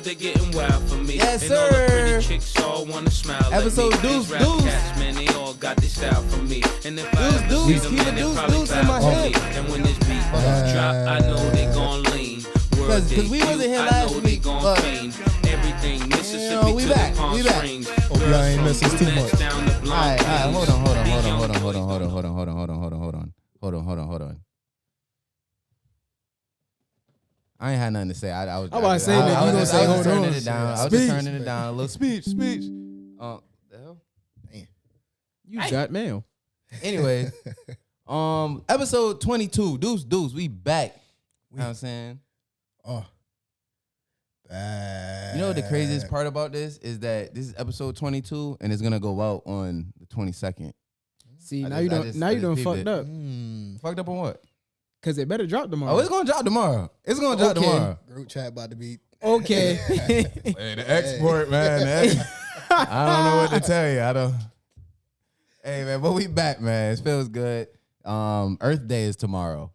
they're getting wild for me. Yes, and all the sir. pretty chicks all wanna smile Episode at me. deuce, These rap deuce. cats, man, they all got this style for me. And if I Deuce, ever deuce. see them, Keep man, it they deuce, probably deuce in my bow for head. me. And when this beat drop, I know they gon' lean. Cause we wasn't here last week, but everything Mississippi we to back, the Palm we back. Springs. Hope y'all ain't missed us too much. Alright, hold on. I ain't had nothing to say. I was. I'm about to say that you gonna say hold on. Turning it down. I was just turning it down. A little speech. The hell? You got mail. Anyway, episode 22. Deuce, we back. You know what I'm saying? Oh. Bad. You know what the craziest part about this is that this is episode 22 and it's gonna go out on the 22nd. See, I now you just done peeped fucked it. up. Fucked up on what? Cause it better drop tomorrow. Oh, it's gonna drop tomorrow. Tomorrow. Group chat about to be. Okay. Hey, the export, man. I don't know what to tell you. Hey, man, but we back, man. It feels good. Earth Day is tomorrow.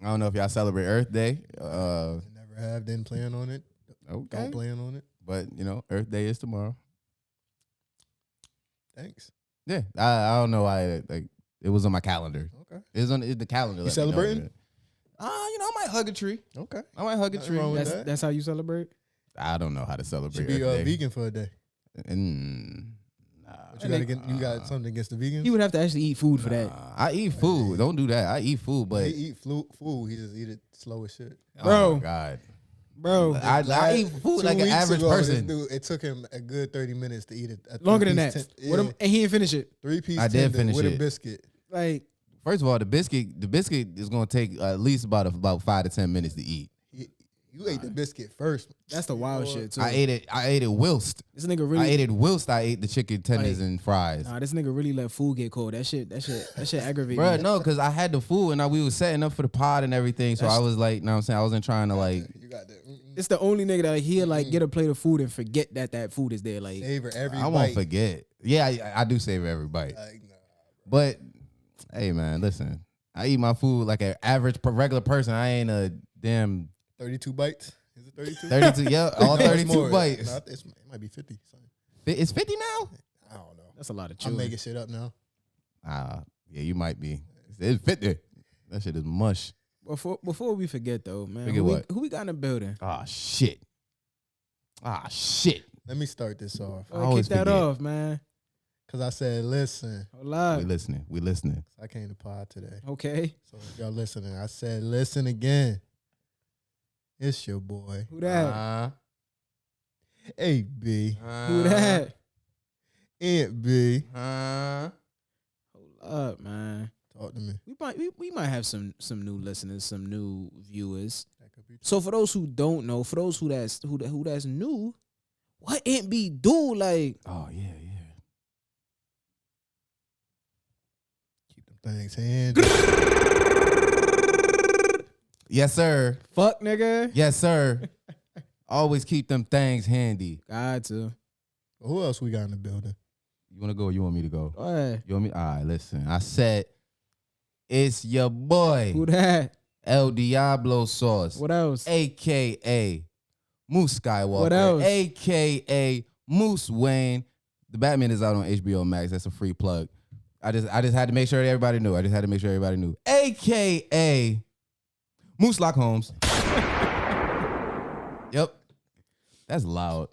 I don't know if y'all celebrate Earth Day. Never have. Didn't plan on it. Okay. Don't plan on it. But, Earth Day is tomorrow. Thanks. Yeah. I don't know why it was on my calendar. Okay. It's on the calendar. You celebrating? I might hug a tree. Okay. I might hug a Nothing tree. wrong with that. That's how you celebrate? I don't know how to celebrate Should be Earth Day. vegan for a day. But you got something against the vegans? You would have to actually eat food for that. I eat food. Don't do that. I eat food, but He eat food. He just eat it slow as shit. Bro. Oh my God. Bro. I eat food 2 like an weeks average ago, person. This dude, it took him a good 30 minutes to eat it. Longer than that. And he didn't finish it. 3-piece I did tender finish with it. a biscuit. Like, First of all, the biscuit is gonna take at least about 5 to 10 minutes to eat. You ate the biscuit first. that's the wild shit too. I ate it whilst. This nigga really I ate it whilst I ate the chicken tenders and fries. Nah, this nigga really let food get cold. That shit aggravated Bro, me. no, because I had the food and we was setting up for the pod and everything. So I was like, know what I'm saying? I wasn't trying to You got that. It's the only nigga that he'll get a plate of food and forget that food is there. Like, Savor every I bite. won't forget. Yeah, I do savor every bite. Like, nah. But hey, man, listen. I eat my food like an average regular person. I ain't a damn 32 bites? Is it 32? 32. Yeah, all No, it's 32 more. bites. No, it might be 50. Something. It's 50 now? I don't know. that's a lot of I'm chewing. making shit up now. Yeah, you might be. It's 50. That shit is mush. Before we forget though, man, Forget who what? who we got in the building? Ah, shit. Let me start this off. I always Kick that forget. off, man. Because I said, listen. Hold on. We listening. I came to pod today. Okay. So if y'all listening, I said, listen again. It's your boy. Who that? AB. Who that? Aunt B. Hold up, man. Talk to me. We might have some new listeners, some new viewers. That could be true. So for those who don't know, for those who that's new, what Aunt B do? Like, Oh, yeah. Keep them things handy. Yes, sir. fuck, nigga. Yes, sir. Always keep them things handy. Got to. Who else we got in the building? You want to go or you want me to go? Go ahead. You want me? All right, listen. I said, it's your boy, Who that? El Diablo Sauce, What else? a.k.a. Moose Skywalker, What else? a.k.a. Moose Wayne. The Batman is out on HBO Max. That's a free plug. I just had to make sure everybody knew. A.k.a. Moose Lock Holmes. Yep. That's loud.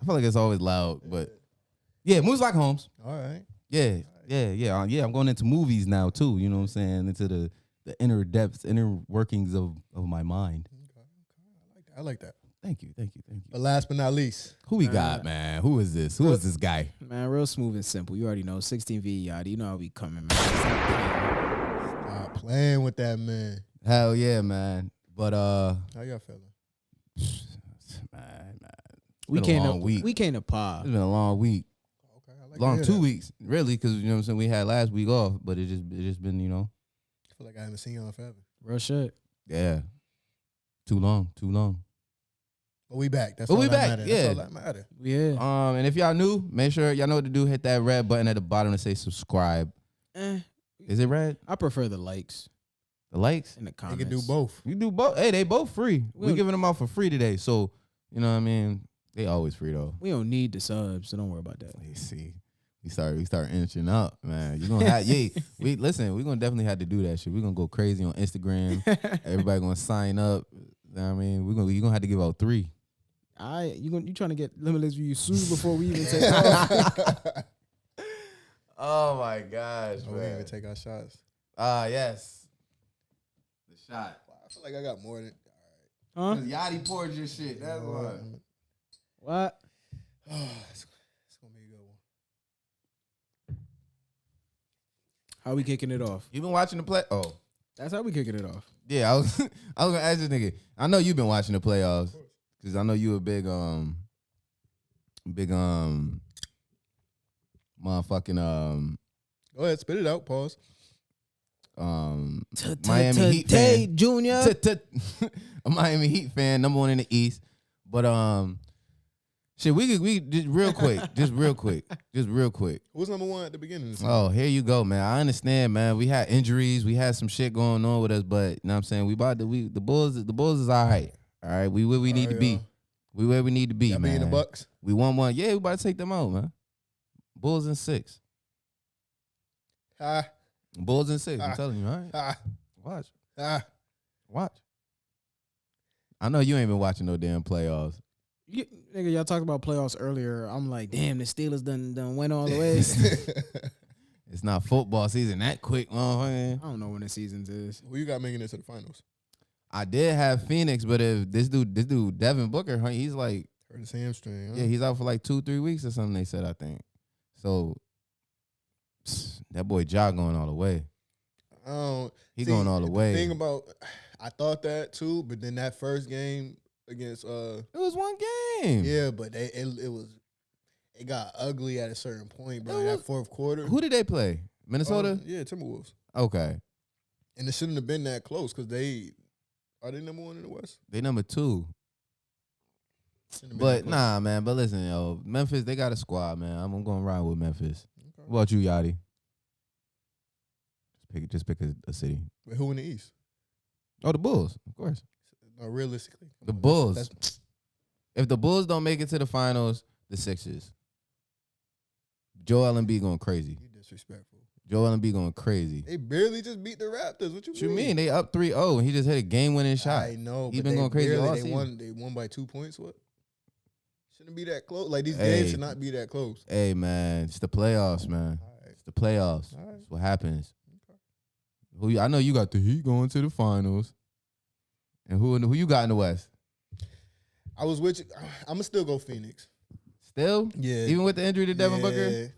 I feel like it's always loud, but yeah, Moose Lock Holmes. All right. Yeah. I'm going into movies now too. You know what I'm saying? Into the inner depths, inner workings of my mind. Okay. I like that. Thank you. But last but not least, Who we got, man? Who is this? Who is this guy? Man, real smooth and simple. You already know. 16V Yadie. You know how we coming, man. stop playing with that man. Hell yeah, man. But How y'all feeling? man, We been a came long to week. we came to it's pod. been a long week. Okay, I like Long to hear 2 that. weeks, really, because you know what I'm saying. We had last week off, but it just been, you know, I feel like I haven't seen y'all forever. Real shit. yeah, too long. But we back. That's But all we that back, matter. yeah. That's all that matter. Yeah. And if y'all new, make sure y'all know what to do. Hit that red button at the bottom to say subscribe. Is it red? I prefer the likes The likes? in the They comments. can do both. You do both. Hey, they both free. We Well- giving them out for free today. So You know what I mean? They always free though. We don't need the subs, so don't worry about that. Let's see. We start inching up, man. You gonna have we're gonna definitely have to do that shit. We're gonna go crazy on Instagram. Everybody gonna sign up. You know what I mean, you're gonna have to give out 3. You trying to get Limitless Views soon before we even take off. Oh my gosh, We didn't even take our shots. Yes. The shot. I feel like I got more than. Huh? Yachty poured your shit. That's why. What? It's gonna be a good one. How we kicking it off? You been watching the play? Oh, That's how we kicking it off. yeah. I was gonna ask this nigga. I know you've been watching the playoffs because I know you a big motherfucking Go ahead, spit it out. Pause. Miami Heat fan. Junior. A Miami Heat fan, number 1 in the East. But shit, we just real quick. Who was number 1 at the beginning? Of this Oh, here you go, man. I understand, man. We had injuries, we had some shit going on with us, but you know what I'm saying, the Bulls is all right. All right, we where we need to be. We where we need to be, Y'all man. beating the Bucks? We won one. Yeah, we about to take them out, man. Bulls in 6. Bulls in 6. I'm telling you, all right? Watch. I know you ain't been watching no damn playoffs. Nigga, y'all talked about playoffs earlier. I'm like, damn, the Steelers done went all the way. It's not football season that quick, motherfucker. I don't know when the seasons is. Who you got making it to the finals? I did have Phoenix, but if this dude Devin Booker, he's like, Hurt his hamstring. Huh? yeah, he's out for like 2-3 weeks or something. They said, I think. So that boy Ja going all the way. He going all the way. The thing about, I thought that too, but then that first game against it was one game. yeah, but it got ugly at a certain point, bro. In that fourth quarter. Who did they play? Minnesota? Yeah, Timberwolves. Okay. And it shouldn't have been that close because are they number 1 in the West? They number 2. Shouldn't have been that But close. nah, man. But listen, yo, Memphis, they got a squad, man. I'm gonna ride with Memphis. Okay. What about you, Yachty? Just pick a city. But who in the East? Oh, the Bulls, of course. No, realistically. The Bulls. That's If the Bulls don't make it to the finals, the Sixers. Joel Embiid going crazy. you disrespectful. Joel Embiid going crazy. They barely just beat the Raptors. What What you mean? They up 3-0 and he just hit a game-winning shot. I know. He but been they going crazy all barely, season. They won by 2 points. What? Shouldn't be that close. Like these Hey. games should not be that close. Hey, man, it's the playoffs, man. All right. It's the playoffs. All right. That's what happens. Okay. I know you got the Heat going to the finals. And who you got in the West? I was with you. I'm gonna still go Phoenix. Still? Yeah. Even with the injury to Devin Booker?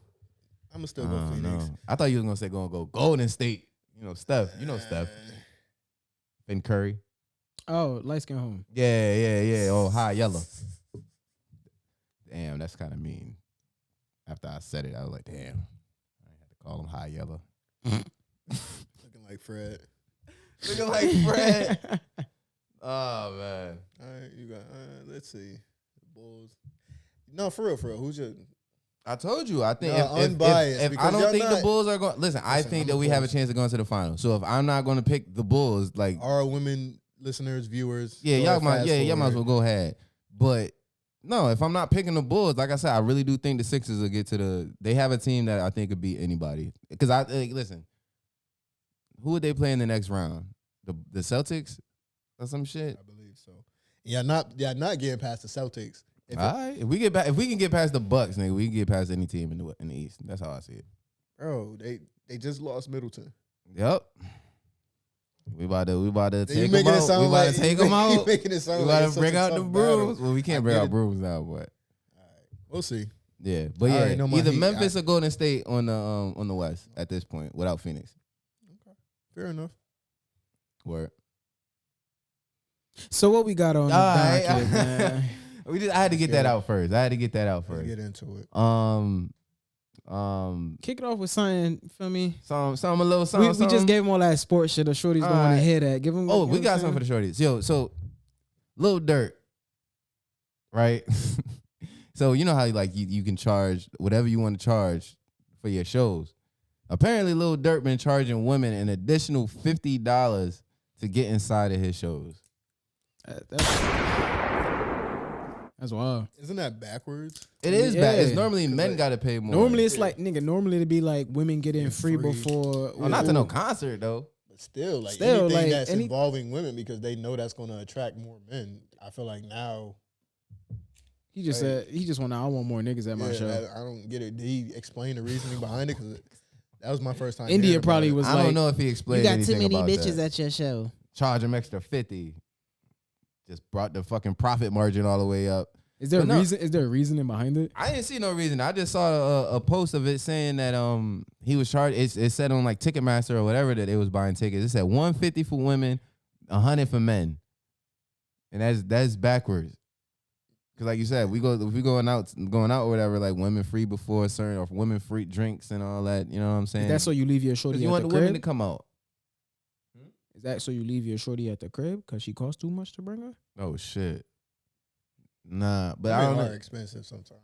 I'm gonna still go Phoenix. No. I thought you was gonna say go Golden State. You know Steph. Steph. And Curry. Oh, light skin home. Yeah. Oh, high yellow. Damn, that's kind of mean. After I said it, I was like, damn. I had to call him high yellow. Looking like Fred. Looking like Fred. Oh man. All right, you got. Let's see, the Bulls. No, for real. Who's your? I told you. I think No, if unbiased, I because don't y'all think the not- Bulls are going. Listen, I think I'm that we have a opposed. chance of going to the final. So if I'm not going to pick the Bulls, like Our women listeners, viewers. yeah, go y'all ahead, might fast y'all might as well forward. go ahead. But no, if I'm not picking the Bulls, like I said, I really do think the Sixers will get to the. They have a team that I think could beat anybody. Because listen, who would they play in the next round? The Celtics or some shit. I believe so. Yeah, not getting past the Celtics. If All right, if we can get past the Bucks, nigga, we can get past any team in the East. That's how I see it. bro, they just lost Middleton. Yep. We about to You take them making it out. sound We about like to take you them out. making it sound We like about it's to bring such a out the tough battle. brooms. Well, we can't I bring get out it. brooms now, but All right, we'll see. yeah. But I yeah, already know my either Heat. Memphis or Golden State on the West at this point without Phoenix. Fair enough. Word. So what we got on the All right. docket, man? I had to get get that it. out first. Let's get into it. Kick it off with something. Feel me? Some a little We something. just gave them all that sports shit. The shorties don't want to Alright. hear that. Give them. Oh, we got something for the shorties. Yo, so Lil Durk, right? So you know how like you can charge whatever you want to charge for your shows. Apparently, Lil Durk been charging women an additional $50 to get inside of his shows. That's wild. Isn't that backwards? It is bad. It's Yeah. normally men got to pay more. Normally it's like nigga. Normally it'd be like women getting free before. Oh, not to no concert though. But still, like Still, anything like, that's involving women because they know that's going to attract more men. I feel like now. He just said he just I want more niggas at my show. I don't get it. Did he explain the reasoning behind it? Because that was my first time. India probably was I like, don't know if he explained anything about that. at your show. Charge them extra 50. Just brought the fucking profit margin all the way up. Is there a reason? Is there a reasoning behind it? I didn't see no reason. I just saw a post of it saying that he was charged. It said on like Ticketmaster or whatever that they was buying tickets. It said $150 for women, $100 for men, and that's backwards. Cause like you said, if we going out or whatever, like women free before a certain, or women free drinks and all that. You know what I'm saying? That's so you leave your shorty. You at want the the crib? women to come out. Is that so you leave your shorty at the crib because she costs too much to bring her? Oh shit. Nah, but I I don't are know. expensive sometimes.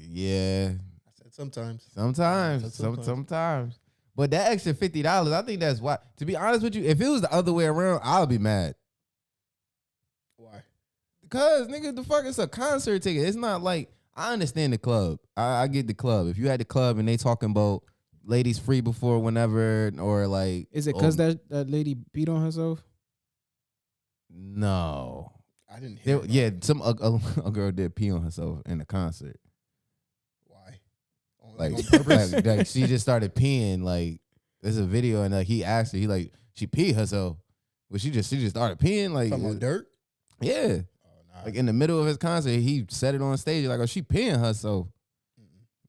Yeah. I said sometimes. Sometimes. But that extra $50, I think that's why. To be honest with you, if it was the other way around, I'll be mad. Why? Because nigga, the fuck, it's a concert ticket. It's not like, I understand the club. I get the club. If you had the club and they talking about ladies free before whenever, or like, is it because that lady beat on herself? No. I didn't hear. Yeah, a girl did pee on herself in the concert. Why? Like, on purpose? like she just started peeing. Like, there's a video and like he asked her, she peed herself, but she just started peeing. Like, Talking about dirt? Yeah. Oh, nah. Like in the middle of his concert, he said it on stage. Like, oh, she peeing herself.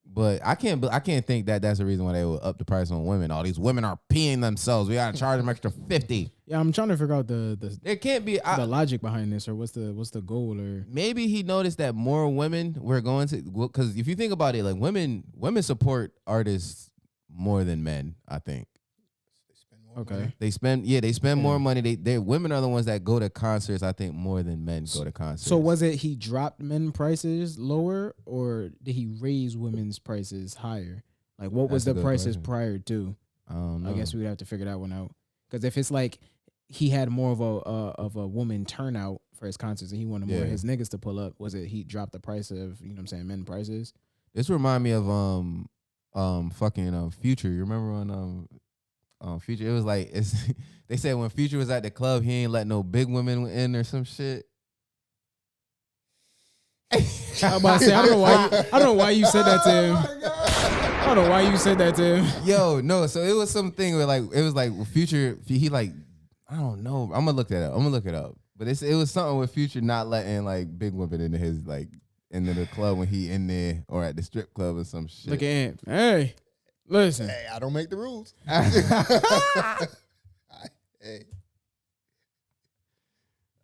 But I can't think that that's the reason why they would up the price on women. All these women are peeing themselves. We gotta charge them extra 50. Yeah, I'm trying to figure out the There can't be the logic behind this, or what's the goal, or maybe he noticed that more women were going to, because if you think about it, like women support artists more than men. I think. okay. They spend more money. They women are the ones that go to concerts, I think, more than men go to concerts. So was it he dropped men prices lower, or did he raise women's prices higher? Like what was That's a the good prices question. prior to? I don't know. I guess we would have to figure that one out. Because if it's like he had more of a woman turnout for his concerts and he wanted more of his niggas to pull up, was it he dropped the price of, you know what I'm saying, men prices? This remind me of fucking Future. You remember when Future? It was like they said when Future was at the club, he ain't let no big women in or some shit. I'm about to say, I don't know why you said that to him. I don't know why you said that to him. Yo, no. So it was something where like it was like Future. He like, I don't know. I'm gonna look that up. I'm gonna look it up. But it was something with Future not letting like big women into his like into the club when he in there, or at the strip club or some shit. Look at him. Hey, listen. Hey, I don't make the rules. Hey.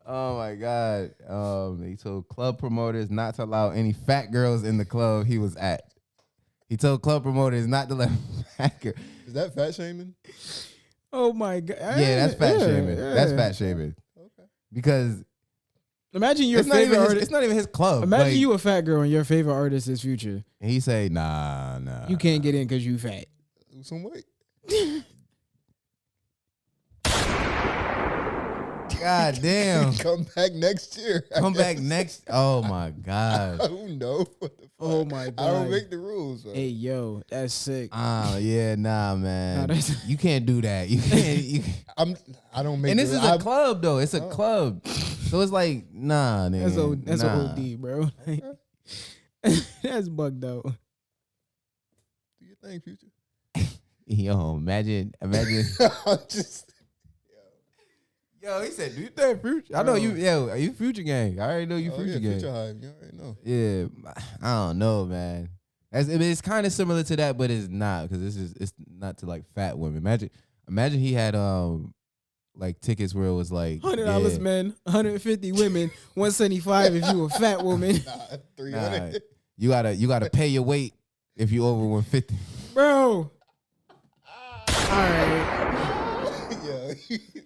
Oh my God. He told club promoters not to allow any fat girls in the club he was at. He told club promoters not to let fat girls. Is that fat shaming? Oh my God. Yeah, that's fat shaming. Yeah. That's fat shaming. Okay. Because imagine your it's not favorite even artist. it's not even his club. Imagine Like, you a fat girl and your favorite artist is Future. and he say, nah. You can't get in because you fat. Lose some weight. God damn. Come back next year. Come back next. Oh my God. Who knows what the fuck? Oh my God. I don't make the rules. Bro. Hey yo, that's sick. Yeah, nah, man. Nah, that's- you can't do that. You can't. I don't make. And this the, is a club though. It's a club, so it's like nah, nigga. That's nah. an OD, bro. That's bugged out. Do your thing, Future. Yo, imagine. I'm just. Yo, he said, "Do you think Future?" I know you. Yo, are you Future gang? I already know you Future gang. Future hype. You already know. Yeah, I don't know, man. It's kind of similar to that, but it's not, because it's not to like fat women. Imagine he had like tickets where it was like $100 men, 150 women, 175 if you a fat woman. Nah, 300. You gotta pay your weight if you over 150. Bro. All right. Yeah.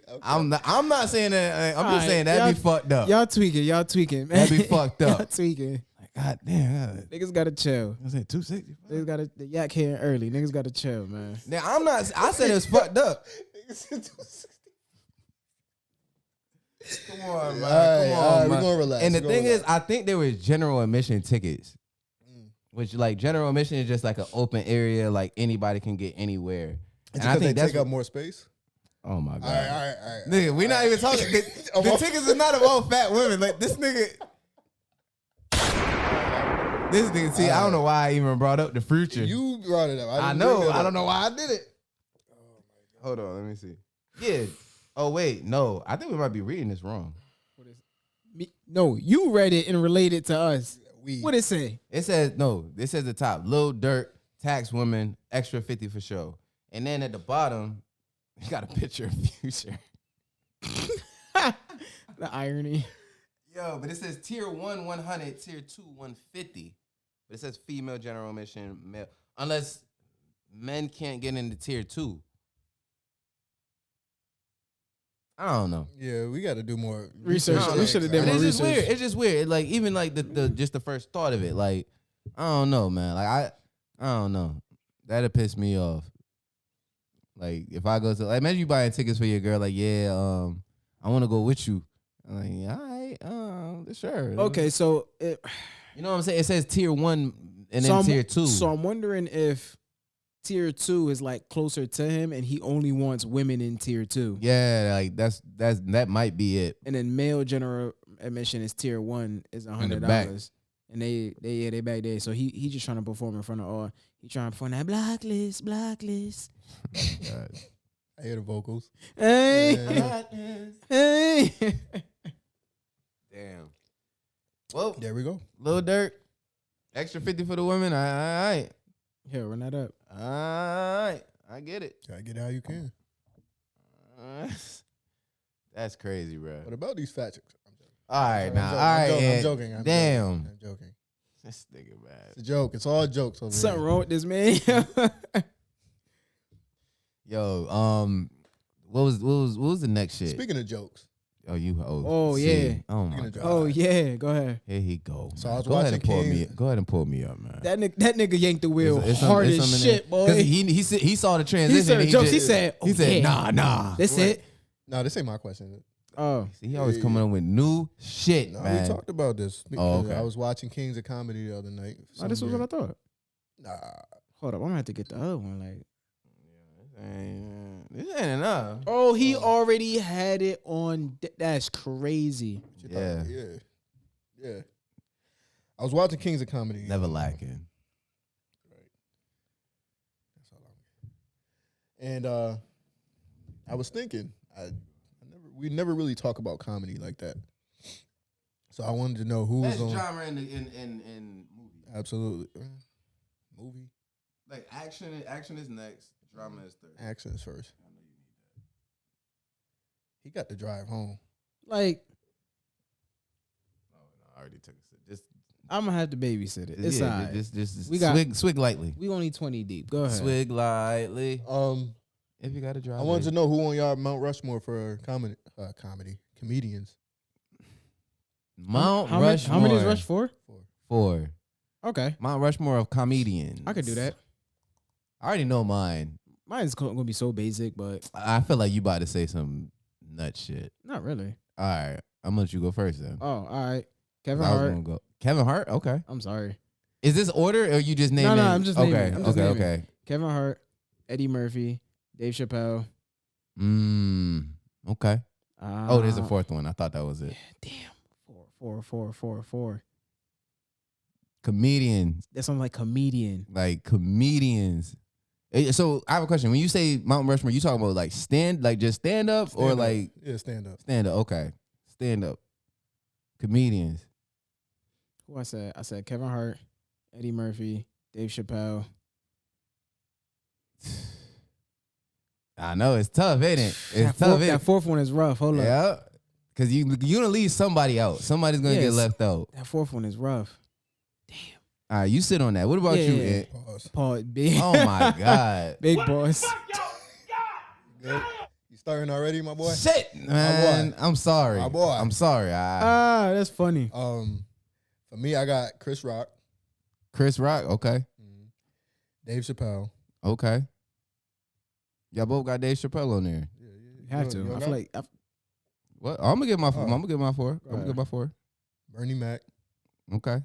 Okay. I'm not saying that. I'm just Alright, saying that'd be fucked up. Y'all tweaking, man. That'd be fucked up. Y'all tweaking. Like, God damn. Niggas gotta chill. I said 260. Niggas gotta the yak here early. Niggas gotta chill, man. Now I said it was fucked up. Come on, man. All right, Come on, we're man. gonna relax. And the We're gonna thing is, relax. I think there was general admission tickets, which like general admission is just like an open area, like anybody can get anywhere. Is And it I 'cause think they that's take up more space? oh my god, All right. nigga, we not even talking. The tickets is not about fat women. Like this nigga. This nigga, see, I don't know why I even brought up the future. You brought it up. I didn't know. bring it I up. don't know why I did it. Hold on, let me see. Yeah. Oh wait, no. I think we might be reading this wrong. No, you read it and related to us. What it say? It says no. It says the top. Lil Durk, tax woman, extra 50 for show. And then at the bottom, you got a picture of Future. The irony. Yo, but it says tier 1, 100, tier 2, 150. But it says female general admission, male. Unless men can't get into tier 2. I don't know. Yeah, we got to do more Research. We should have done more It's just research. weird. It's just weird. Like even like the just the first thought of it. Like I don't know, man. Like I don't know. That'd piss me off. Like if I go to like imagine you buying tickets for your girl. Like yeah, I want to go with you. I'm like yeah, all right, sure. Okay, so You know what I'm saying? It says tier 1 and so then I'm- tier 2. So I'm wondering if tier 2 is like closer to him, and he only wants women in tier 2. Yeah, like that might be it. And then male general admission is tier 1 is the back. $100, and they back there. So he just trying to perform in front of all. He trying to perform that blacklist. God. I hear the vocals. Hey, Yeah. hey. Damn. Well, There we go. Lil Durk, extra 50 for the women. All right. Here, run that up. All right. I get it. Gotta get it how you can. That's crazy, bro. What about these fat chicks? I'm joking. All right, now. All I'm right. joking. Ed. I'm joking. I'm Damn. joking. I'm joking. This nigga bad. It's a joke. It's all jokes over Something here. wrong with this man. Yo, what was the next shit? Speaking of jokes, Oh, see. yeah. Oh my Speaking of god. Oh yeah, go ahead. Here he go. So man. I was Go ahead and watching pull Kings. me. Go ahead and pull me up, man. That nigga yanked the wheel It's hard it's as something shit, there. boy. 'Cause he saw the transition. He said the and jokes. just- He said, nah. That's Right. it. no, this ain't my question. Oh, See, he always coming up with new shit, No, man. we talked about this. Oh, okay. I was watching Kings of Comedy the other night. oh, this was what I thought. Nah, Hold up, I'm gonna have to get the other one. Like, This ain't enough. oh, he already had it on. That's crazy. Yeah. Yeah. I was watching Kings of Comedy. Never lacking. That's all I'm getting. And I was thinking, we never really talk about comedy like that. So I wanted to know who was Best on. genre in movie. Absolutely. Movie. Like action is next. Drama is third. Action is first. He got to drive home. Like, Oh no, I already took a sip. Just I'm gonna have to babysit it. It's alright. just We got- swig lightly. We only 20 deep. Go ahead. Swig lightly. I If you got to drive. wanted to know who on y'all Mount Rushmore for comedians. Mount How Rushmore. many is Rush for? 4. Okay, Mount Rushmore of comedians. I could do that. I already know mine. Mine's gonna be so basic, but I feel like you about to say some nut shit. not really. All right, I'm gonna let you go first then. Oh, all right. Kevin I was Hart. gonna go. Kevin Hart. Okay. I'm sorry. Is this order or you just naming? No, I'm just naming. Okay. I'm just naming. Okay. Kevin Hart, Eddie Murphy, Dave Chappelle. Okay. Oh, there's a fourth one. I thought that was it. Damn. Four. Comedians. That sounds like comedian. Like comedians. So I have a question. When you say Mount Rushmore, you talking about like just stand up or Stand up. like Yeah, stand up. stand up? Okay. Stand up. Comedians. Who I said? I said Kevin Hart, Eddie Murphy, Dave Chappelle. I know it's tough, ain't it? It's That tough, fourth, ain't that fourth one is rough. Hold it? up. Yeah. Cause you gonna leave somebody out. Somebody's gonna get Yes. left out. That fourth one is rough. All right, you sit on that. What about you, Yeah. Ed? Pause. Paul, big. Oh my God. Big boss. Good. You starting already, my boy? Shit, man. I'm sorry. My boy. I'm sorry. That's funny. For me, I got Chris Rock, Chris Rock. Okay. Dave Chappelle. What? I'm gonna get my 4. I'm gonna get my 4. I'm gonna get my 4. Bernie Mac, Okay.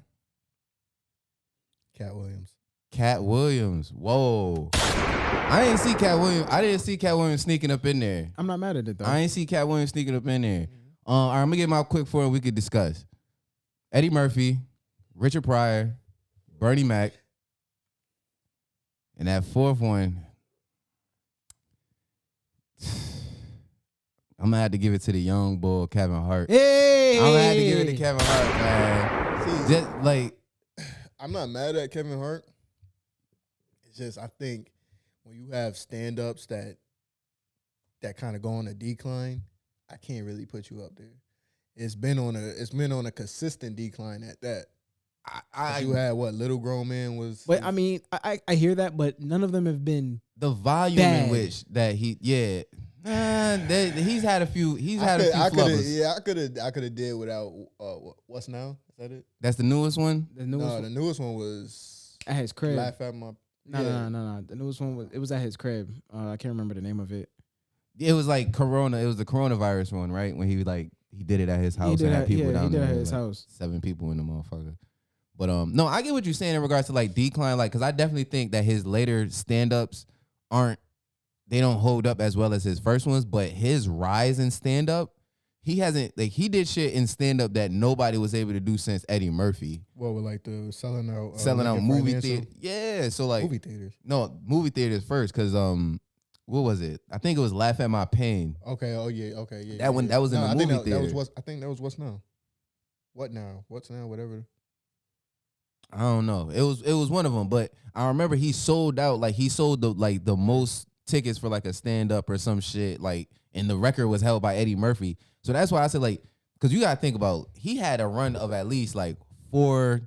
Cat Williams. Cat Williams. Whoa. I didn't see Cat Williams. I didn't see Cat Williams sneaking up in there. I'm not mad at it though. I ain't see Cat Williams sneaking up in there. All right, I'm gonna get my quick 4 and we could discuss. Eddie Murphy, Richard Pryor, Bernie Mac, and that 4th one, I'm gonna have to give it to the young bull Kevin Hart. Hey, I'm gonna have to give it to Kevin Hart, man. See, Just like I'm not mad at Kevin Hart. It's just I think when you have stand-ups that kind of go on a decline, I can't really put you up there. It's been on a consistent decline at that. You had what Little Grown Man was. But I mean, I hear that, but none of them have been the volume bad. in which that he's had a few. I flubbers. could have did without What's Now? Is that it? That's the newest one. the newest No, one the newest one was at his crib. Laugh at My. No. The newest one was at his crib. I can't remember the name of it. It was like Corona. It was the coronavirus one, right? When he did it at his house and had people down there. He did it at his like house. 7 people in the motherfucker. But no, I get what you're saying in regards to like decline, like because I definitely think that his later stand-ups they don't hold up as well as his first ones. But his rise in stand-up, he did shit in stand-up that nobody was able to do since Eddie Murphy. What with like the selling out movie financial? theater. Yeah, so like Movie theaters. No, movie theaters first, because what was it? I think it was Laugh at My Pain. Okay. Oh yeah. Okay. Yeah. That one. That was in the movie theater. I think that was What's Now. What now? What's Now? Whatever. I don't know. It was one of them, but I remember he sold out. Like he sold the most tickets for like a stand up or some shit. Like, and the record was held by Eddie Murphy. So that's why I said like, because you gotta think about, he had a run of at least like 4.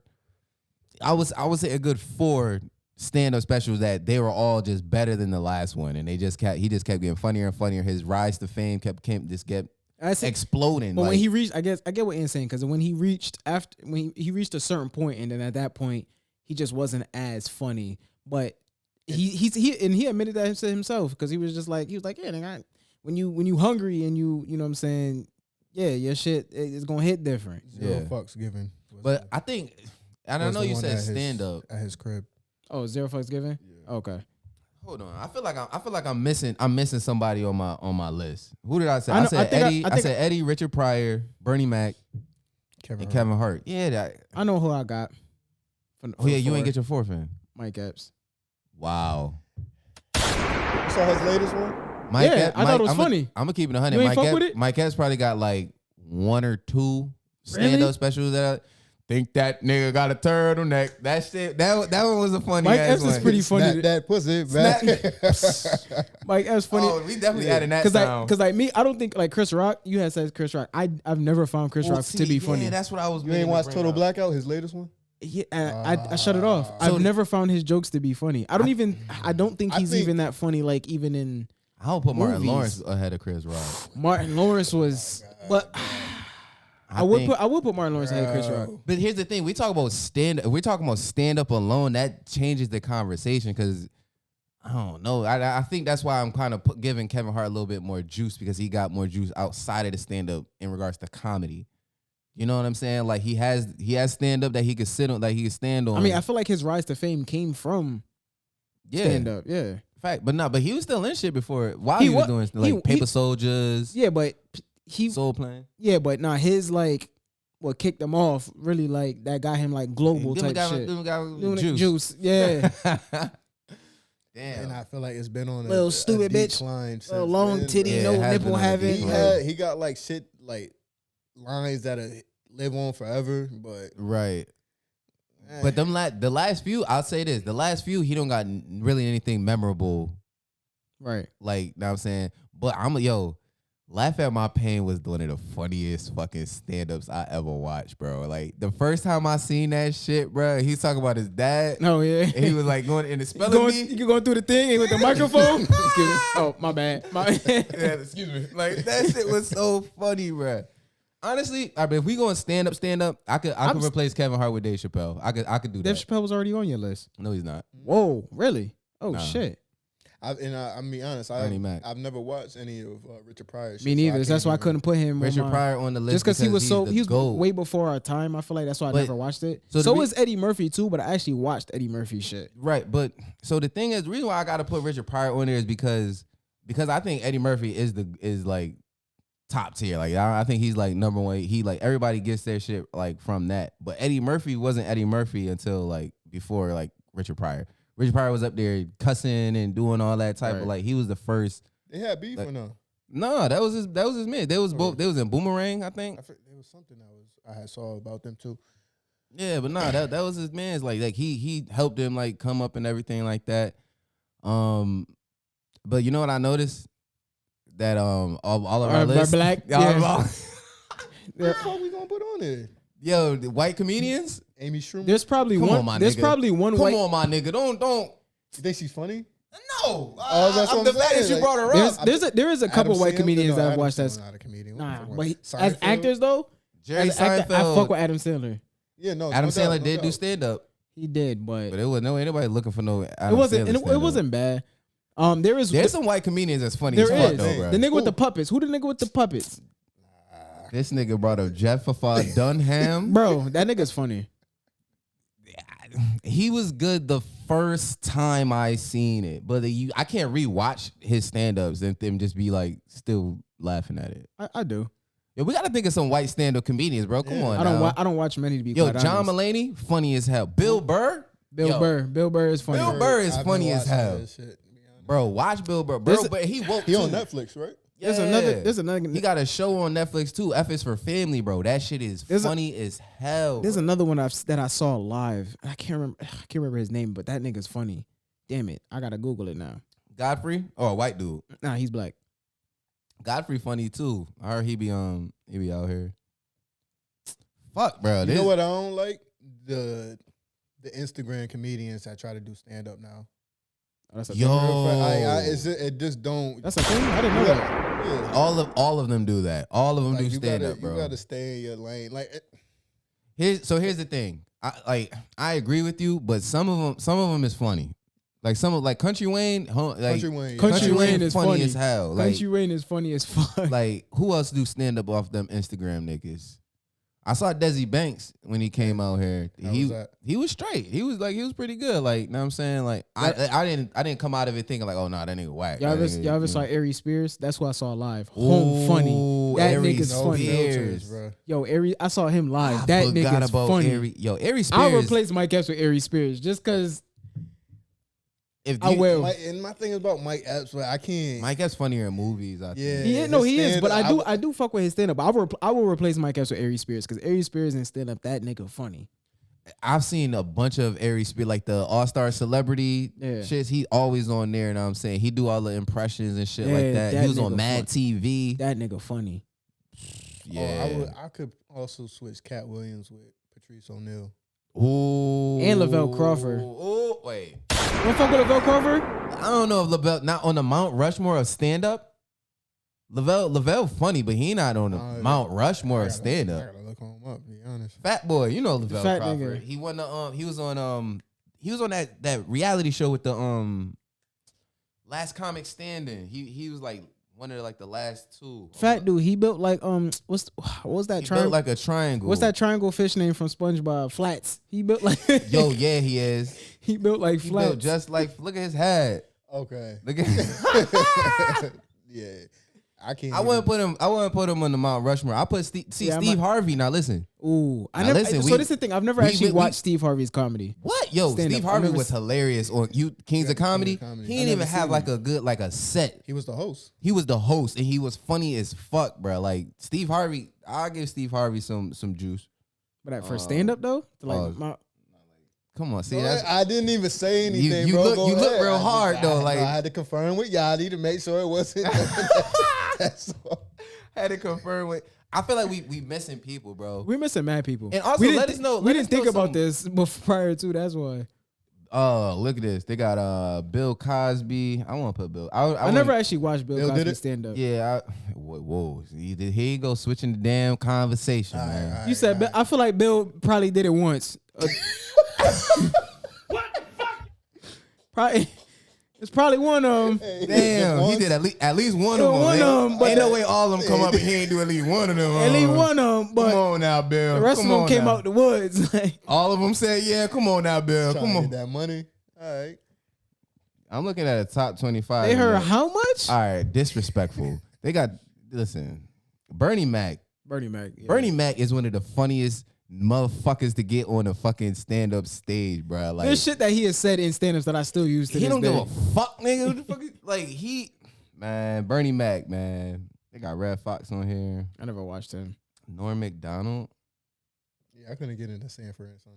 I would say a good 4 stand up specials that they were all just better than the last one, and he just kept getting funnier and funnier. His rise to fame kept exploding. But like, when he reached, I get what Ian's saying, because when he reached a certain point, and then at that point he just wasn't as funny. But he admitted that himself, because he was like, yeah, nigga, when you hungry and you know what I'm saying, yeah, your shit is gonna hit different. Zero fucks given. But I think, and I know you said stand up at his crib. Oh, Zero Fucks Given? Yeah. Okay. Hold on. I feel like I'm missing somebody on my list. Who did I say? I said Eddie, Richard Pryor, Bernie Mac, Kevin Hart. Yeah, I know who I got. You ain't get your 4th in. Mike Epps. Wow. So his latest one? I thought it was funny. I'm gonna keep it 100. You ain't fuck with it? Mike Epps probably got like 1 or 2 stand-up specials that think that nigga got a turtleneck. That shit, that one was a funny Mike ass Epps is pretty funny. That pussy, man. Mike Epps funny. Oh, we definitely adding that sound. Because like me, I don't think like Chris Rock. You had said Chris Rock. I've never found Chris Rock to be funny. Yeah, that's what I was. You ain't watched Total Blackout, his latest one? Yeah, I shut it off. I've never found his jokes to be funny. I don't think he's even that funny. Like even in, I don't put Martin movies. Lawrence ahead of Chris Rock. Martin Lawrence was, but I would put Martin Lawrence ahead of Chris Rock. But here's the thing: we're talking about stand up alone. That changes the conversation, because I don't know. I think that's why I'm kind of giving Kevin Hart a little bit more juice, because he got more juice outside of the stand up in regards to comedy. You know what I'm saying? Like he has stand up that he could sit on, that he could stand on. I mean, I feel like his rise to fame came from stand up. Yeah, fact. But he was still in shit before while he was doing like Paper Soldiers. Yeah, but Soul Plane. Yeah, but his like what kicked him off really, like that got him like global type shit. Juice. Yeah. Damn. And I feel like it's been on little stupid bitch, little long titty, no nipple having. He got like shit like lines that live on forever, but right. But the last few, I'll say this: the last few, he don't got really anything memorable, right? Like, know what I'm saying. But Laugh at My Pain was one of the funniest fucking stand-ups I ever watched, bro. Like, the first time I seen that shit, bro, he's talking about his dad. Oh, yeah. And he was like going in the spelling bee. You going through the thing with the microphone? Excuse me. Oh, my bad. Yeah, excuse me. Like, that shit was so funny, bro. Honestly, if we going stand up, I could replace Kevin Hart with Dave Chappelle. I could do that. Dave Chappelle was already on your list. No, he's not. Whoa, really? Oh, shit. I mean, honest, Bernie Mac. I've never watched any of Richard Pryor's shit. Me neither. That's why I couldn't put him. Richard on Pryor on the list just because he was GOAT. way before our time. I feel like that's why I But- never watched it. so So the is Eddie Murphy too, but I actually watched Eddie Murphy shit. Right, but so the thing is, the reason why I got to put Richard Pryor on there is because I think Eddie Murphy is like top tier. Like I think he's like number one. He like everybody gets their shit like from that. But Eddie Murphy wasn't Eddie Murphy until like before like Richard Pryor. Richard Pryor was up there cussing and doing all that type of like he was the first. They had beef like, or no? No, that was his man. They was both. They was in Boomerang, I think. There was something I had saw about them too. Yeah, but nah, that was his man's. Like he helped him like come up and everything like that. But you know what I noticed? That all of our lists, black. all of Yeah. our- What the fuck we gonna put on there? yo, the white comedians. Amy Schumer. There's probably Come one. on, my there's nigga. probably one Come white. on, my nigga. Don't. You think she's funny? No. That's I'm what the I'm glad that saying, you like, brought her up. There is a couple Adam white Sandler? comedians No, that I've Adam watched. Sandler's That's not a comedian. What the nah, fuck but was it? as Seinfeld? actors though, Jerry as actor, I Seinfeld. fuck with Adam Sandler. Yeah, no. Adam no doubt, Sandler no did do doubt. stand up, He did, but but it was no anybody looking for no. Adam it wasn't. Sandler And it stand-up. wasn't bad. There's There's some white comedians that's funny there as fuck is though, bro. the nigga with the Who? puppets. Who the nigga with the puppets, This nigga brought up Jeff Dunham. bro? That nigga's funny. He was good the first time I seen it, but I can't rewatch his stand-ups and them just be like still laughing at it. I do. Yo, we gotta think of some white stand-up comedians, bro. Come Yeah. on, I don't watch many to be Yo, quite John honest. Mulaney, funny as hell. Bill Burr, Bill Yo, Burr. Bill Burr is funny. Bill Burr is I've funny been as watching hell. that shit, to be honest. Bro, watch Bill Burr. There's But he woke He on too. Netflix, right? There's Yeah. another. He got a show on Netflix too. F is for Family, bro. That shit is funny as hell. There's bro. another one that I saw live. I can't remember his name, but that nigga's funny. Damn it, I gotta Google it now. Godfrey, or a white dude. Nah, he's black. Godfrey funny too. I heard he be out here. Fuck, bro. You This, know what I don't like? The Instagram comedians that try to do stand up now. Oh, that's a Yo. thing? It just don't. That's a thing. I didn't know that. Yeah. all of them do that. All of them Like, do you stand gotta, up, bro. You gotta stay in your lane. Like Here's the thing. I agree with you, but some of them is funny. Like Country Wayne, Country Wayne. Country Wayne is funny as hell. Like, Country Wayne is funny as fuck. like who else do stand up off them Instagram niggas? I saw Desi Banks when he came out here. How was that? He was straight. He was pretty good. Like, know what I'm saying? Like I didn't come out of it thinking like, oh no, that nigga whack. Y'all ever saw Aries Spears? That's who I saw live. Home funny. That Aries nigga's funny. Spears. bro. Yo, Aries, I saw him live. I That forgot nigga's about funny. Aries Spears. I'll replace Mike Epps with Aries Spears just because If I you- will. And my thing is about Mike Epps, but I can't. Mike Epps funnier in movies. I Yeah. think. he is. No, his he is. But stand-up, I do fuck with his stand up. I will replace Mike Epps with Aries Spears because Aries Spears and stand up, that nigga funny. I've seen a bunch of Aries Spears, like the All-Star Celebrity shits. He always on there, and I'm saying he do all the impressions and shit like that. He was on nigga Mad TV. That nigga funny. Yeah. I could also switch Cat Williams with Patrice O'Neal. Ooh. And Lavelle Crawford. Oh, wait. You wanna fuck with Lavelle Crawford? I don't know if Lavelle not on the Mount Rushmore of stand up. Lavelle funny, but he not on the Mount Rushmore of stand I up. gotta look him up. To be honest. Fat boy, you know Lavelle fat Crawford. nigga. He won the he was on that reality show with the Last Comic Standing. He was like one of the last two. Fat dude. He built like what was that He triangle? built like a triangle. What's that triangle fish name from SpongeBob? Flats. He built like Yo, yeah, he is. he built like He flats. built just like look at his head. Okay. Look at Yeah. I can't. I wouldn't put him on the Mount Rushmore. I put Steve Harvey. Now listen. Ooh, I Now never. listen, so we- this is the thing. I've never we- actually we- watched Steve Harvey's comedy. What? Yo, Stand Steve up. Harvey I've never was hilarious on Kings of Comedy. Kings of Comedy. He I didn't never even have seen like him. a good set. He was the host. He was the host and he was funny as fuck, bro. Like Steve Harvey, I'll give Steve Harvey some juice. But for stand up though, Come on, see Bro, that's I didn't even say anything, you bro. look- Go you look ahead. real I just- hard, though, like- I had to confirm with Yadie to make sure it wasn't. That's all. had to confirm with. I feel like we missing people, bro. we're missing mad people. And also, we didn't let us know- We let us didn't think know about some- this before, prior to. That's why Oh, look at this. They got Bill Cosby. I want to put Bill. I never actually watched Bill Bill did Cosby it? stand up. Yeah. Whoa. Here you go switching the damn conversation, man. All right, You said, I feel like Bill probably did it once. What the fuck? Probably. It's probably one of them. Damn, he did at least one of them. One of them, but ain't no way all of them come up and he ain't do at least one of them. At least one of them, but come on now, Bill. the rest come of them on came now. out the woods. Like, All of them said, "Yeah, come on now, Bill. Trying Come to on." get that money. All right. I'm looking at a top 25. they heard man. how much? All right, disrespectful. They got listen. Bernie Mac. Bernie Mac. Yeah. Bernie Mac is one of the funniest motherfuckers to get on a fucking stand-up stage, bro. Like There's shit that he has said in stand-ups that I still use to he this don't day. give a fuck, nigga. What the fuck is- like man, Bernie Mac, man. They got Red Fox on here. I never watched him. Norm Macdonald. Yeah, I couldn't get into Sanford and Son.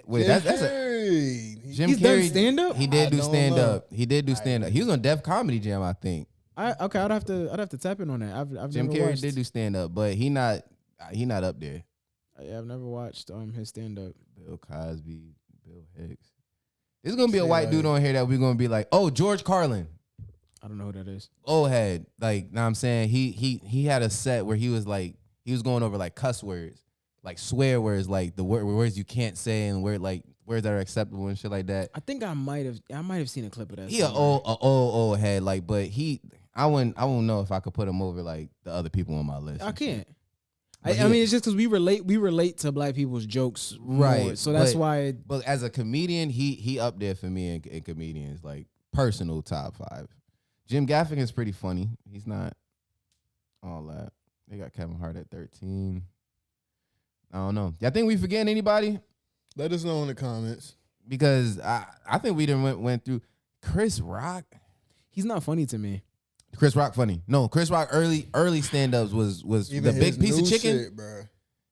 Wait, that's a Carrey. Jim He's Carrey. done stand-up? He did I do don't stand know. up. He did do stand up. He was on Def Comedy Jam, I think. Okay, I'd have to tap in on that. I've Jim never Carrey watched. did do stand up, but he not up there. Yeah, I've never watched his stand-up. Bill Cosby, Bill Hicks. There's gonna be a Say white like- dude on here that we're gonna be like, oh, George Carlin. I don't know who that is. Old head. Like, know what I'm saying? He had a set where he was going over like cuss words, like swear words, like the words you can't say and words that are acceptable and shit like that. I think I might have seen a clip of that. He an somewhere. old head, like, but I wouldn't know if I could put him over like the other people on my list. I can't. But I mean, it's just because we relate to black people's jokes, Right, more, so that's but- why. But as a comedian, he up there for me in comedians, like personal top 5. Jim Gaffigan's pretty funny. He's not all that. They got Kevin Hart at 13. I don't know. Y'all think we forgetting anybody? Let us know in the comments. Because I think we done went through Chris Rock. He's not funny to me. Chris Rock funny. No, Chris Rock early stand-ups was Even the big his piece of new chicken. shit, bro.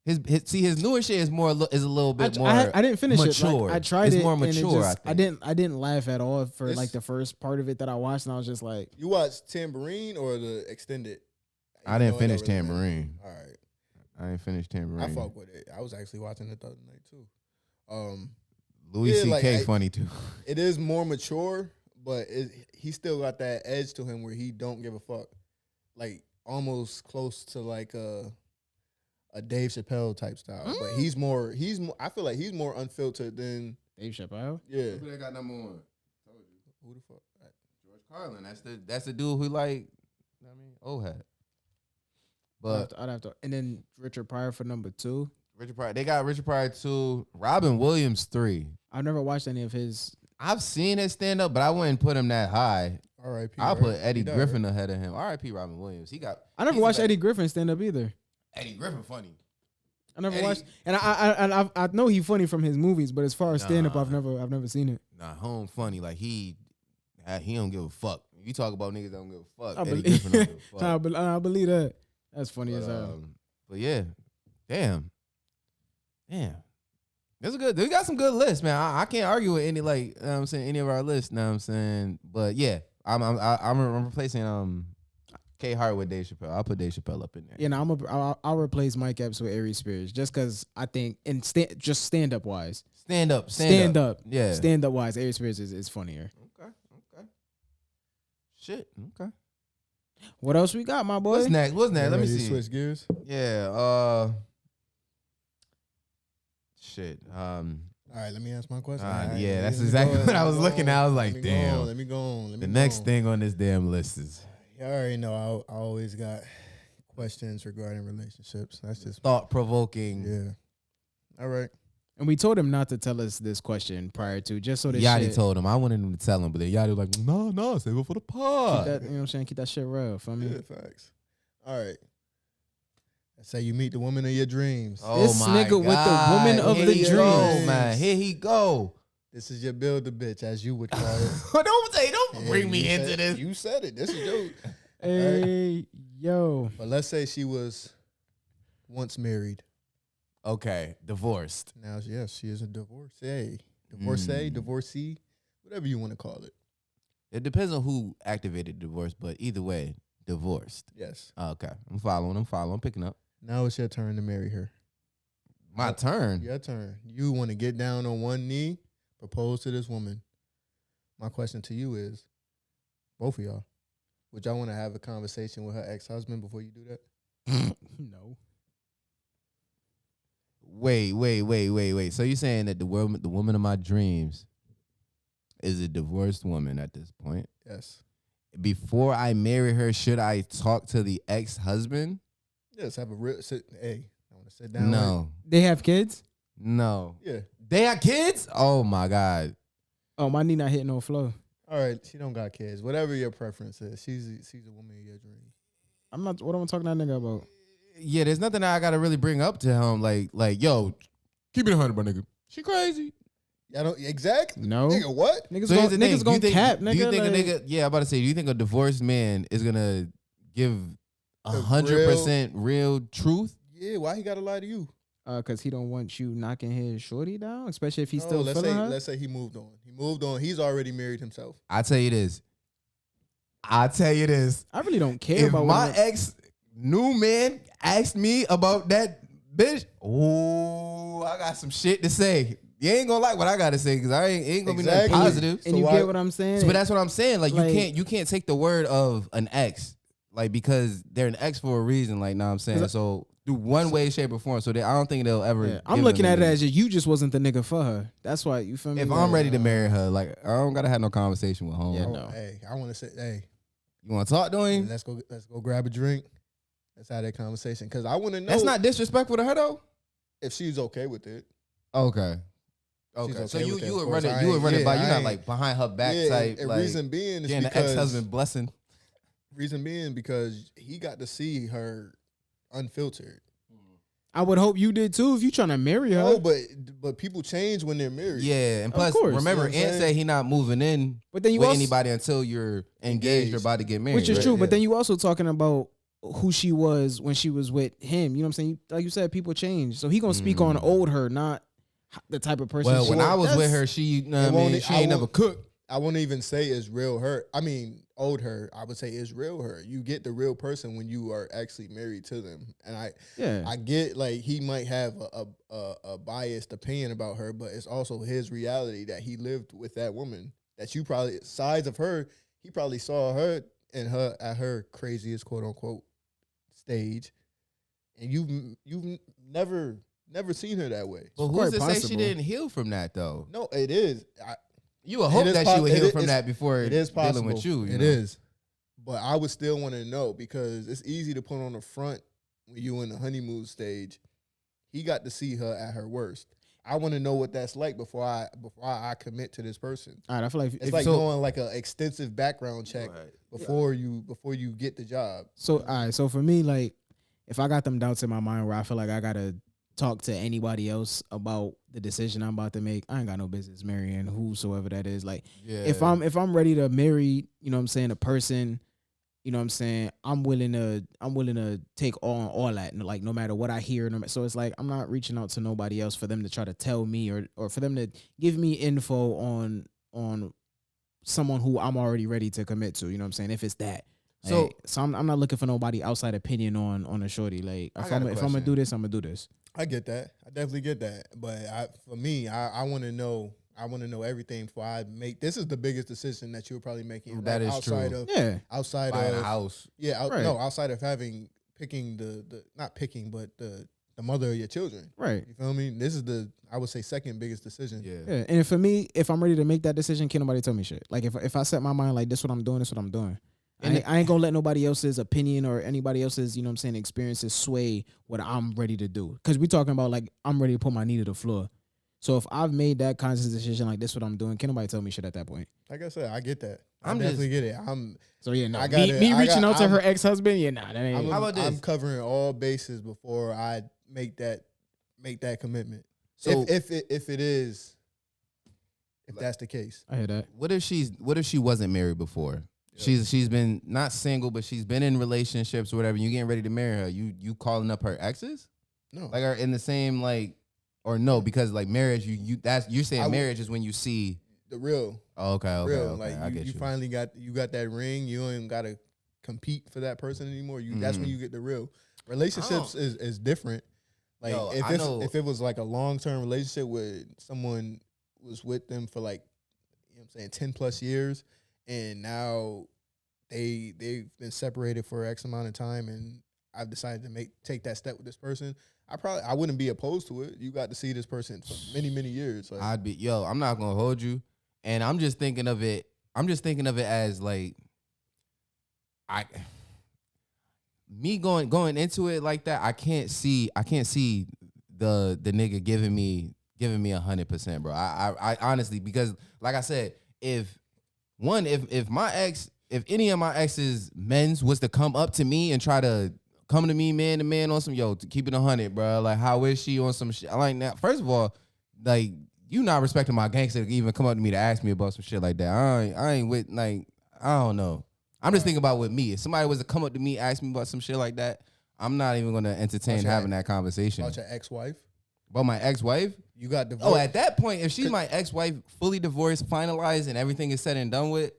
His newer shit is a little bit more. I didn't finish mature. it. Like, I tried It's it. more and it mature, just- I think. I didn't laugh at all for It's- like the first part of it that I watched, and I was just like, You watched Tambourine or the extended? I didn't You know, it finish don't really matter. Tambourine. All right. I didn't finish Tambourine. I fuck with it. I was actually watching it the other night too. Louis Yeah, C.K. like, funny too. It is more mature, but he still got that edge to him where he don't give a fuck. Like almost close to like a Dave Chappelle type style. But he's more I feel like he's more unfiltered than Dave Chappelle. yeah. Who they got number 1? Who the fuck? George Carlin. That's the dude who like. I mean, old hat. But I'd have to, and then Richard Pryor for number 2. Richard Pryor. They got Richard Pryor 2. Robin Williams 3. I've never watched any of his. I've seen his stand up, but I wouldn't put him that high. R.I.P. I'll right? put Eddie He died, Griffin ahead of him. R.I.P. Robin Williams. I never he's watched like- Eddie Griffin stand up either. Eddie Griffin funny. I never Eddie- watched, and I know he's funny from his movies, but as far as stand up, Nah. I've never seen it. Nah, home funny. Like he don't give a fuck. You talk about niggas that don't give a fuck. I Eddie believe, Griffin don't give a fuck. I believe that. That's funny as hell. But yeah, damn. That's a good. We got some good lists, man. I can't argue with any like you know what I'm saying any of our lists. Know what I'm saying, but yeah, I'm replacing K Hart with Dave Chappelle. I'll put Dave Chappelle up in there. You know, I'll replace Mike Epps with Aries Spears just because I think just stand up wise, Stand up, yeah. stand up wise, Aries Spears is funnier. Okay. Shit. Okay. What else we got, my boy? What's next? Let me Ready to see. Switch gears. Yeah. Shit. All right, let me ask my question. Yeah, that's exactly what I was looking at. I was like, damn. Let me go on. The next thing on this damn list is You already know I always got questions regarding relationships. That's just thought provoking. yeah. All right. And we told him not to tell us this question prior to, just so this Yadie shit, told him. I wanted him to tell him, but then Yadie was like, no, save it for the keep pod. that, you know what I'm saying? Keep that shit real for me. Yeah, facts. All right. Let's say you meet the woman of your dreams. Oh This my nigga with the woman of Here the he go, dreams. man. Here he go. This is your build a bitch, as you would call it. don't bring Yeah, me you into said- this. You said it. This is your. Hey, yo. But let's say she was once married. Okay, divorced. Now, yes, she is a divorcee. Divorcee, whatever you want to call it. It depends on who activated divorce, but either way, divorced. Yes. Okay, I'm following. I'm picking up. Now it's your turn to marry her. My turn. Your turn. You want to get down on one knee, propose to this woman. My question to you is, both of y'all, would y'all want to have a conversation with her ex-husband before you do that? No. Wait. So you're saying that the woman of my dreams is a divorced woman at this point. Yes. Before I marry her, should I talk to the ex-husband? Yes. Have a real sit. Hey, I want to sit down. No. They have kids? No. Yeah. They have kids? Oh my God. Oh, my knee not hitting no flow. All right. She don't got kids. Whatever your preference is, she's a woman of your dream. I'm not. What am I talking to that nigga about? Yeah, there's nothing that I gotta really bring up to him. Like, yo, keep it 100, my nigga. She crazy. I don't exactly. No. Nigga, what? Niggas So here's the thing. niggas gonna cap, nigga. Do you think like, a nigga? Yeah, I'm about to say. Do you think a divorced man is gonna give 100% real truth? Yeah. Why he gotta lie to you? Cause he don't want you knocking his shorty down, especially if he's No, still let's feeling say her. let's say he moved on. He moved on. He's already married himself. I tell you this. I tell you this. I really don't care If about my what ex new man asked me about that bitch, oh, I got some shit to say. You ain't gonna like what I gotta say because I ain't gonna be nothing Exactly. positive. and So you why- get what I'm saying. But that's what I'm saying. Like, Like- you can't take the word of an ex, like, because they're an ex for a reason. Like, know what I'm saying? 'Cause So through one way, shape, or form. So I don't think they'll ever. Yeah, I'm give looking them at it any- as you just wasn't the nigga for her. That's why you feel me. if Like, I'm ready to marry her, like, I don't gotta have no conversation with home. Yeah, Oh, no. Hey, I want to say, hey, You want to talk to him? let's go grab a drink. Let's have that conversation because I want to know That's not disrespectful to her though. if she's okay with it. Okay. She's Okay. So okay you with that, you of would course. run it. I You would ain't- run it yeah, by. I You're not ain't- like behind her back Yeah, type. and Like, reason being is getting the because ex-husband blessing. reason being because he got to see her unfiltered. I would hope you did too if you trying to marry her. Oh, but people change when they're married. Yeah, and Of plus, course. remember, You know what I'm Ant saying? said he not moving in but then you with also, anybody until you're engaged or about to get married. which is right? true. Yeah. But then you also talking about who she was when she was with him. You know what I'm saying? Like you said, people change. So he gonna speak on old her, not the type of person. Well, she when I was with That's- her, she, you know It what I mean, won't- she I ain't never won't- cooked. I wouldn't even say it's real her. I mean, old her. I would say it's real her. You get the real person when you are actually married to them. And yeah. I get like he might have a biased opinion about her, but it's also his reality that he lived with that woman. That you probably sides of her. He probably saw her and her at her craziest quote unquote stage, and you've never seen her that way. But quite who's to say she possible. didn't heal from that though? No, it is. You would hope is that pos- she would it heal is- from it's- that before It is possible. dealing with you. It is, but I would still want to know because it's easy to put on the front when you in the honeymoon stage. He got to see her at her worst. I want to know what that's like before I commit to this person. All right, I feel like It's if like so- doing like an extensive background check before you get the job. so. All right, so for me, like if I got them doubts in my mind where I feel like I gotta talk to anybody else about the decision I'm about to make, I ain't got no business marrying whosoever that is. Like Yeah. if I'm ready to marry, you know what I'm saying, a person, you know what I'm saying, I'm willing to take all that, like no matter what I hear. So it's like I'm not reaching out to nobody else for them to try to tell me or for them to give me info on someone who I'm already ready to commit to. You know what I'm saying? If it's that. So- So I'm not looking for nobody outside opinion on a shorty. Like I if got a I'm gonna question. do this, I'm gonna do this. I get that. I definitely get that. But for me, I want to know. I want to know everything before I make. This is the biggest decision that you're probably making. That is outside true. Of, Yeah. outside Buying a of house. Yeah, Right. no, outside of picking the not picking, but the mother of your children. Right. You feel me? This is I would say second biggest decision. Yeah. Yeah. And for me, if I'm ready to make that decision, can't nobody tell me shit. Like if I set my mind like this what I'm doing, this what I'm doing. And I ain't gonna let nobody else's opinion or anybody else's, you know what I'm saying, experiences sway what I'm ready to do. Cause we talking about like I'm ready to put my knee to the floor. So if I've made that conscious decision like this what I'm doing, can't nobody tell me shit at that point. Like I said, I get that. I I'm definitely get it. I'm So yeah, no. I got Me, it. me I reaching got- out to I'm- her ex husband, yeah, nah, that ain't. How about this? I'm covering all bases before I make that commitment. So if that's the case. I hear that. what if she wasn't married before? She's been not single, but she's been in relationships or whatever. You getting ready to marry her? You calling up her exes? No, Like are in the same like, or no? Because like marriage, you're saying I would- marriage is when you see. the real. Oh, okay, Real, okay, like I get you finally got that ring. You don't even gotta compete for that person anymore. That's when you get the real. Relationships is different. Like Yo, I know- if it was like a long term relationship where someone was with them for like, you know what I'm saying, 10+ years, and now they've been separated for X amount of time, and I've decided to take that step with this person. I wouldn't be opposed to it. You got to see this person for many years. Like, I'm not gonna hold you. And I'm just thinking of it as like going into it like that. I can't see the nigga giving me 100%, bro. I honestly, because like I said, if any of my ex's men's was to come up to me and try to come to me man to man on some, yo, to keep it 100, bro, like how is she on some shit like that? First of all, like, you not respecting my gangster to even come up to me to ask me about some shit like that. I ain't with, like, I don't know. I'm just thinking about with me. If somebody was to come up to me, ask me about some shit like that, I'm not even gonna entertain having that conversation. About your ex-wife? About my ex-wife? You got divorced? Oh, at that point, if she's my ex-wife, fully divorced, finalized, and everything is said and done with,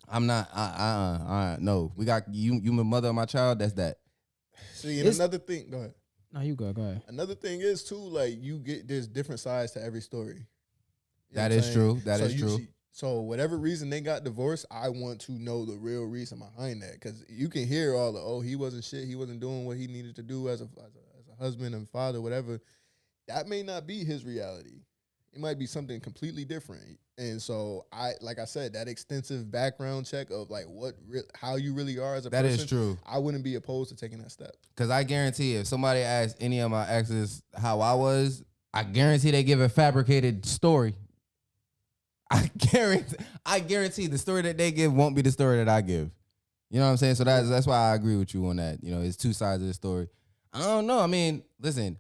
I'm not. No, we got you. You my mother of my child. That's that. See, and another thing. Go ahead. No, you go ahead. Another thing is too, like, there's different sides to every story. You know That is true. That is true. So whatever reason they got divorced, I want to know the real reason behind that, because you can hear all the, oh, he wasn't shit, he wasn't doing what he needed to do as a husband and father, whatever. That may not be his reality. It might be something completely different. And so like I said, that extensive background check of like how you really are as a person. That is true. I wouldn't be opposed to taking that step. Because I guarantee if somebody asked any of my exes how I was, I guarantee they give a fabricated story. I guarantee the story that they give won't be the story that I give. You know what I'm saying? So that's why I agree with you on that. You know, it's two sides of the story. I don't know. I mean, listen,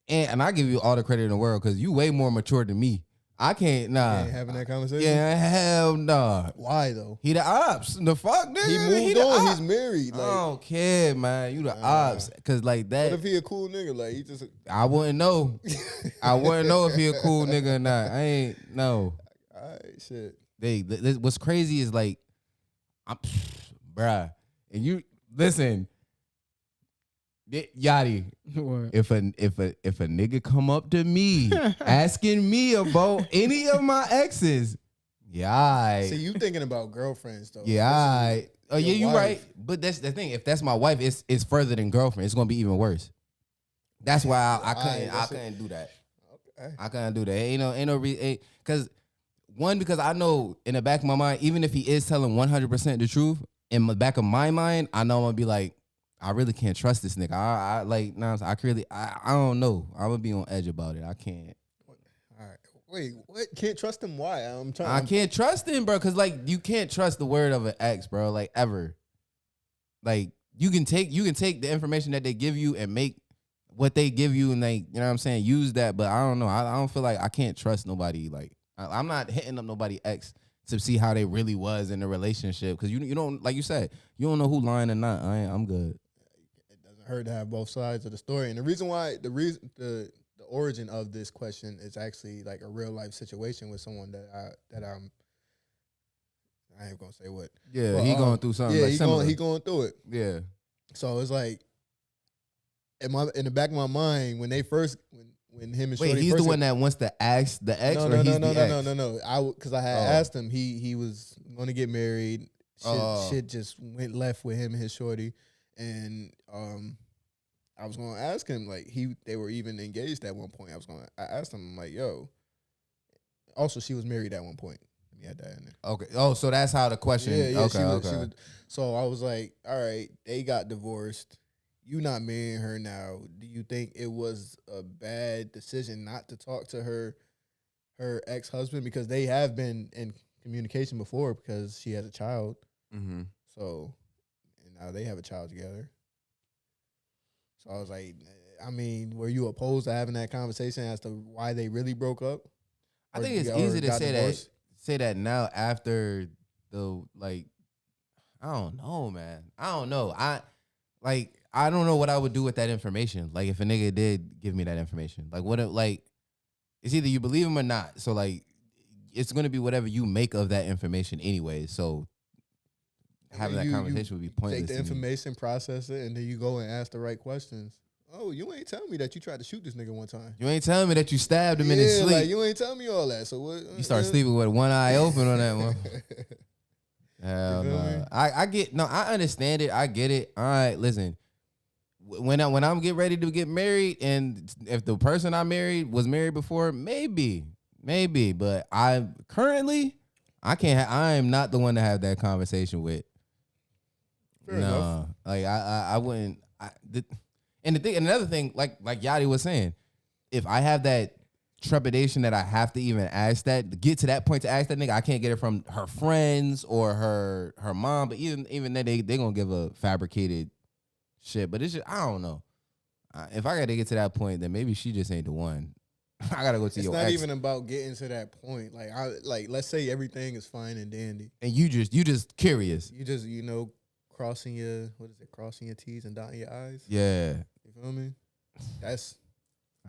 and I give you all the credit in the world because you way more mature than me. I can't, nah. You ain't having that conversation? Yeah, hell nah. Why though? He the ops. The fuck, nigga? He moved on. He's married. Like, I don't care, man. You the ops. Cause like that. What if he a cool nigga? Like, he just. I wouldn't know. I wouldn't know if he a cool nigga or not. I ain't know. All right, shit. What's crazy is like, bruh, and you listen, Yadie. What? If a nigga come up to me asking me about any of my exes, yeah. See, you thinking about girlfriends though. Yeah. Oh yeah, you wife. right. But that's the thing. If that's my wife, it's further than girlfriend. It's gonna be even worse. That's why I couldn't do that. Okay. I couldn't do that. Ain't no because I know in the back of my mind, even if he is telling 100% the truth, in the back of my mind, I know I'm gonna be like, I really can't trust this nigga. I don't know. I'm gonna be on edge about it. I can't. All right. Wait, what? Can't trust him? Why? I can't trust him, bro. Cause like you can't trust the word of an ex, bro. Like ever. Like you can take the information that they give you and make what they give you, and like, you know what I'm saying, use that. But I don't know. I don't feel like I can't trust nobody. Like I'm not hitting up nobody ex to see how they really was in the relationship. Cause you don't, like you said, you don't know who lying or not. I'm good. Hurt to have both sides of the story. And the reason the origin of this question is actually like a real life situation with someone that I ain't gonna say what. Yeah, but, he going through something. Yeah, like he going through it. Yeah. So it's like in the back of my mind when him and Shorty. Wait, he's the one that wants to ask the ex, or he's the ex? No. Because I had asked him, he was going to get married. Shit just went left with him and his Shorty. And I was gonna ask him, like, they were even engaged at one point. I asked him, I'm like, yo. Also, she was married at one point. Let me add that in there. Okay. Oh, so that's how the question. Yeah. Okay. So I was like, all right, they got divorced. You not marrying her now. Do you think it was a bad decision not to talk to her ex-husband, because they have been in communication before because she has a child. Mm-hmm. So. Now they have a child together. So I was like, I mean, were you opposed to having that conversation as to why they really broke up? I think it's easy to say that now after the, like, I don't know, man. I don't know. I don't know what I would do with that information. Like, if a nigga did give me that information, like, it's either you believe him or not. So like, it's going to be whatever you make of that information anyway. So having that conversation would be pointless. Take the information, process it, and then you go and ask the right questions. Oh, you ain't telling me that you tried to shoot this nigga one time. You ain't telling me that you stabbed him in his sleep. Like, you ain't telling me all that. So what? You start sleeping with one eye open on that one. Hell no. I understand it. I get it. All right, listen. When I'm getting ready to get married, and if the person I married was married before, maybe maybe, but I can't. I am not the one to have that conversation with. Fair enough. Like I wouldn't. And another thing, like Yadie was saying, if I have that trepidation that I have to even ask that, to get to that point to ask that nigga, I can't get it from her friends or her mom. But even then, they gonna give a fabricated shit. But it's just, I don't know. If I gotta get to that point, then maybe she just ain't the one. I gotta go to your ex. It's not even about getting to that point. Like let's say everything is fine and dandy, and you just curious. You just crossing your T's and dotting your I's. Yeah, you feel me? That's,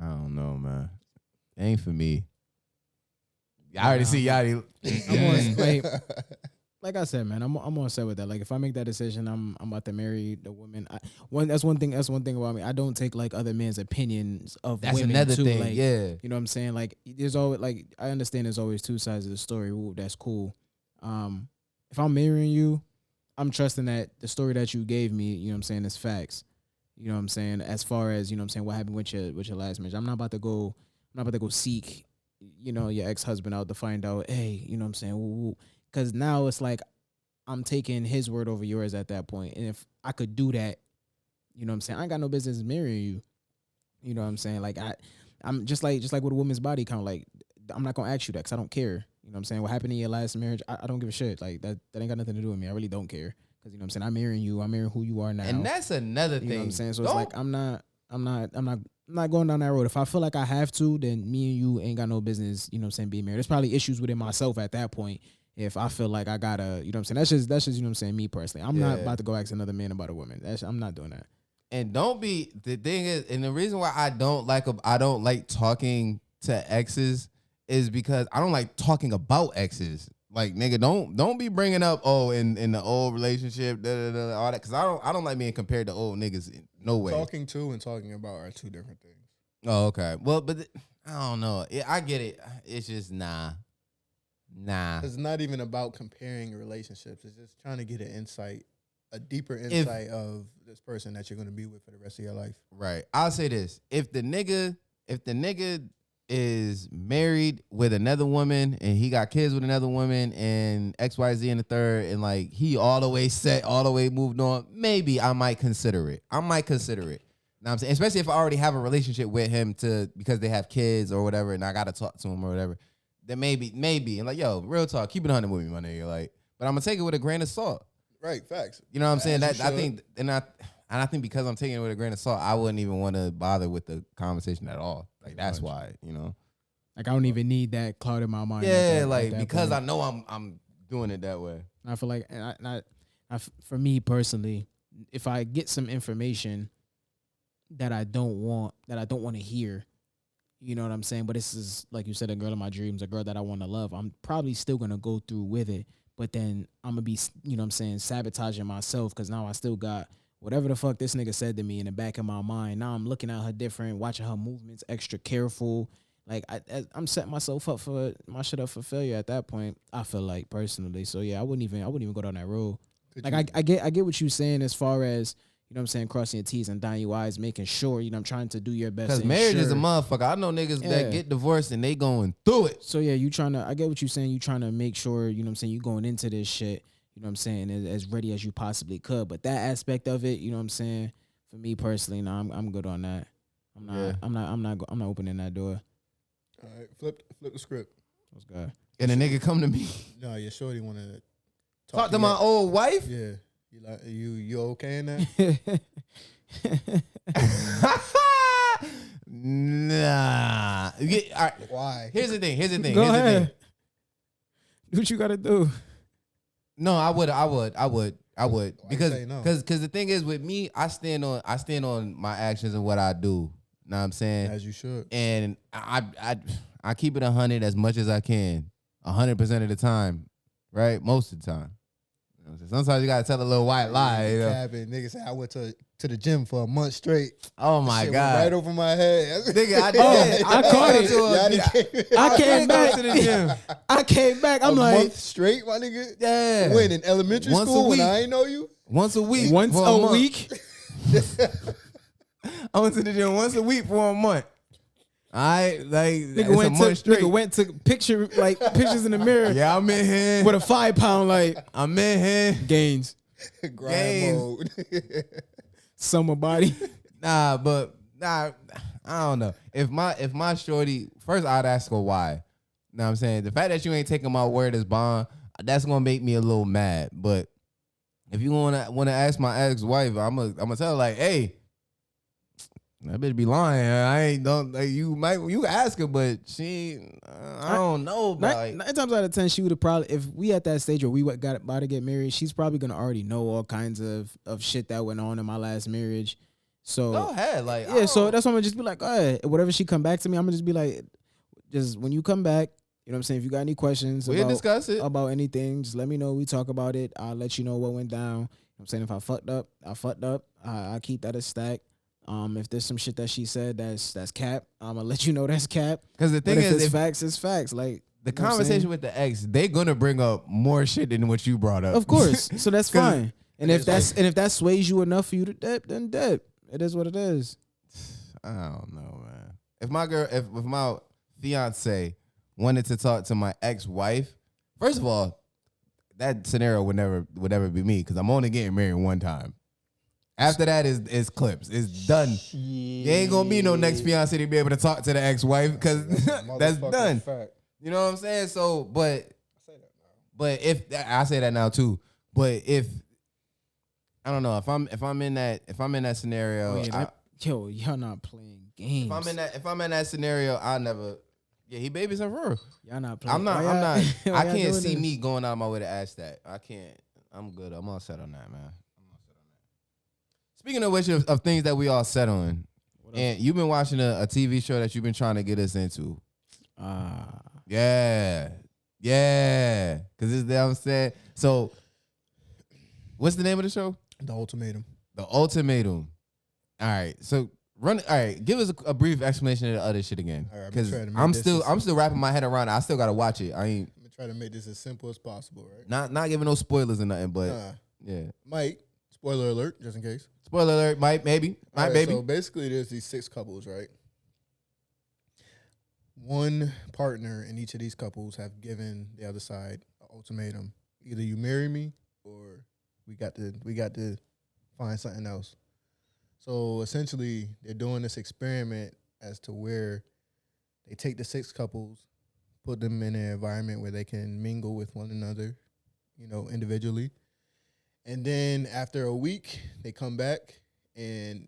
I don't know, man. It ain't for me. I already see Yadie. Like I said, man, I'm on set with that. Like if I make that decision, I'm about to marry the woman. That's one thing about me. I don't take like other men's opinions of that's women. That's another too. thing. Like, yeah, you know what I'm saying? Like there's always, like, I understand there's always two sides of the story. Ooh, that's cool. If I'm marrying you, I'm trusting that the story that you gave me, you know what I'm saying, is facts. You know what I'm saying? As far as, you know what I'm saying, what happened with your last marriage. I'm not about to go seek, your ex-husband out to find out, hey, you know what I'm saying? Because now it's like I'm taking his word over yours at that point. And if I could do that, you know what I'm saying, I ain't got no business marrying you. You know what I'm saying? Like I'm just like with a woman's body count, like I'm not gonna ask you that because I don't care. You know what I'm saying? What happened in your last marriage, I don't give a shit. Like that ain't got nothing to do with me. I really don't care. Because, you know what I'm saying, I'm marrying you. I'm marrying who you are now. And that's another thing. You know what I'm saying? So it's like I'm not going down that road. If I feel like I have to, then me and you ain't got no business, you know what I'm saying, being married. There's probably issues within myself at that point. If I feel like I gotta, you know what I'm saying, that's just you know what I'm saying, me personally. I'm not about to go ask another man about a woman. I'm not doing that. And the thing is, and the reason why I don't like talking to exes is because I don't like talking about exes. Like, nigga, don't be bringing up in the old relationship, all that, because I don't like being compared to old niggas. No way. Talking to and talking about are two different things. Oh, okay. Well, but I don't know. I get it. It's just nah. It's not even about comparing relationships. It's just trying to get an insight, a deeper insight of this person that you're going to be with for the rest of your life. Right. I'll say this: if the nigga is married with another woman and he got kids with another woman and XYZ in the third, and like he all the way set, all the way moved on, maybe I might consider it. Know what I'm saying? Especially if I already have a relationship with him because they have kids or whatever, and I gotta talk to him or whatever. Then maybe, and like, yo, real talk, keep it 100 with me, my nigga. Like, but I'm gonna take it with a grain of salt. Right, facts. You know what I'm saying? That I think, and I think because I'm taking it with a grain of salt, I wouldn't even want to bother with the conversation at all. Like, that's why, Like, I don't even need that cloud in my mind. Yeah, because point. I know I'm doing it that way. I feel like, for me personally, if I get some information that I don't want to hear, you know what I'm saying? But this is, like you said, a girl of my dreams, a girl that I want to love. I'm probably still going to go through with it. But then I'm going to be, you know what I'm saying, sabotaging myself because now I still got whatever the fuck this nigga said to me in the back of my mind. Now I'm looking at her different, watching her movements, extra careful. Like, I'm setting myself up for failure at that point, I feel like, personally. So, yeah, I wouldn't even go down that road. I get what you're saying as far as, you know what I'm saying, crossing your T's and dotting your I's, making sure, I'm trying to do your best. Because marriage is a motherfucker. I know niggas that get divorced and they going through it. So, yeah, I get what you're saying. You trying to make sure, you know what I'm saying, you going into this shit, you know what I'm saying, as ready as you possibly could. But that aspect of it, you know what I'm saying, for me personally, no, I'm good on that. I'm not opening that door. All right, flip the script. Let's go. And a nigga come to me. No, your shorty want to talk to my old wife? Yeah. You okay in that? Nah. All right. Why? Here's the thing. Go ahead. Do what you gotta do. No, I would. Because no? the thing is, with me, I stand on my actions and what I do. Know what I'm saying? As you should. And I keep it 100 as much as I can, 100% of the time, right? Most of the time. Sometimes you gotta tell a little white lie. Nigga say I went to the gym for a month straight. Oh my shit God! Went right over my head. Nigga, I did. I caught it. I came back to the gym. I came back. I'm like, month straight, my nigga. Yeah. When in elementary school when I ain't know you. Once a week. Once a week. I went to the gym once a week for a month. I like nigga went to pictures in the mirror. Yeah, I'm in here with a 5 pound I'm in here. gains. Grind mode. Summer body. Nah, I don't know. If my shorty, first I'd ask her why. You know what I'm saying? The fact that you ain't taking my word as bond, that's gonna make me a little mad. But if you wanna ask my ex-wife, I'm gonna tell her like, hey, that bitch be lying. I ain't don't like, you ask her, but she I don't know. But Nine times out of 10, she would have probably, if we at that stage where we got about to get married, she's probably gonna already know all kinds of shit that went on in my last marriage. So go ahead, like yeah. So that's why I'm gonna just be like, all right, whatever she come back to me, I'm gonna just be like, just when you come back, you know what I'm saying. If you got any questions we'll discuss it about anything, just let me know. We talk about it. I'll let you know what went down. You know what I'm saying, if I fucked up, I fucked up. I keep that as stack. If there's some shit that she said that's cap, I'm gonna let you know that's cap. Because the thing but is, it's facts, it's facts. Like the conversation with the ex, they gonna bring up more shit than what you brought up. Of course, so that's fine. And if that sways you enough for you to dip, then dip. It is what it is. I don't know, man. If my fiance wanted to talk to my ex-wife, first of all, that scenario would never be me because I'm only getting married one time. After that is clips. It's done. There ain't gonna be no next fiance to be able to talk to the ex-wife because that's done. Fact. You know what I'm saying? So, but if I say that now too, but if I don't know if I'm in that scenario, y'all not playing games. If I'm in that scenario, I never. Yeah, he babies her for real. Y'all not playing. I'm not. I can't see this? me going out of my way to ask that. I can't. I'm good. I'm all set on that, man. Speaking of which, of things that we all set on, and you've been watching a TV show that you've been trying to get us into. Yeah. Because this is what I'm saying. So, what's the name of the show? The Ultimatum. The Ultimatum. All right. So run. All right. Give us a brief explanation of the other shit again. Because I'm still wrapping my head around it. I still gotta watch it. I'm gonna try to make this as simple as possible, right? Not giving no spoilers or nothing, but yeah. Mike, spoiler alert, just in case. Spoiler alert, Mike, maybe. Right, baby. So basically there's these 6 couples, right? One partner in each of these couples have given the other side an ultimatum. Either you marry me or we got to find something else. So essentially they're doing this experiment as to where they take the 6 couples, put them in an environment where they can mingle with one another, individually. And then after a week, they come back and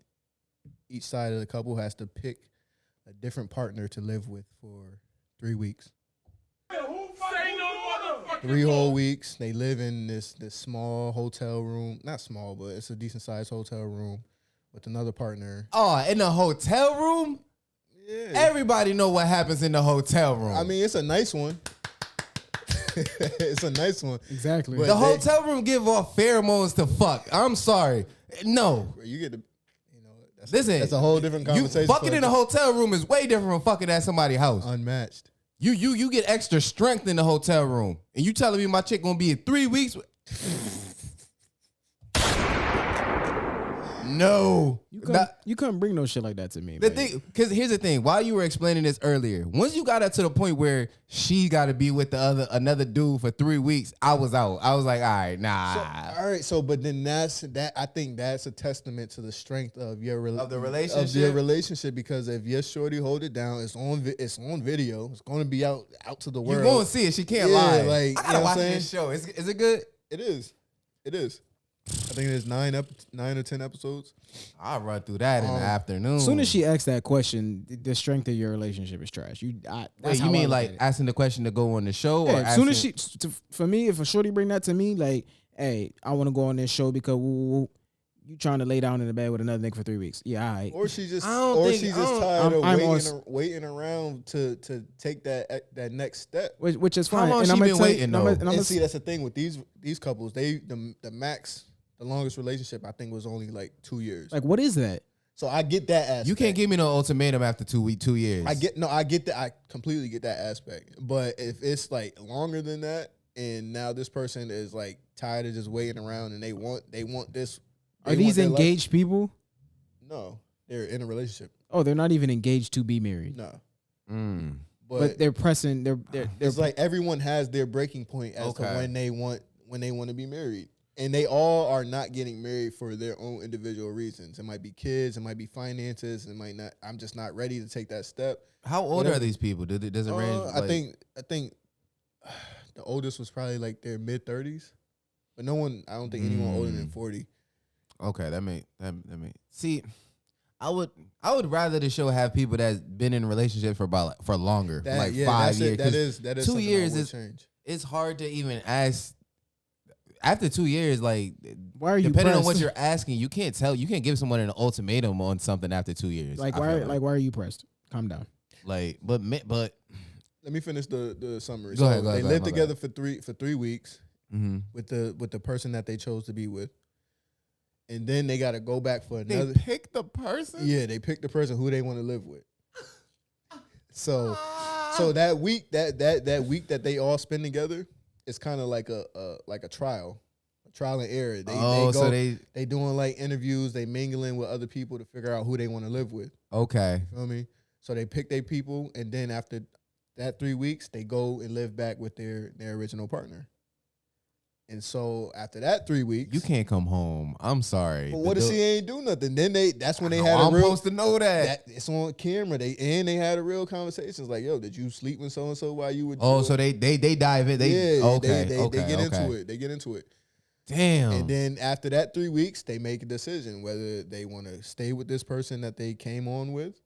each side of the couple has to pick a different partner to live with for 3 weeks. 3 whole weeks. They live in this small hotel room. Not small, but it's a decent sized hotel room with another partner. Oh, in a hotel room? Yeah. Everybody know what happens in the hotel room. I mean, it's a nice one. It's a nice one. Exactly. The hotel room give off pheromones to fuck. I'm sorry. No. You get to, Listen, that's a whole different conversation. Fucking in a hotel room is way different from fucking at somebody's house. Unmatched. You get extra strength in the hotel room. And you telling me my chick gonna be in 3 weeks? No. You couldn't bring no shit like that to me. Because here's the thing. While you were explaining this earlier, once you got up to the point where she got to be with another dude for 3 weeks, I was out. I was like, all right, nah. But then I think that's a testament to the strength of your relationship. Because if your shorty hold it down, it's on video. It's going to be out to the world. You won't see it. She can't lie. Like, I gotta watch this show. Is it good? It is. I think there's 9 or 10 episodes. I'll run through that in the afternoon. As soon as she asks that question, the strength of your relationship is trash. You mean like asking the question to go on the show? Yeah, or as soon as for me, if a shorty bring that to me, like, hey, I want to go on this show because you trying to lay down in the bed with another nigga for 3 weeks. Yeah, all right. Or she's just tired of waiting around to take that next step. Which is fine. How long she been waiting though? And see, that's the thing with these couples. The max. The longest relationship I think was only like 2 years. Like, what is that? So I get that aspect. You can't give me no ultimatum after 2 years. I get that. I completely get that aspect. But if it's like longer than that, and now this person is like tired of just waiting around, and they want this. Are these engaged people? No, they're in a relationship. Oh, they're not even engaged to be married. No. But they're pressing. They're it's like everyone has their breaking point as to when they want to be married, and they all are not getting married for their own individual reasons. It might be kids, it might be finances, it might not. I'm just not ready to take that step. How old are these people? Does it range? I think the oldest was probably like their mid-30s, but no one. I don't think anyone older than 40. Okay, that may. See, I would rather the show have people that's been in relationships for longer, 5 years. That is 2 years is change. It's hard to even ask. After 2 years, like, why are you depending pressed? on what you're asking, you can't give someone an ultimatum on something after 2 years. Like why are you pressed? Calm down. Like, but let me finish the summary. Go ahead, they lived together for 3 weeks with the person that they chose to be with. And then they got to go back for another. They pick the person? Yeah, they pick the person who they want to live with. So that week that they all spend together, it's kind of like a trial and error. They doing like interviews, they mingling with other people to figure out who they want to live with. Okay. You feel me? So they pick their people, and then after that 3 weeks, they go and live back with their original partner. And so after that 3 weeks, you can't come home. I'm sorry. But what if she ain't do nothing? Then that's when they had I'm supposed to know that. It's on camera. They had a real conversations like, yo, did you sleep with so and so while you were? So they dive in. They get into it. They get into it. Damn. And then after that 3 weeks, they make a decision whether they want to stay with this person that they came on with,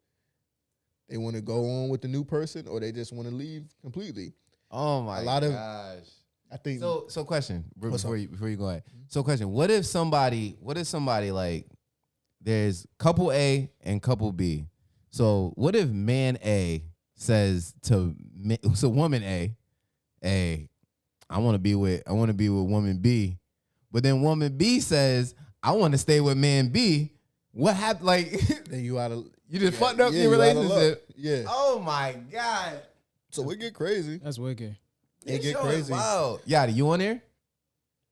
they want to go on with the new person, or they just want to leave completely. Oh my gosh. I think so. Question before you go ahead. So question: What if somebody like there's couple A and couple B? So what if man A says to woman A, "Hey, I want to be with woman B," but then woman B says, "I want to stay with man B." What happened? Like then you just fucked up your relationship. Yeah. Oh my God. So it get crazy. That's wicked. It get crazy. Wow. Yadie, you on there?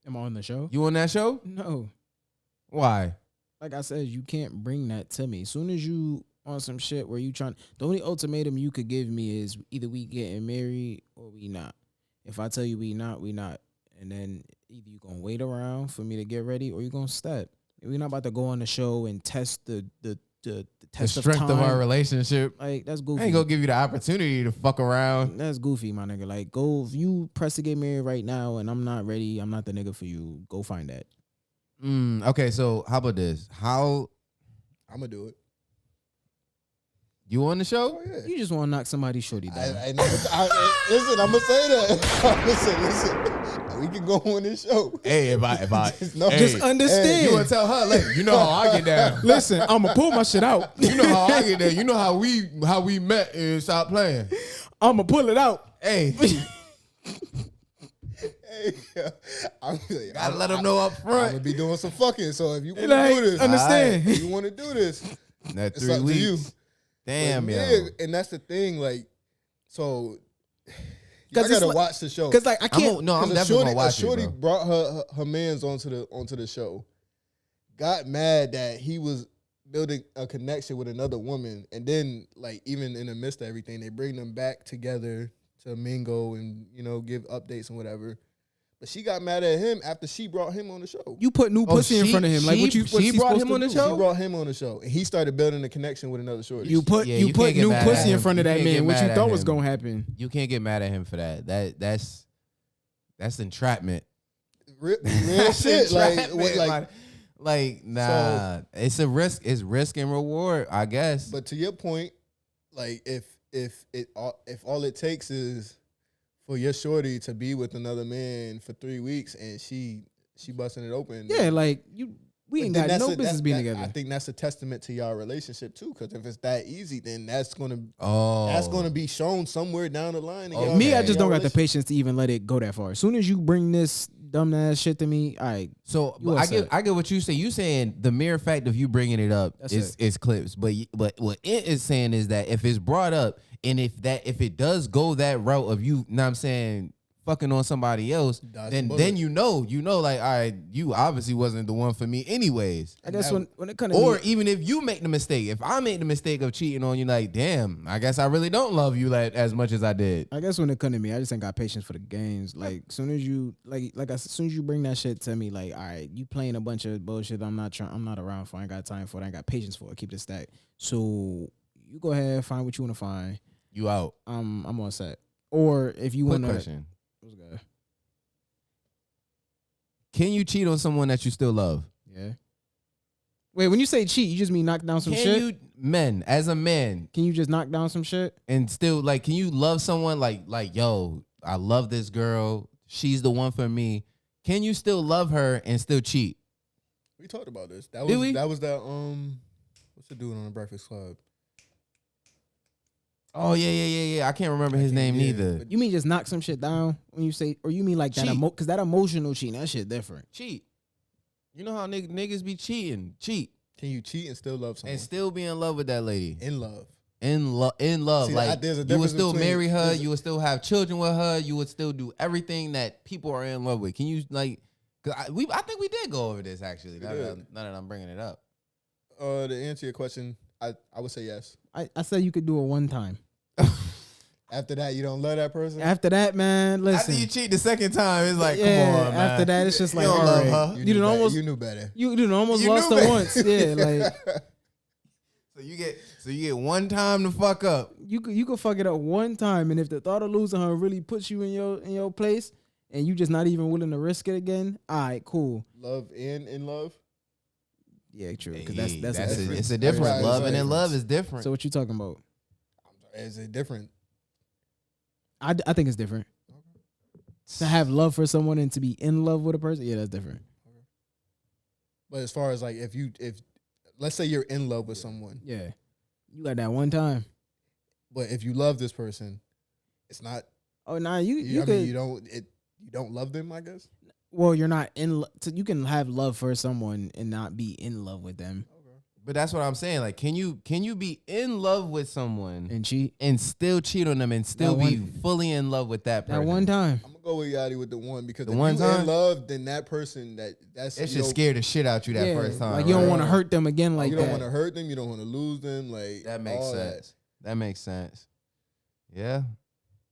Am I on the show? You on that show? No. Why? Like I said, you can't bring that to me. As soon as you on some shit where you the only ultimatum you could give me is either we getting married or we not. If I tell you we not, we not. And then either you gonna wait around for me to get ready or you gonna step. We're not about to go on the show and test the test strength of our relationship. Like, that's goofy. I ain't gonna give you the opportunity to fuck around. That's goofy, my nigga. Like, go if you press to get married right now and I'm not ready, I'm not the nigga for you. Go find that. Okay, so how about this? How I'm gonna do it. You on the show? Oh, yeah. You just want to knock somebody's shorty down. Listen, I'm gonna say that. listen. We can go on this show. Hey, if I just understand. Hey, you wanna tell her, like, you know how I get down. Listen, I'ma pull my shit out. You know how I get down. You know how we met and stopped playing. I'ma pull it out. Hey. I'm gotta let them know up front. I'm gonna be doing some fucking. So if you want like, to do this, understand. if you want to do this, that it's 3 up weeks. to you. Damn, like, yo. yeah, and that's the thing. Like, so I gotta watch the show because, like, I can't. I'm definitely gonna watch a shorty it, bro. brought her man's onto the show. Got mad that he was building a connection with another woman, and then, like, even in the midst of everything, they bring them back together to mingle and give updates and whatever. But she got mad at him after she brought him on the show. You put new pussy in front of him. Like, she brought him on the show? She brought him on the show, and he started building a connection with another shorty. You put new pussy in front of that man. What you thought was gonna happen? You can't get mad at him for that. That's entrapment. Real shit. Like, nah. So, it's a risk. It's risk and reward, I guess. But to your point, like, if all it takes is for your shorty to be with another man for 3 weeks and she busting it open. Yeah, like, we ain't got no business being together. I think that's a testament to y'all relationship too, because if it's that easy, then that's gonna be shown somewhere down the line. Me, I just don't got the patience to even let it go that far. As soon as you bring this dumb ass shit to me, I get what you say. You saying the mere fact of you bringing it up is clips, but what it is saying is that if it's brought up and if it does go that route of you, know what I'm saying, fucking on somebody else, then you know, like, all right, you obviously wasn't the one for me anyways. I guess when it comes or even if you make the mistake, if I make the mistake of cheating on you, like, damn, I guess I really don't love you like as much as I did. I guess when it comes to me, I just ain't got patience for the games. Like, soon as you as soon as you bring that shit to me, like, all right, you playing a bunch of bullshit. I'm not around for. I ain't got time for it. I ain't got patience for it. Keep the stack. So you go ahead, find what you want to find. You out. I'm all set. Or if you want to. Question. What's good? Can you cheat on someone that you still love? Yeah. Wait, when you say cheat, you just mean knock down some shit? As a man, can you just knock down some shit? And still, like, can you love someone like, yo, I love this girl. She's the one for me. Can you still love her and still cheat? We talked about this. Did we? That was that, what's the dude on the Breakfast Club? Oh, yeah. I can't remember his name neither. You mean just knock some shit down when you say, or you mean like that, because that emotional cheating, that shit different. Cheat. You know how niggas be cheating. Cheat. Can you cheat and still love someone? And still be in love with that lady. In love. In love. See, like, there's a you would still marry her. You would still have children with her. You would still do everything that people are in love with. Can you, like, cause I think we did go over this, actually, now that I'm bringing it up. To answer your question, I would say yes. I said you could do it one time. After that, you don't love that person? After that, man, listen. After you cheat the second time, it's like, come on, man. After that, it's just like, you don't all love right. her. You knew better. You done almost lost her once. Yeah, like. So you get one time to fuck up. You could fuck it up one time, and if the thought of losing her really puts you in your place, and you just not even willing to risk it again, all right, cool. Love and in love? Yeah, true. Because that's it's a difference. Love and in love is different. So what you talking about? Is it different? I think it's different. To have love for someone and to be in love with a person, yeah, that's different. But as far as like if let's say you're in love with someone. Yeah. You got that one time. But if you love this person, it's not. Oh, nah, you don't love them, I guess. Well, you're not in. You can have love for someone and not be in love with them. But that's what I'm saying. Like, can you be in love with someone and cheat and still cheat on them and still be fully in love with that person? That one time. I'm gonna go with Yadie with the one because if one you time? in love, then that person that's it should scare the shit out you that first time. Like you don't want to hurt them again. Like you don't want to hurt them. You don't want to lose them. Like that makes sense. That makes sense. Yeah,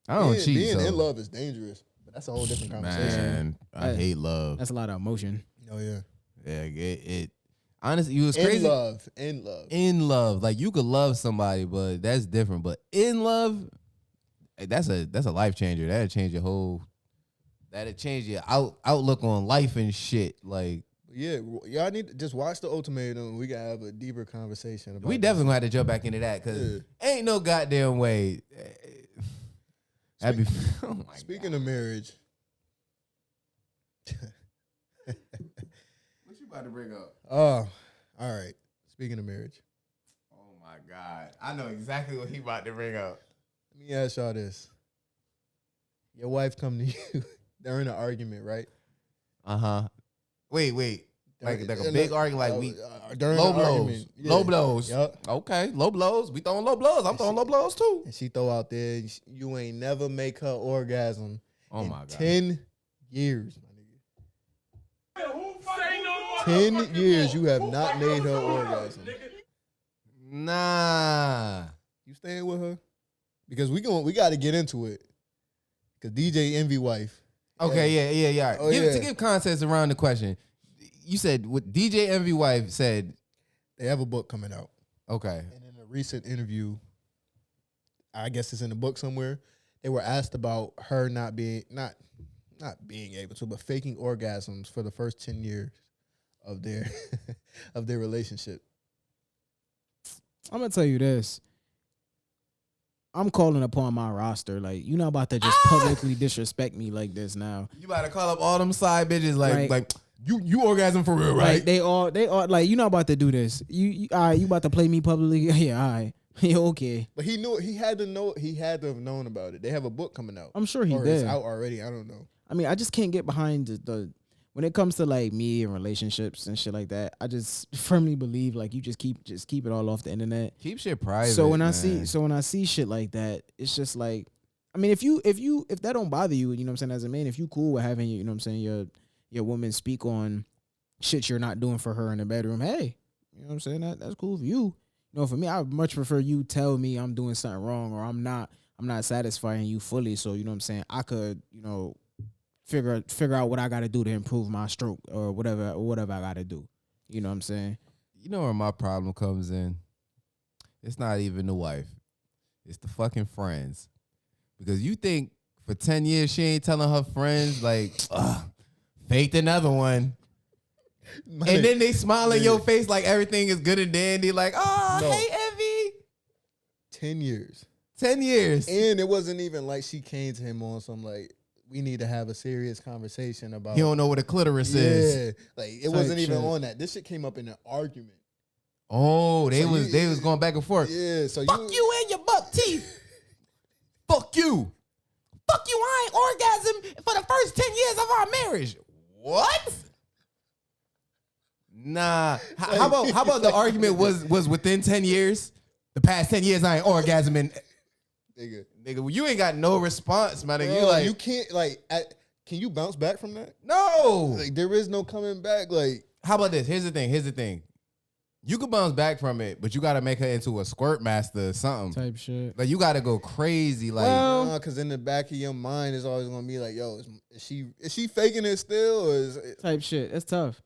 I don't cheat. Being in love is dangerous, but that's a whole different conversation. Man, I hate love. That's a lot of emotion. Oh yeah. Yeah, it. Honestly, you was crazy. In love. Like, you could love somebody, but that's different. But in love, that's a life changer. That'll change your outlook on life and shit. Like, yeah, y'all need to just watch the Ultimatum. We gotta have a deeper conversation about. We definitely gonna have to jump back into that because ain't no goddamn way. Speaking of marriage. About to bring up. Oh, all right. Speaking of marriage. Oh my God. I know exactly what he about to bring up. Let me ask y'all this. Your wife come to you during an argument, right? Uh-huh. Wait. Like a big argument, like during low blows. Yeah. Low blows. Yep. Okay, low blows. We throwing low blows. I'm throwing low blows too. And she throw out there, you ain't never make her orgasm in my God. 10 years. 10 years you have not made her orgasm. Nah. You staying with her? Because we got to get into it. Because DJ Envy wife. Okay, yeah. Oh, To give context around the question, you said what DJ Envy wife said. They have a book coming out. Okay. And in a recent interview, I guess it's in the book somewhere, they were asked about her not being able to, but faking orgasms for the first 10 years of their of their relationship. I'm gonna tell you this. I'm calling upon my roster. Like, you're not about to just publicly disrespect me like this now. You about to call up all them side bitches like you orgasm for real, right? Like, they all like, you not about to do this. You all right, you about to play me publicly? Yeah, all right. Yeah, okay. But he knew he had to have known about it. They have a book coming out. I'm sure he did. It's out already. I don't know. I mean, I just can't get behind the when it comes to like me and relationships and shit like that. I just firmly believe like you just keep it all off the internet. Keep shit private. So when I see shit like that, it's just like I mean, if that don't bother you, you know what I'm saying, as a man, if you cool with having, you know what I'm saying, your woman speak on shit you're not doing for her in the bedroom, hey, you know what I'm saying, that's cool for you. You know, for me, I would much prefer you tell me I'm doing something wrong or I'm not satisfying you fully. So, you know what I'm saying, I could, you know, figure out what I got to do to improve my stroke or whatever I got to do. You know what I'm saying? You know where my problem comes in? It's not even the wife. It's the fucking friends. Because you think for 10 years she ain't telling her friends, like, faked another one. And then they smile in your face like everything is good and dandy. Like, hey, Evie. 10 years. 10 years. And it wasn't even like she came to him on some, like, we need to have a serious conversation about. You don't know what a clitoris is. Like, it wasn't even on that. This shit came up in an argument. Oh, they was going back and forth. Yeah, so fuck you and your buck teeth. Fuck you. Fuck you, I ain't orgasm for the first 10 years of our marriage. What? Nah. How about the argument was within 10 years? The past 10 years I ain't orgasming. Nigga, you ain't got no response, man. You like, you can't, like, can you bounce back from that? No. Like, there is no coming back. Like, how about this? Here's the thing. You could bounce back from it, but you got to make her into a squirt master or something. Type shit. Like, you got to go crazy. Like, because in the back of your mind is always going to be like, yo, is she faking it still? Or is it? Type shit. That's tough.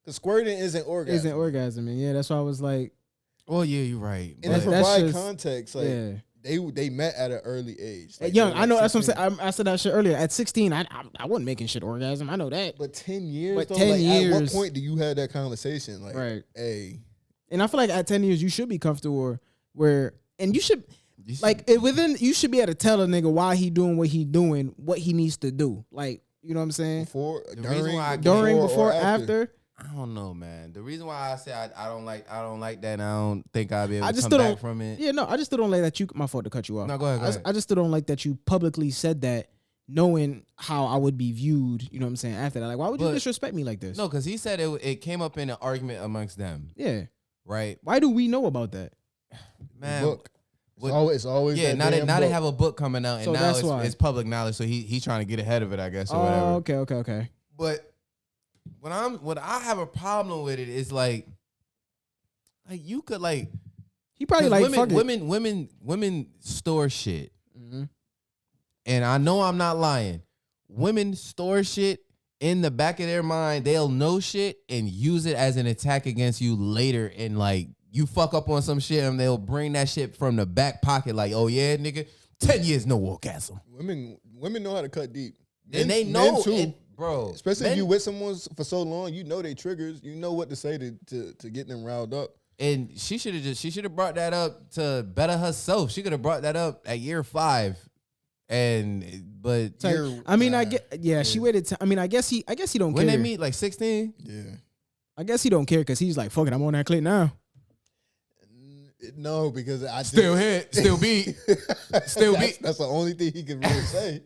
The squirting isn't orgasm. Isn't orgasming. Yeah, that's why I was like. Well, yeah, you're right. And to provide context, like, yeah. They met at an early age. Like, young, I know. That's what I'm saying. I said that shit earlier. At 16, I wasn't making shit orgasm. I know that. But 10 years, But though, 10 like, years. at what point do you have that conversation? Like, right. Hey. And I feel like at 10 years, you should be comfortable and you should you should be able to tell a nigga why he doing what he doing, what he needs to do. Like, you know what I'm saying? Before, before, after. I don't know, man. The reason why I say I don't like that, and I don't think I'll be able to come back from it. Yeah, no, I just still don't like that you. My fault to cut you off. No, go ahead. I just still don't like that you publicly said that, knowing how I would be viewed. You know what I'm saying? After that, like, why would you disrespect me like this? No, because he said it came up in an argument amongst them. Yeah. Right. Why do we know about that? Man, book. It's always yeah. Now they have a book coming out, and so now it's public knowledge. So he's trying to get ahead of it, I guess, or whatever. Okay. But what I have a problem with it is like you could like he probably like women store shit, and I know I'm not lying. Women store shit. In the back of their mind, they'll know shit and use it as an attack against you later. And like, you fuck up on some shit and they'll bring that shit from the back pocket. Like, oh yeah, nigga, 10 years no orgasm. Women know how to cut deep. And they know too, bro. Especially if you with someone for so long, you know they triggers. You know what to say to get them riled up. And she should have brought that up to better herself. She could have brought that up at year 5. But I mean, she waited. I guess he don't care. When they meet, like 16. Yeah, I guess he don't care because he's like, fuck it, I'm on that clip now. No, because I still hit, still beat, still beat. That's the only thing he can really say.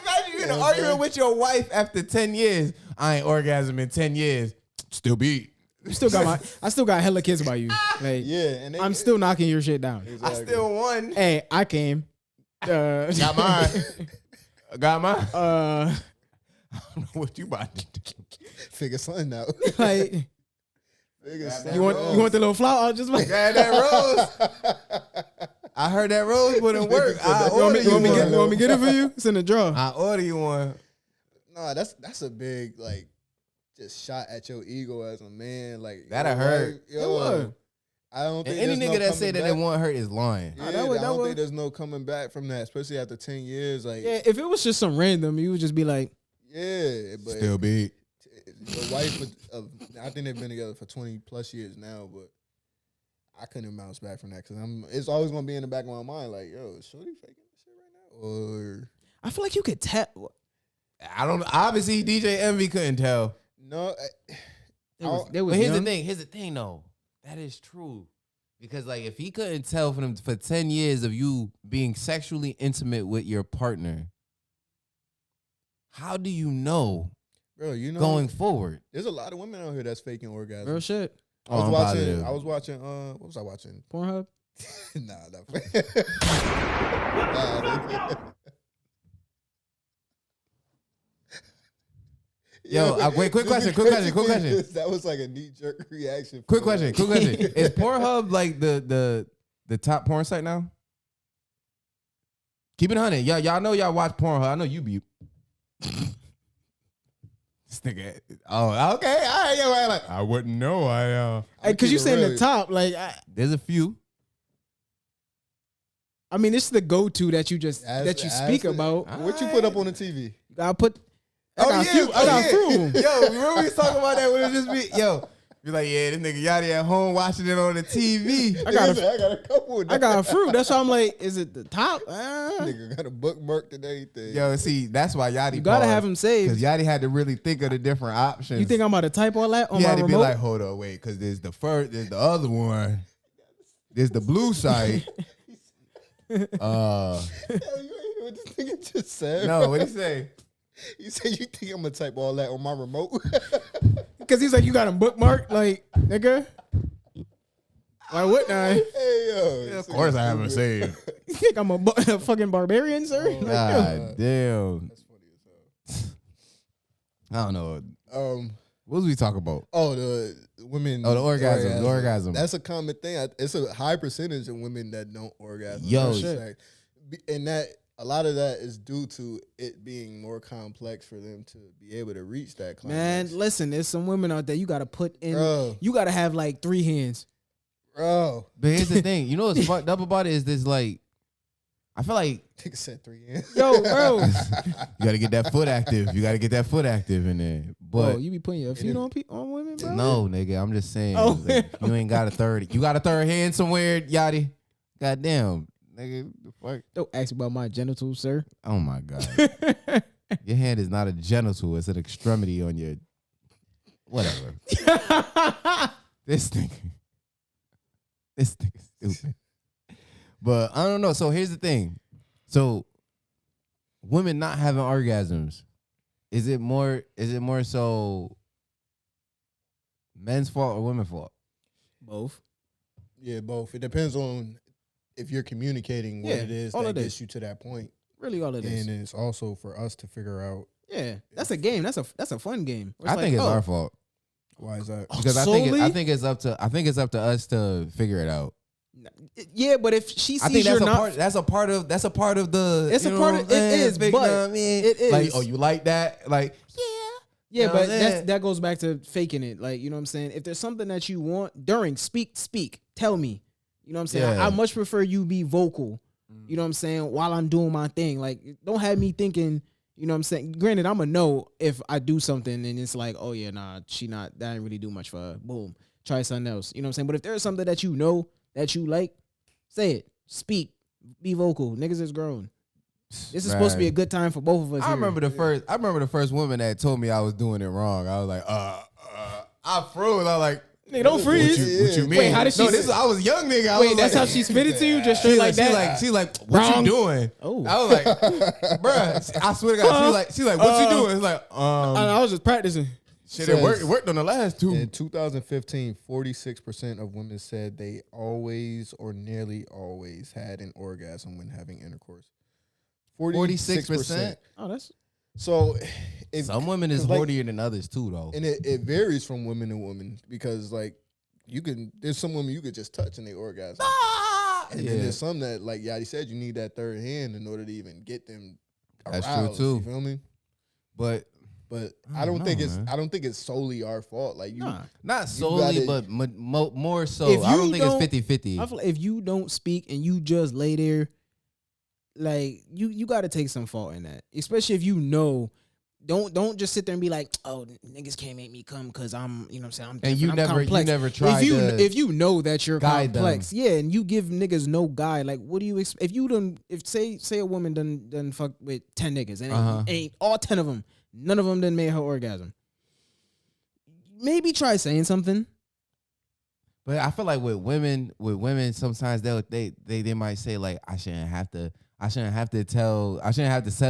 Imagine you in an argument with your wife after 10 years. I ain't orgasm in 10 years. Still beat. I still got hella kids by you. Like, yeah, and I'm still knocking your shit down. Exactly. I still won. Hey, I came. Got mine. I don't know what you about to do. Figure something out. Like, you want the little flower? Just like that rose. I heard that rose wouldn't work. You want me to get it for you? It's in the drawer. I order you one. No, that's a big like just shot at your ego as a man. Like that'll hurt. Yo, I don't think any nigga that say that they won't hurt is lying. Yeah, I don't think there's no coming back from that, especially after 10 years. Like, yeah, if it was just some random, you would just be like, yeah, but still beat. The wife I think they've been together for 20 plus years now, but I couldn't bounce back from that because it's always gonna be in the back of my mind, like, yo, is Shorty faking this shit right now? Or I feel like you could tell. I don't know. Obviously, DJ Envy couldn't tell. No, but here's the thing, though. That is true. Because, like, if he couldn't tell for 10 years of you being sexually intimate with your partner, how do you know, bro, going forward? There's a lot of women out here that's faking orgasms. Real shit. I was watching, what was I watching? Pornhub? Nah, Yo, wait, quick question. That was like a knee-jerk reaction. Quick question. Is Pornhub like the top porn site now? Keep it 100. Y'all know y'all watch Pornhub. I know you be. This nigga. Oh, okay. All right. Yeah, like I wouldn't know. Because you saying the top, like There's a few. I mean, it's the go-to that you speak about. What you put up on the TV? I got a few. Yo, remember we was talking about that when it was just me? Yo, be like, yeah, this nigga Yadie at home watching it on the TV. I got a couple. I got a fruit. That's why I'm like, is it the top? Nigga got a bookmarked and everything. Yo, see, that's why Yadie. You gotta have him saved. Because Yadie had to really think of the different options. You think I'm about to type all that on my remote? Be like, hold on, wait, because there's the first, there's the other one, there's the blue site. Hell, you ain't hear what this nigga just said. No, what'd he say? You said you think I'm gonna type all that on my remote? Because he's like, you got him bookmarked, like, nigga. Like what now? Hey yo, Yeah, of course I haven't saved. You think I'm a fucking barbarian, sir? Oh, God damn. That's funny as hell. I don't know. What was we talking about? Oh, the women. Oh, the orgasm. The orgasm. That's a common thing. It's a high percentage of women that don't orgasm. Yo, shit. And that a lot of that is due to it being more complex for them to be able to reach that climax. Man, listen, there's some women out there you got to put in. Bro. You got to have like 3 hands. Bro. But here's the thing. You know what's fucked up about it is this, like, I feel like Nigga said 3 hands. Yo, bro. you got to get that foot active. You got to get that foot active in there. But Bro, you be putting your feet on women, bro? no, nigga, I'm just saying. Oh. Like, you ain't got a third. You got a third hand somewhere, Yachty? Goddamn. Nigga, the fuck? Don't ask me about my genitals, sir. Oh, my God. Your hand is not a genital. It's an extremity on your... Whatever. This nigga stupid. But I don't know. So here's the thing. So women not having orgasms, is it more so men's fault or women's fault? Both. Yeah, both. It depends on if you're communicating what it is that gets you to that point. Really all it is. And it's also for us to figure out. Yeah. That's a game. That's a fun game. I think it's our fault. Why is that? Because I think it's up to us to figure it out. Yeah, but if she sees I think you're that's a part of the. It's a part of it is, but it is like, oh, you like that? Like, yeah, you know but that goes back to faking it. Like, you know what I'm saying? If there's something that you want during speak, tell me. You know what I'm saying? Yeah. I much prefer you be vocal. You know what I'm saying? While I'm doing my thing, like, don't have me thinking. You know what I'm saying? Granted, I'm going to know if I do something and it's like, oh, yeah, nah, that didn't really do much for her. Boom. Try something else. You know what I'm saying? But if there's something that you know that you like, say it. Speak. Be vocal. Niggas is grown. This is supposed to be a good time for both of us. I remember the first woman that told me I was doing it wrong. I was like, I froze. I was like, nigga, don't freeze. What you mean? Wait, how did she? No, I was young, nigga. Wait, that's how she spit it to you, just straight like that. She's like, what you doing? Oh, I was like, bruh. I swear to God, she's like, what you doing? It's like, I was just practicing. Shit, it worked on the last two. In 2015, 46% of women said they always or nearly always had an orgasm when having intercourse. 46%. Oh, that's so. Some women is hornier than others too, though. And it varies from women to women because like there's some women you could just touch and they orgasm. And then there's some that, like Yadie said, you need that third hand in order to even get them aroused. That's true too. You feel me? But I don't think it's solely our fault. Like not solely, but more so. I don't think it's 50-50. I feel like if you don't speak and you just lay there, like you got to take some fault in that, especially if you know. Don't just sit there and be like, oh, niggas can't make me come because I'm, you know what I'm saying, I'm different, and you never tried if you know that you're complex, them. yeah, and you give niggas no guide, like what do you expect? If say a woman done fuck with 10 niggas and ain't all 10 of them, none of them done made her orgasm. Maybe try saying something. But I feel like with women sometimes they might say like I shouldn't have to tell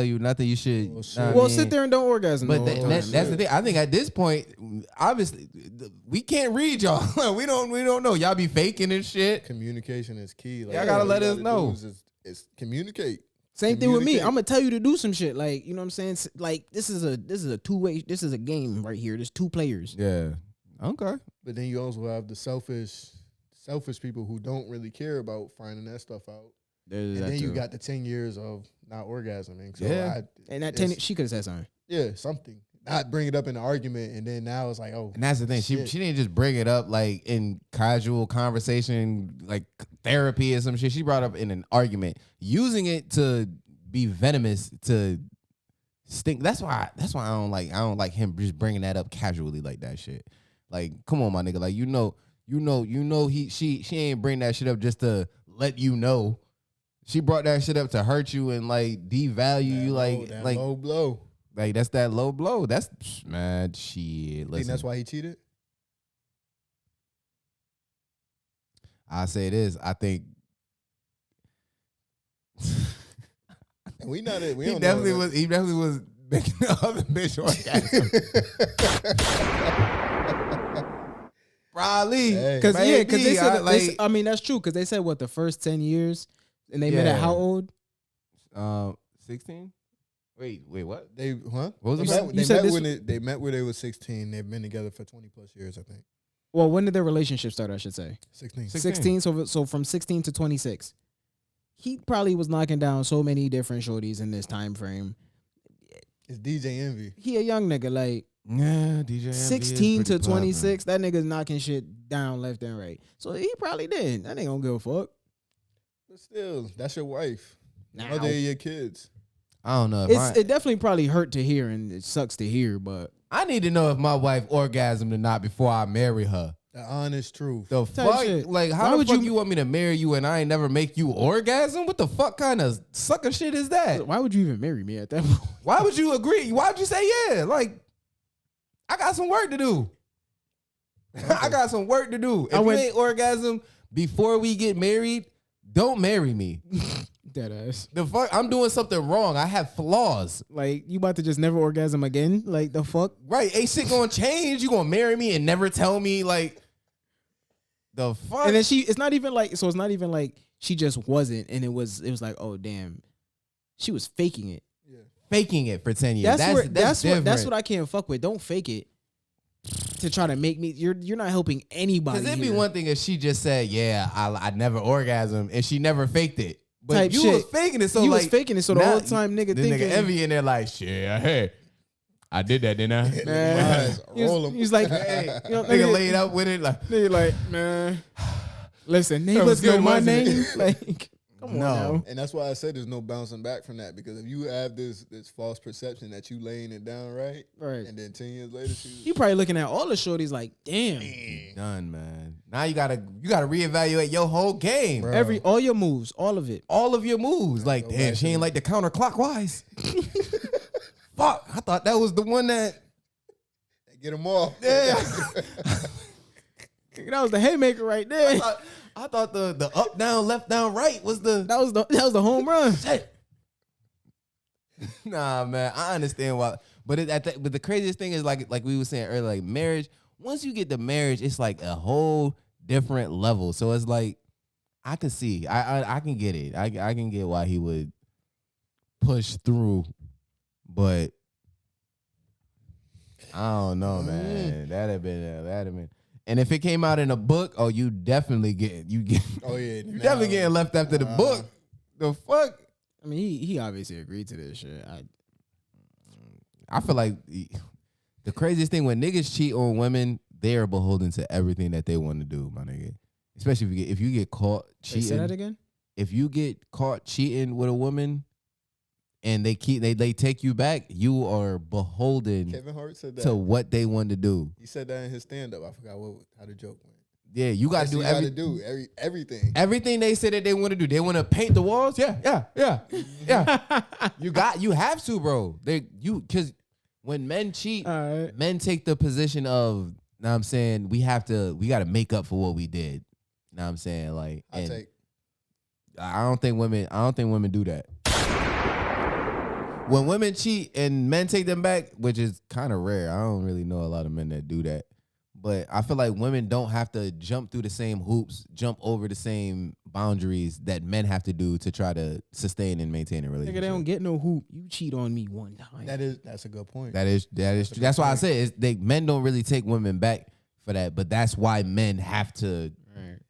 you nothing. You should. Sit there and don't orgasm. But that's the thing. I think at this point, obviously, we can't read y'all. we don't know. Y'all be faking and shit. Communication is key. Like, y'all gotta let us know. Is communicate. Same thing with me. Communicate. I'm gonna tell you to do some shit. Like, you know what I'm saying? Like, this is a two-way. This is a game right here. There's two players. Yeah. Okay. But then you also have the selfish people who don't really care about finding that stuff out. There's And that then you too. got the 10 years of not orgasming. So Yeah. And that it's- she could have said something. yeah, something. Not bring it up in an argument, and then now it's like, oh. And that's the thing. shit. She didn't just bring it up like in casual conversation, like therapy or some shit. She brought up in an argument, using it to be venomous to stink. That's why I don't like him just bringing that up casually like that shit. Like, come on, my nigga. Like, you know, she ain't bring that shit up just to let you know. She brought that shit up to hurt you and like devalue you, like low blow. Like, that's that low blow. That's, man, shit. Think Listen, that's why he cheated? I say this. I think And we know that we he don't definitely know was. He definitely was making the other bitch orgasm. Probably. Hey. Cause Maybe. because they said like, I mean that's true because they said what the first 10 years and they met at Yeah. how old? 16. Wait, what? They What was They it? met, You they said met this- when they met when they was 16. They've been together for 20 plus years, I think. Well, when did their relationship start? I should say 16. 16. So from 16 to 26, he probably was knocking down so many different shorties in this time frame. It's DJ Envy. He a young nigga, like Yeah, DJ. 16 to 26. That nigga's knocking shit down left and right. So he probably did. That ain't gonna give a fuck. But still, that's your wife. Now. Mother of your kids. I don't know. It definitely probably hurt to hear and it sucks to hear, but I need to know if my wife orgasmed or not before I marry her. The honest truth. The Type fuck? shit. Like, Why how the would fuck you- you want me to marry you and I ain't never make you orgasm? What the fuck kind of sucker shit is that? why would you even marry me at that point? Why would you agree? Why would you say yeah? Like, I got some work to do. I got some work to do. If you ain't orgasm before we get married, don't marry me. Dead ass. The fuck? I'm doing something wrong. I have flaws. Like, you about to just never orgasm again? Like, the fuck? Right? Ain't shit gonna change. You gonna marry me and never tell me, like, the fuck? And then it's not even like she just wasn't, and it was like, oh damn, she was faking it. faking it for 10 years. That's different. what I can't fuck with. Don't fake it to try to make me. You're not helping anybody. Because it'd be here. one thing if she just said, yeah, I never orgasm, and she never faked it. But Type you shit. was faking it, so You like was faking it, so the now whole time nigga the thinking. nigga envy in there like, shit, hey, I did that, didn't I? Eyes, roll 'em. He's like, Hey, you know, nigga laid up with it like, Nigga like, man, listen, was neighbors good, know my wasn't it? name. Like, come on No. now. And that's why I said there's no bouncing back from that, because if you have this false perception that you laying it down right, Right. and then 10 years later He probably looking at all the shorties like, damn. done, man. Now you gotta reevaluate your whole game. Bro. All your moves, all of it. All of your moves. Like, go damn, back she to ain't like the counterclockwise. Fuck, I thought that was the one that, get them all. yeah. That was the haymaker right there. I thought the up, down, left, down, right was the That was the home run. shit. Nah, man, I understand why, but but the craziest thing is like we were saying earlier, like marriage. Once you get to marriage, it's like a whole different level. So it's like I can see, I can get it. I can get why he would push through, but I don't know, man. That'd have been. And if it came out in a book, oh, you definitely get. Oh yeah, You definitely getting left after the book. The fuck. I mean, he obviously agreed to this shit. I feel like the craziest thing when niggas cheat on women, they are beholden to everything that they want to do, my nigga. Especially if you get caught Say cheating. that again? If you get caught cheating with a woman and they take you back, you are beholden Kevin Hart said that. to what they want to do. He said that in his stand up. I forgot how the joke went. Yeah, you got to do everything. everything they said that they want to do. They want to paint the walls. Yeah. You have to, bro. Because when men cheat, All right. men take the position of, know what I'm saying, we got to make up for what we did. Know what I'm saying? Like, and I don't think women do that. When women cheat and men take them back, which is kind of rare. I don't really know a lot of men that do that. But I feel like women don't have to jump through the same hoops, jump over the same boundaries that men have to do to try to sustain and maintain a Nigga, relationship. they don't get no hoop. You cheat on me one time. That's a good point. That is that's why I say men don't really take women back for that, but that's why men have to. Right.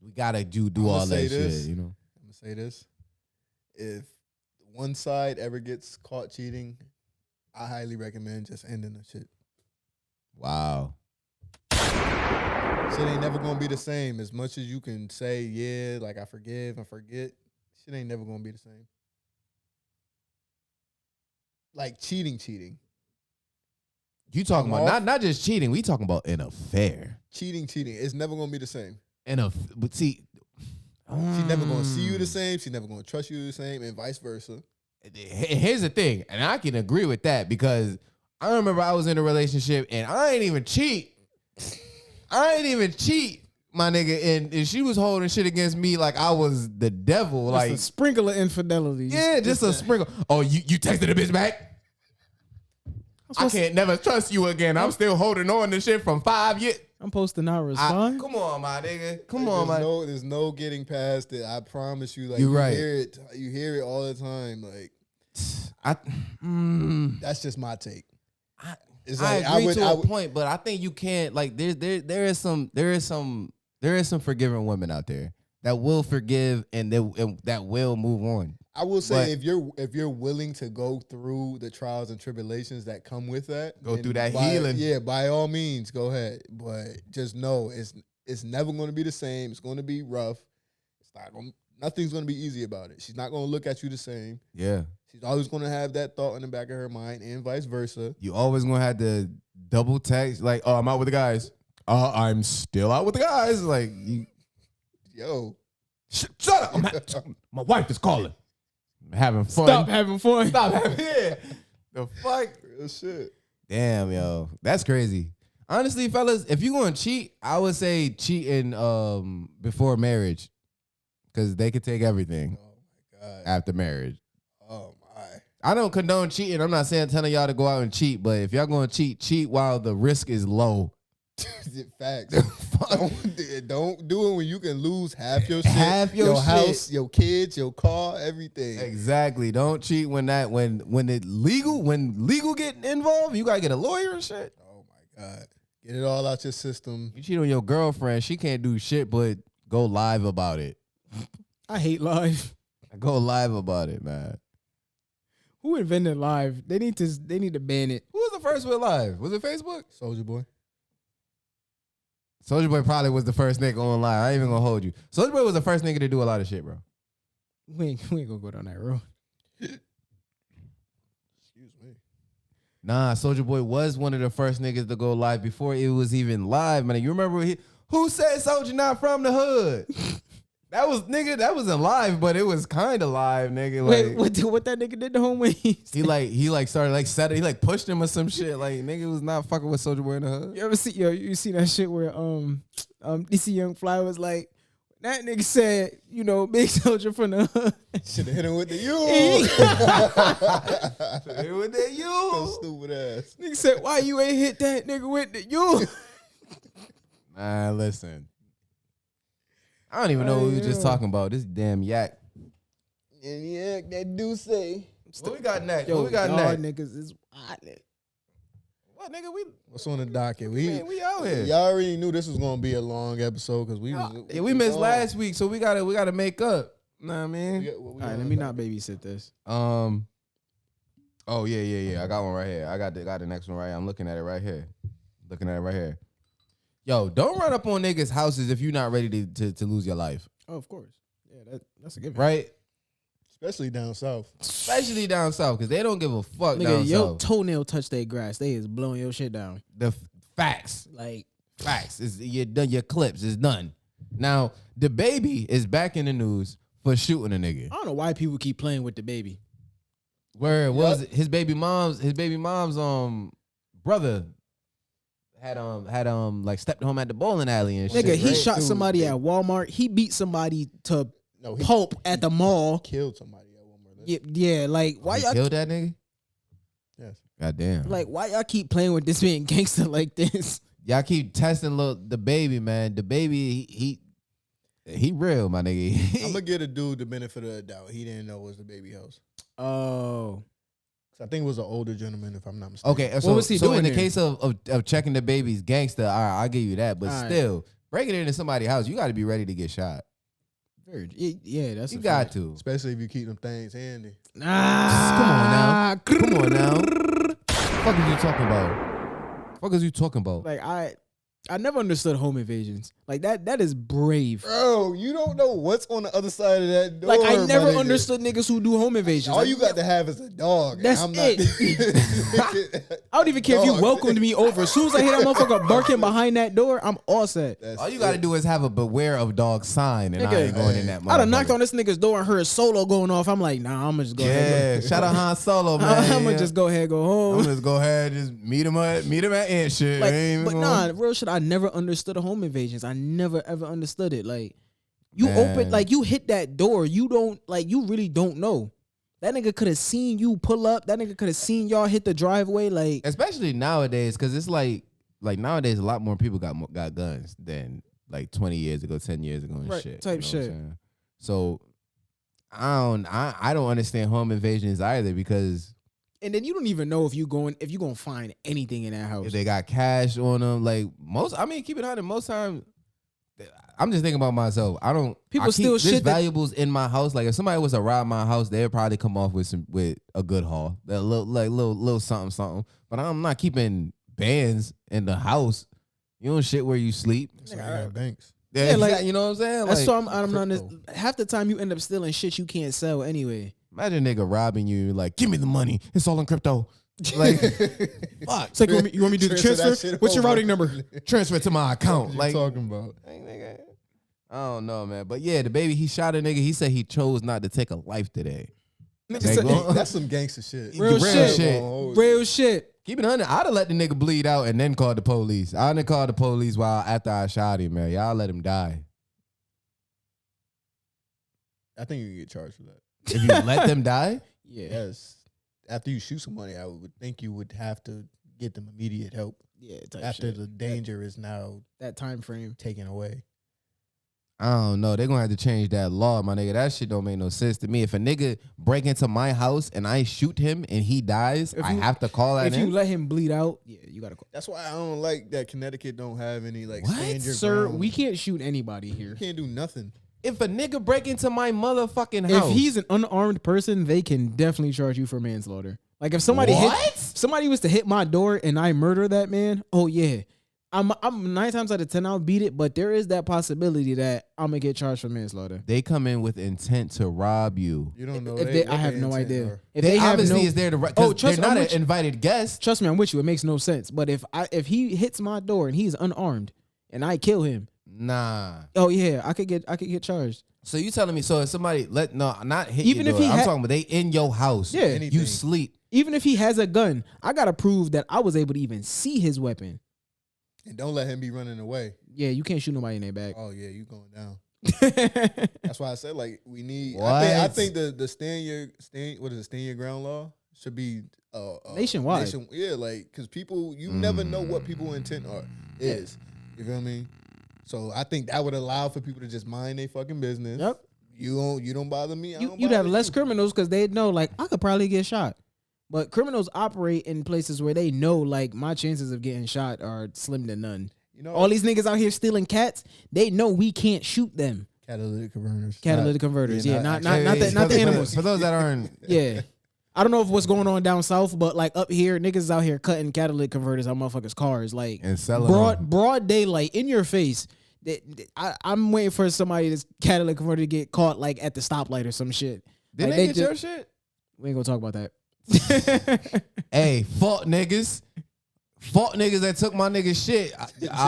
We gotta do all that shit, you know. I'm gonna say this: if one side ever gets caught cheating, I highly recommend just ending the shit. Wow. Shit ain't never gonna be the same. As much as you can say, yeah, like I forgive and forget, shit ain't never gonna be the same. Like cheating. You talking about not just cheating, we talking about an affair. Cheating. It's never gonna be the same. But see, She's never gonna see you the same. She's never gonna trust you the same, and vice versa. here's the thing, and I can agree with that because I remember I was in a relationship and I ain't even cheat. My nigga, and she was holding shit against me like I was the devil. Just like a sprinkle of infidelity. Yeah, just a sprinkle. Oh, you texted the bitch back? I can't never trust you again. I'm still holding on to shit from 5 years. I'm supposed to not respond. Come on, my nigga. There's no getting past it. I promise you. Like You're right. You hear it all the time. Like that's just my take. It's I like, agree to a point, but I think you can't. Like there is some forgiving women out there that will forgive and that will move on. I will say, if you're willing to go through the trials and tribulations that come with that, go through that healing. Yeah, by all means, go ahead. But just know it's never going to be the same. It's going to be rough. Nothing's going to be easy about it. She's not going to look at you the same. Yeah, she's always going to have that thought in the back of her mind, and vice versa. You always going to have to double text like, "Oh, I'm out with the guys." I'm still out with the guys. Like, yo, shut up! My wife is calling. Having fun. Stop having fun. Yeah. The fuck? Real shit. Damn, yo. That's crazy. Honestly, fellas, if you're going to cheat, I would say cheating before marriage. Because they could take everything after marriage. Oh, my. I don't condone cheating. I'm not telling y'all to go out and cheat. But if y'all going to cheat while the risk is low. Facts. Don't do it when you can lose half your shit, your house, your kids, your car, everything. Exactly. Don't cheat when legal get involved. You gotta get a lawyer and shit. Oh my God, get it all out your system. You cheat on your girlfriend, she can't do shit but go live about it. I hate live. Go live about it, man. Who invented live? They need to ban it. Who was the first with live? Was it Facebook? Soulja Boy. Soulja Boy probably was the first nigga on live. I ain't even gonna hold you. Soulja Boy was the first nigga to do a lot of shit, bro. We ain't gonna go down that road. Excuse me. Nah, Soulja Boy was one of the first niggas to go live before it was even live, man. You remember who said Soulja not from the hood? That wasn't live, but it was kind of live, nigga. Wait, Like, what that nigga did to homies? he started set it. He pushed him or some shit. Like, nigga was not fucking with Soulja Boy in the hood. You ever see you see that shit where DC Young Fly was like, that nigga said, big soldier from the hood. Should have hit him with the you. Hit him with that you. Stupid ass. Nigga said, why you ain't hit that nigga with the you? Man, listen. I don't even know what we were just talking about. This damn yak. And yeah, that do say. What we got next? Yo, what we got y'all next? niggas is wild. What, nigga? What's on the docket? We out here. Y'all already knew this was gonna be a long episode because we missed last week, so we gotta make up. Know what I mean? All right, let me not babysit this. Oh yeah. I got one right here. I got the next one right here. I'm looking at it right here. Yo, don't run up on niggas' houses if you're not ready to lose your life. Oh, of course. Yeah, that's a given. Right? especially down south. Especially down south, because they don't give a fuck Nigga, down your south. toenail touch their grass. They is blowing your shit down. The facts. Like, Facts. You're done. Your clips is done. Now, the baby is back in the news for shooting a nigga. I don't know why people keep playing with the baby. Where was it? His baby mom's brother had like stepped home at the bowling alley and shit. Nigga, he right? shot somebody at Walmart. He beat somebody to pulp at the mall. Killed somebody at Walmart. Yeah, like why He y'all killed that nigga? Yes. Goddamn. like why y'all keep playing with this being gangster like this? Y'all keep testing the baby, man. The baby, he real, my nigga. I'm gonna give a dude the benefit of the doubt. He didn't know it was the baby house. Oh. I think it was an older gentleman, if I'm not mistaken. Okay, so, was he so doing in the there? case of checking the baby's gangster, all right, I'll give you that. But All right. still, breaking into somebody's house, you got to be ready to get shot. Yeah, that's You a got fact. to. Especially if you keep them things handy. Ah, Come on now. Fuck is you talking about? Fuck is you talking about? Like I never understood home invasions. Like that is brave. Bro, you don't know what's on the other side of that door. Like I my never nigga. understood niggas who do home invasions. All Like, you got to have is a dog. That's I'm it. I don't even care if you Dog. welcomed me over. As soon as I hear that motherfucker barking behind that door, I'm all set. That's All you got to it. do is have a beware of dog sign, and I Nigga, ain't going in that. I done knocked motherfucker. on this nigga's door and heard a solo going off. I'm like, nah, I'm gonna just go ahead. Yeah, shout out Han Solo, man. I'm gonna just go ahead, go I'm home. gonna just go ahead, just meet him at Ant shit. Like, I ain't but even nah, gonna- real shit. I never understood the home invasions. I never ever understood it. Like you Man. open, like you hit that door. You don't like. You really don't know. That nigga could have seen you pull up. That nigga could have seen y'all hit the driveway. Like especially nowadays, because it's like nowadays a lot more people got guns than like 20 years ago, 10 years ago, and Right, shit. type what I'm shit. saying? So I don't understand home invasions either, because and then you don't even know if you gonna find anything in that house. if they got cash on them, like keep it honest, most times. I'm just thinking about myself. People I keep steal this shit that- valuables in my house. Like if somebody was to rob my house, they'd probably come off with a good haul, a little something. But I'm not keeping bands in the house. You know shit where you sleep. So you got banks. Yeah, like- exactly, you know what I'm saying. That's Like, why I'm not. crypto. Half the time you end up stealing shit you can't sell anyway. imagine a nigga robbing you, like, give me the money. It's all in crypto. Like, fuck. It's like you want me to do the Transfer that transfer? shit What's your over. routing number? Transfer it to my account. What you Like, talking about? Hey, nigga. I don't know, man. But yeah, the baby, he shot a nigga. He said he chose not to take a life today. Nigga They said- go- That's some gangster shit. Real shit. Oh, Real shit. Keep it 100. I'd have let the nigga bleed out and then called the police. I didn't call the police after I shot him, man. Y'all let him die. I think you can get charged for that. If you let them die, Yeah. Yes. After you shoot somebody, I would think you would have to get them immediate help Yeah. Type after shit. the danger is now That time frame. taken away. I don't know. They're going to have to change that law, my nigga. That shit don't make no sense to me. If a nigga break into my house and I shoot him and he dies, If I you- have to call that If you in? let him bleed out, yeah, you gotta call. That's why I don't like that Connecticut don't have any like What? stand your Sir, ground. we can't shoot anybody You here. can't do nothing. If a nigga break into my motherfucking If house. he's an unarmed person, they can definitely charge you for manslaughter. Like if somebody What? somebody was to hit my door and I murder that man, oh yeah. I'm 9 times out of 10 I'll beat it, but there is that possibility that I'm gonna get charged for manslaughter. They come in with intent to rob you. You don't know. If they, I what have their no intent idea. are. If They, they have obviously no, is there to Oh, they're trust me, not I'm an with you. invited guest. trust me, I'm with you. It makes no sense. But if he hits my door and he's unarmed and I kill him, Nah. oh yeah, I could get charged. So you telling me if somebody not hit Even your if door, he I'm had- talking about they in your house. Yeah. Anything. You sleep. Even if he has a gun, I gotta prove that I was able to even see his weapon. And don't let him be running away. Yeah, you can't shoot nobody in their back. Oh yeah, you going down. That's why I said like we need. I What? think the stand your ground law should be Nationwide. Yeah, like because people you never know what people's intent is. You feel me? So I think that would allow for people to just mind their fucking business. Yep. You don't bother me. I don't You'd have bother less you. criminals because they'd know like I could probably get shot. But criminals operate in places where they know like my chances of getting shot are slim to none. You know, All these niggas out here stealing cats, they know we can't shoot them. catalytic converters. Catalytic converters, yeah, not Hey, the for- animals. For those that aren't, Yeah. I don't know if what's going on down south, but like up here, niggas is out here cutting catalytic converters on motherfuckers' cars, like and selling them. broad daylight in your face. I'm waiting for somebody that's catalytic converter to get caught like at the stoplight or some shit. Did Like, they get just- your shit? We ain't gonna talk about that. Hey, fuck niggas. Fuck niggas that took my nigga shit. All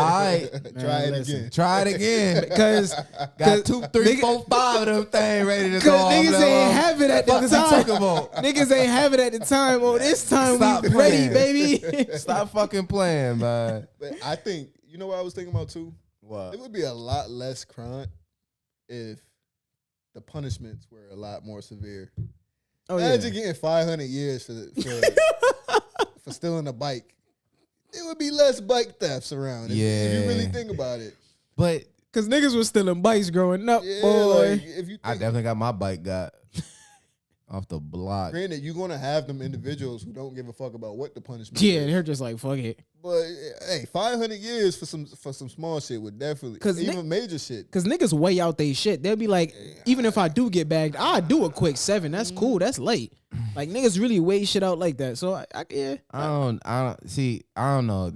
right. Try it listen. again. Try it again. Because Got 2, 3, nigga- 4, 5 of them things ready to go off. niggas Now, ain't have it at the fuck you time. talking about? Niggas ain't have it at the time. Oh, this time Stop we ready, playing. baby. Stop fucking playing, man. But I think you know what I was thinking about too. What? It would be a lot less crime if the punishments were a lot more severe. Oh Imagine getting 500 years for stealing a bike. It would be less bike thefts around. If you Yeah. really think about it. But Cause niggas was stealing bikes growing up, Yeah, boy. like, if you think, I definitely got my bike got off the block. granted, you're gonna have them individuals who don't give a fuck about what the punishment Yeah, is. they're just like, fuck it. But hey, 500 years for some small shit would definitely, 'Cause even major shit. Cause niggas weigh out they shit. They'll be like, even if I do get bagged, I do a quick 7. That's cool. That's late. Like niggas really weigh shit out like that. So yeah. I don't see. I don't know.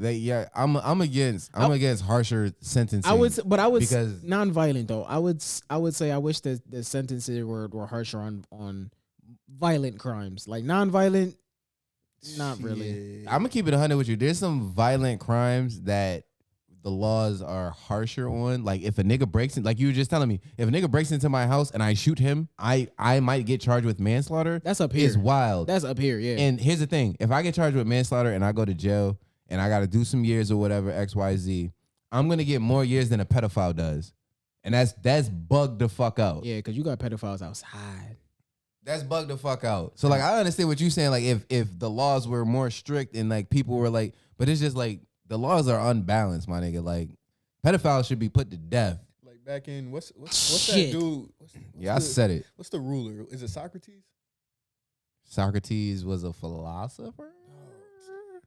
I'm against harsher sentencing. I would because nonviolent though. I would say I wish the sentences were harsher on violent crimes. Like nonviolent, not really. Yeah. I'm gonna keep it 100 with you. There's some violent crimes that the laws are harsher on. Like if a nigga breaks in, like you were just telling me, if a nigga breaks into my house and I shoot him, I might get charged with manslaughter. That's up here. It's wild. That's up here, yeah. And here's the thing: if I get charged with manslaughter and I go to jail and I got to do some years or whatever, XYZ, I'm gonna get more years than a pedophile does, and that's bugged the fuck out. Yeah, because you got pedophiles outside. That's bugged the fuck out. So like I understand what you're saying. Like if the laws were more strict and like people were like, but it's just like the laws are unbalanced, my nigga. Like pedophiles should be put to death. Like back in what's that Shit. dude? I said it. What's the ruler? Is it Socrates? Socrates was a philosopher.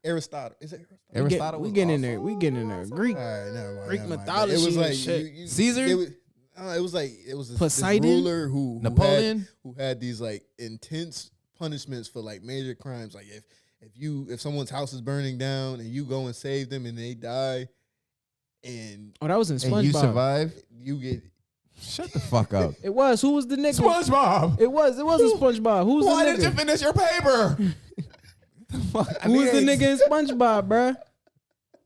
Aristotle. Is it Aristotle? Aristotle. We was getting in also there. We getting in there. Greek. All right, never mind. Greek never mind. mythology It was and like shit. Caesar? It was like this Poseidon? ruler who Napoleon? who had these like intense punishments for like major crimes. Like if someone's house is burning down and you go and save them and they die, and Oh, that was in SpongeBob. And you survive. you get Shut the fuck up. It was. Who was the nigga? SpongeBob. It was a SpongeBob. Who was Why the didn't you nigga? finish your paper? Who was the nigga in SpongeBob, bruh?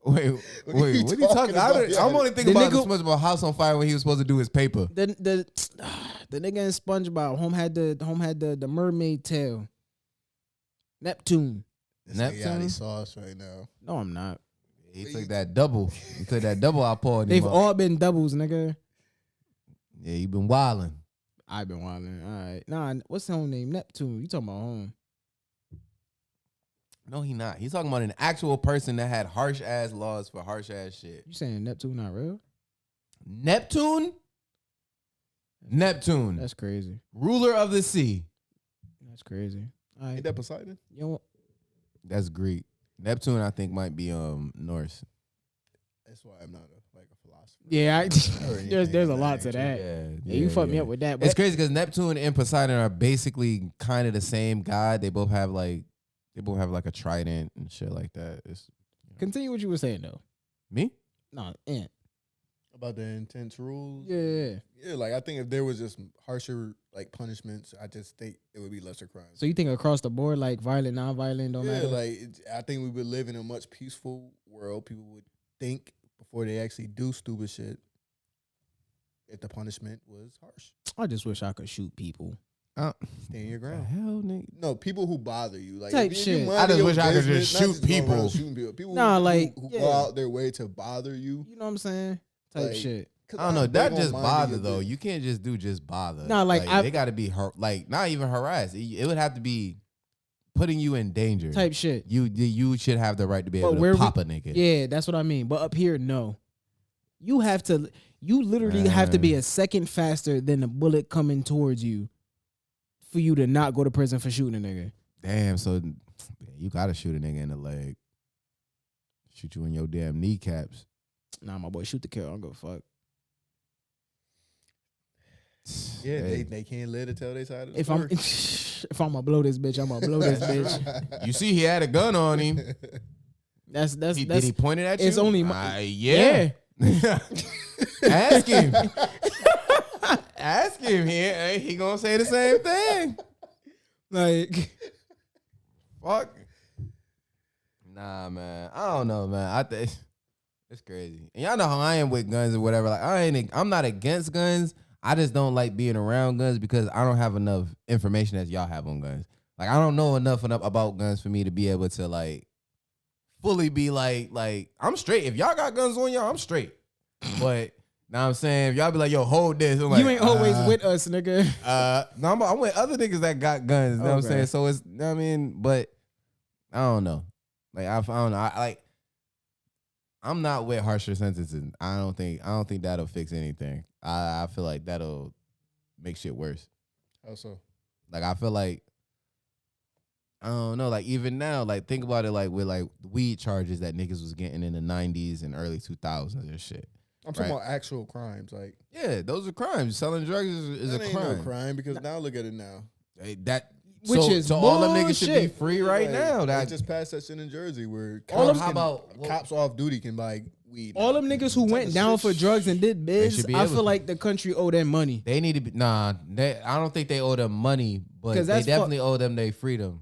Wait, what are you talking about? I'm only thinking The about the nigga- SpongeBob house on fire when he was supposed to do his paper. The nigga in SpongeBob. Home had the mermaid tail. Neptune. this Neptune? Yadie sauce right now. No, I'm not. He took that double. He took that double I poured him They've up. all been doubles, nigga. Yeah, you been wilding. I've been wilding. All right. Nah, what's his whole name? Neptune. You talking about home? No, he not. He's talking about an actual person that had harsh ass laws for harsh ass shit. You saying Neptune not real? Neptune? Neptune. That's crazy. Ruler of the sea. That's crazy. All right. Ain't that Poseidon? You know what? That's Greek. Neptune, I think, might be Norse. That's why I'm not a philosopher. Yeah, Or anything there's a of lot that to nature. that. Yeah, you fucked me up with that. But It's crazy because Neptune and Poseidon are basically kind of the same god. They both have like a trident and shit like that. It's continue what you were saying though. me. No, Ant. About the intense rules. Yeah. Yeah, like I think if there was just harsher like punishments, I just think it would be lesser crimes. So you think across the board, like violent, non-violent, don't yeah, matter? like I think we would live in a much peaceful world. People would think before they actually do stupid shit. If the punishment was harsh, I just wish I could shoot people. stand your The ground. hell, nigga. No, people who bother you, like Type if you shit. mind I just your wish I could business, just not shoot go around people. shooting people. People Nah, who, like, who yeah. go out their way to bother you. You know what I'm saying? Type Like, shit. 'Cause I don't know. they That gonna just mind bother your though. business. You can't just do just bother. Nah, like, they got to be like not even harassed. It would have to be putting you in danger. Type shit. You should have the right to be But able where to we- pop a nigga. Yeah, that's what I mean. But up here, no. You literally have to be a second faster than the bullet coming towards you for you to not go to prison for shooting a nigga. Damn. So you got to shoot a nigga in the leg. Shoot you in your damn kneecaps. Nah, my boy, shoot the kill. I don't give a fuck. Yeah, Hey. they can't live to tell their side of the If I'm story. if I'm gonna blow this bitch, I'm gonna blow this bitch. You see, he had a gun on him. That's Did he point it at you? it's only my- yeah. Ask him. Ask him. He gonna say the same thing. like Fuck. Nah, man. I don't know, man. I think it's crazy. And y'all know how I am with guns or whatever. Like I'm not against guns. I just don't like being around guns because I don't have enough information as y'all have on guns. Like I don't know enough about guns for me to be able to like fully be like I'm straight. If y'all got guns on y'all, I'm straight. But now I'm saying if y'all be like, yo, hold this. I'm like, you ain't always with us, nigga. no, I'm with other niggas that got guns. You know what I'm Okay. saying? So it's, you know what I mean? But I don't know. Like, I don't know. I'm not with harsher sentences. I don't think that'll fix anything. I feel like that'll make shit worse. How so? Like I feel like I don't know. Like even now, like think about it. Like with like weed charges that niggas was getting in the 90s and early 2000s and shit. I'm talking about actual crimes. Like yeah, those are crimes. Selling drugs is a ain't crime. no crime because now look at it now. So all them niggas should be bullshit. free right now. They That just passed that shit in Jersey where cops cops off duty can buy weed. All now. them niggas who went down for drugs and did biz, should be I able feel to. like the country owe them money. they need to be I don't think they owe them money, but 'Cause they that's definitely owe them their freedom.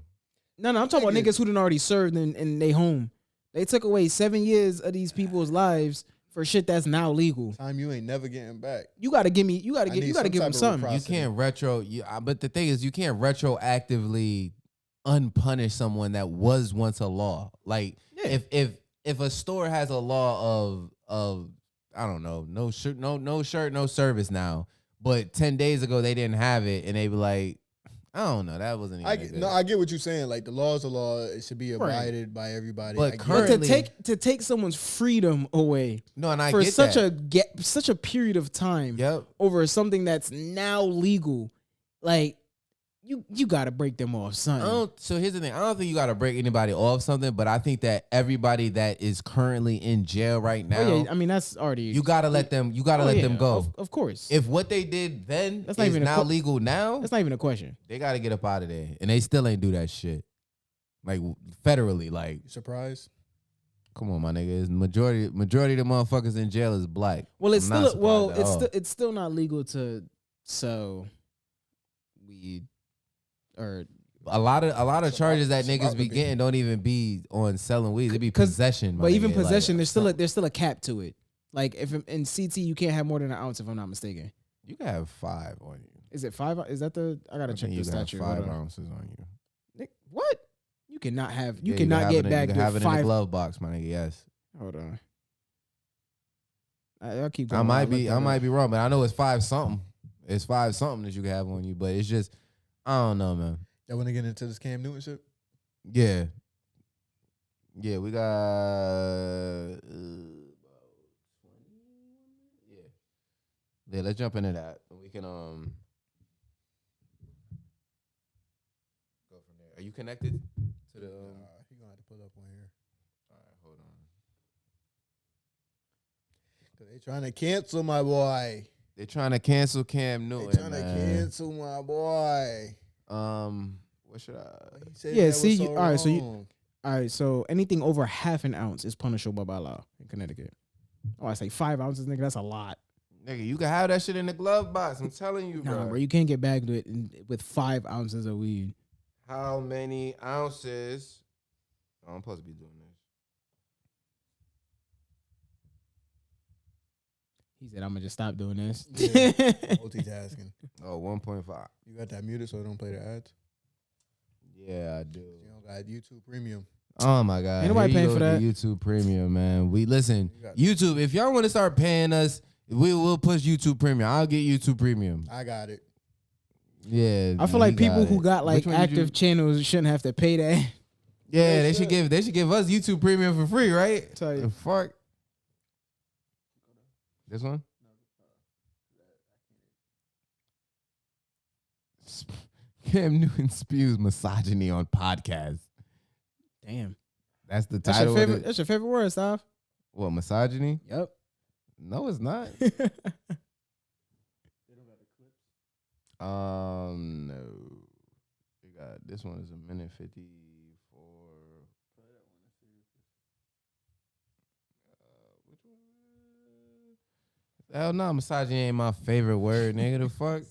No, I'm talking about niggas who done already served in they home. They took away 7 years of these people's lives for shit that's now legal. Time you ain't never getting back. You gotta give me. You gotta need give some them type of something. You Process. can't but the thing is, you can't retroactively unpunish someone that was once a law. Like Yeah. if a store has a law of I don't know, no shirt, no service now, but 10 days ago they didn't have it, and they be like, I don't know, that wasn't even good. I get what you're saying. Like the law is a law; it should be Right. abided by everybody. But I get But currently- to take someone's freedom away No, and I for get such that. such a period of time Yep. over something that's now legal, like you gotta break them off, son. So here's the thing. I don't think you got to break anybody off something, but I think that everybody that is currently in jail right now, Oh yeah, I mean that's already you got to let them. You got to let them go. Of course, If what they did then That's not is even a now legal now, that's not even a question. they got to get up out of there, and they still ain't do that shit. Like federally, like you surprised. come on, my nigga. It's majority of the motherfuckers in jail is black. Well, it's I'm not still surprised at all. it's still not legal to sell weed or a lot of charges that it's niggas about be to be. getting don't even be on selling weed. They be 'Cause- possession. my but even nigga. Like, possession, there's still a cap to it. Like if in CT you can't have more than an ounce if I'm not mistaken. you can have 5 on you. Is it 5? Is that the? I gotta I check think the you can have statute. 5 Hold on. ounces on you. What? You cannot have. You Yeah, cannot can get have back You can have with it in the 5. glove box, my nigga. Yes. Hold on. I'll keep going. I might be I'll look that up. wrong, but I know it's 5 something. It's 5 something that you can have on you, but it's just I don't know, man. Y'all want to get into this Cam Newton shit? Yeah. Yeah, we got yeah, let's jump into that. We can go from there. Are you connected to the He gonna have to pull up on here. all right, hold on. 'Cause they trying to cancel my boy. They're trying to cancel Cam They Newton. trying to man. cancel my boy. What should I He said Yeah, that was see, so all right, so you- wrong. All right, so anything over half an ounce is punishable by law in Connecticut. Oh, I say 5 ounces, nigga. That's a lot. Nigga, you can have that shit in the glove box. I'm telling you, Nah, bro. bro, you can't get bagged with 5 ounces of weed. How many ounces? Oh, I'm supposed to be doing this. He said, "I'm gonna just stop doing this." Yeah. Multitasking. Oh, 1.5. You got that muted so it don't play the ads? Yeah, I do. You don't got YouTube Premium. Oh my God. Ain't nobody Here you paying go for with the YouTube Premium, man. We listen, You got- YouTube, if y'all want to start paying us, we will push YouTube Premium. I'll get YouTube Premium. I got it. Yeah. I feel like people who got like active channels shouldn't have to pay that. Yeah, They they should give us YouTube Premium for free, right? Tell you. The fuck. This one? Cam Newton spews misogyny on podcast. Damn, That's the that's title. your of favorite. it. That's your favorite word, Stav. What, misogyny? Yep. No, it's not. No. We got this one is a minute 54. Which one? Hell no, misogyny ain't my favorite word, nigga. The fuck?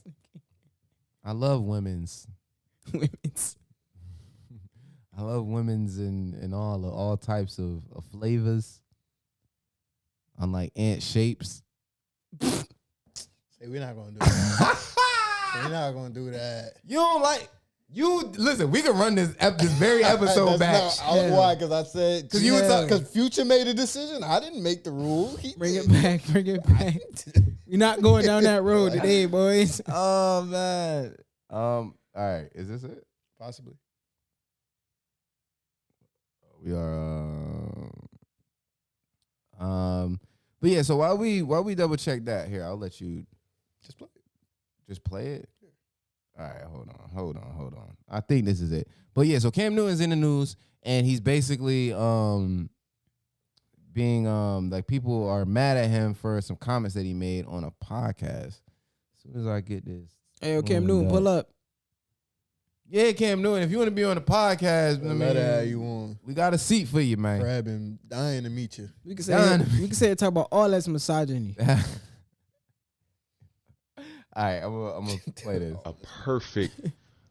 I love women's. Women's. I love women's in all types of flavors. Unlike ant shapes. Say we're not gonna do that. We're not gonna do that. You don't like listen, we can run this very episode back. Why? Because I said 'Cause you were talking- because Future made a decision. I didn't make the rule. He Bring did. it back. Bring it back. We're not going down that road today, boys. Oh man. All right. Is this it? Possibly. We are But yeah, so while we double check that here, I'll let you Just play it. just play it. All right, hold on. I think this is it. But yeah, so Cam Newton's in the news, and he's basically being like people are mad at him for some comments that he made on a podcast. As soon as I get this, Hey, yo, Cam Newton, pull up. Yeah, Cam Newton, if you want to be on the podcast, No matter how you want. we got a seat for you, man. Crab and dying to meet you. We can say talk about all that's misogyny. All right, I'm gonna play this.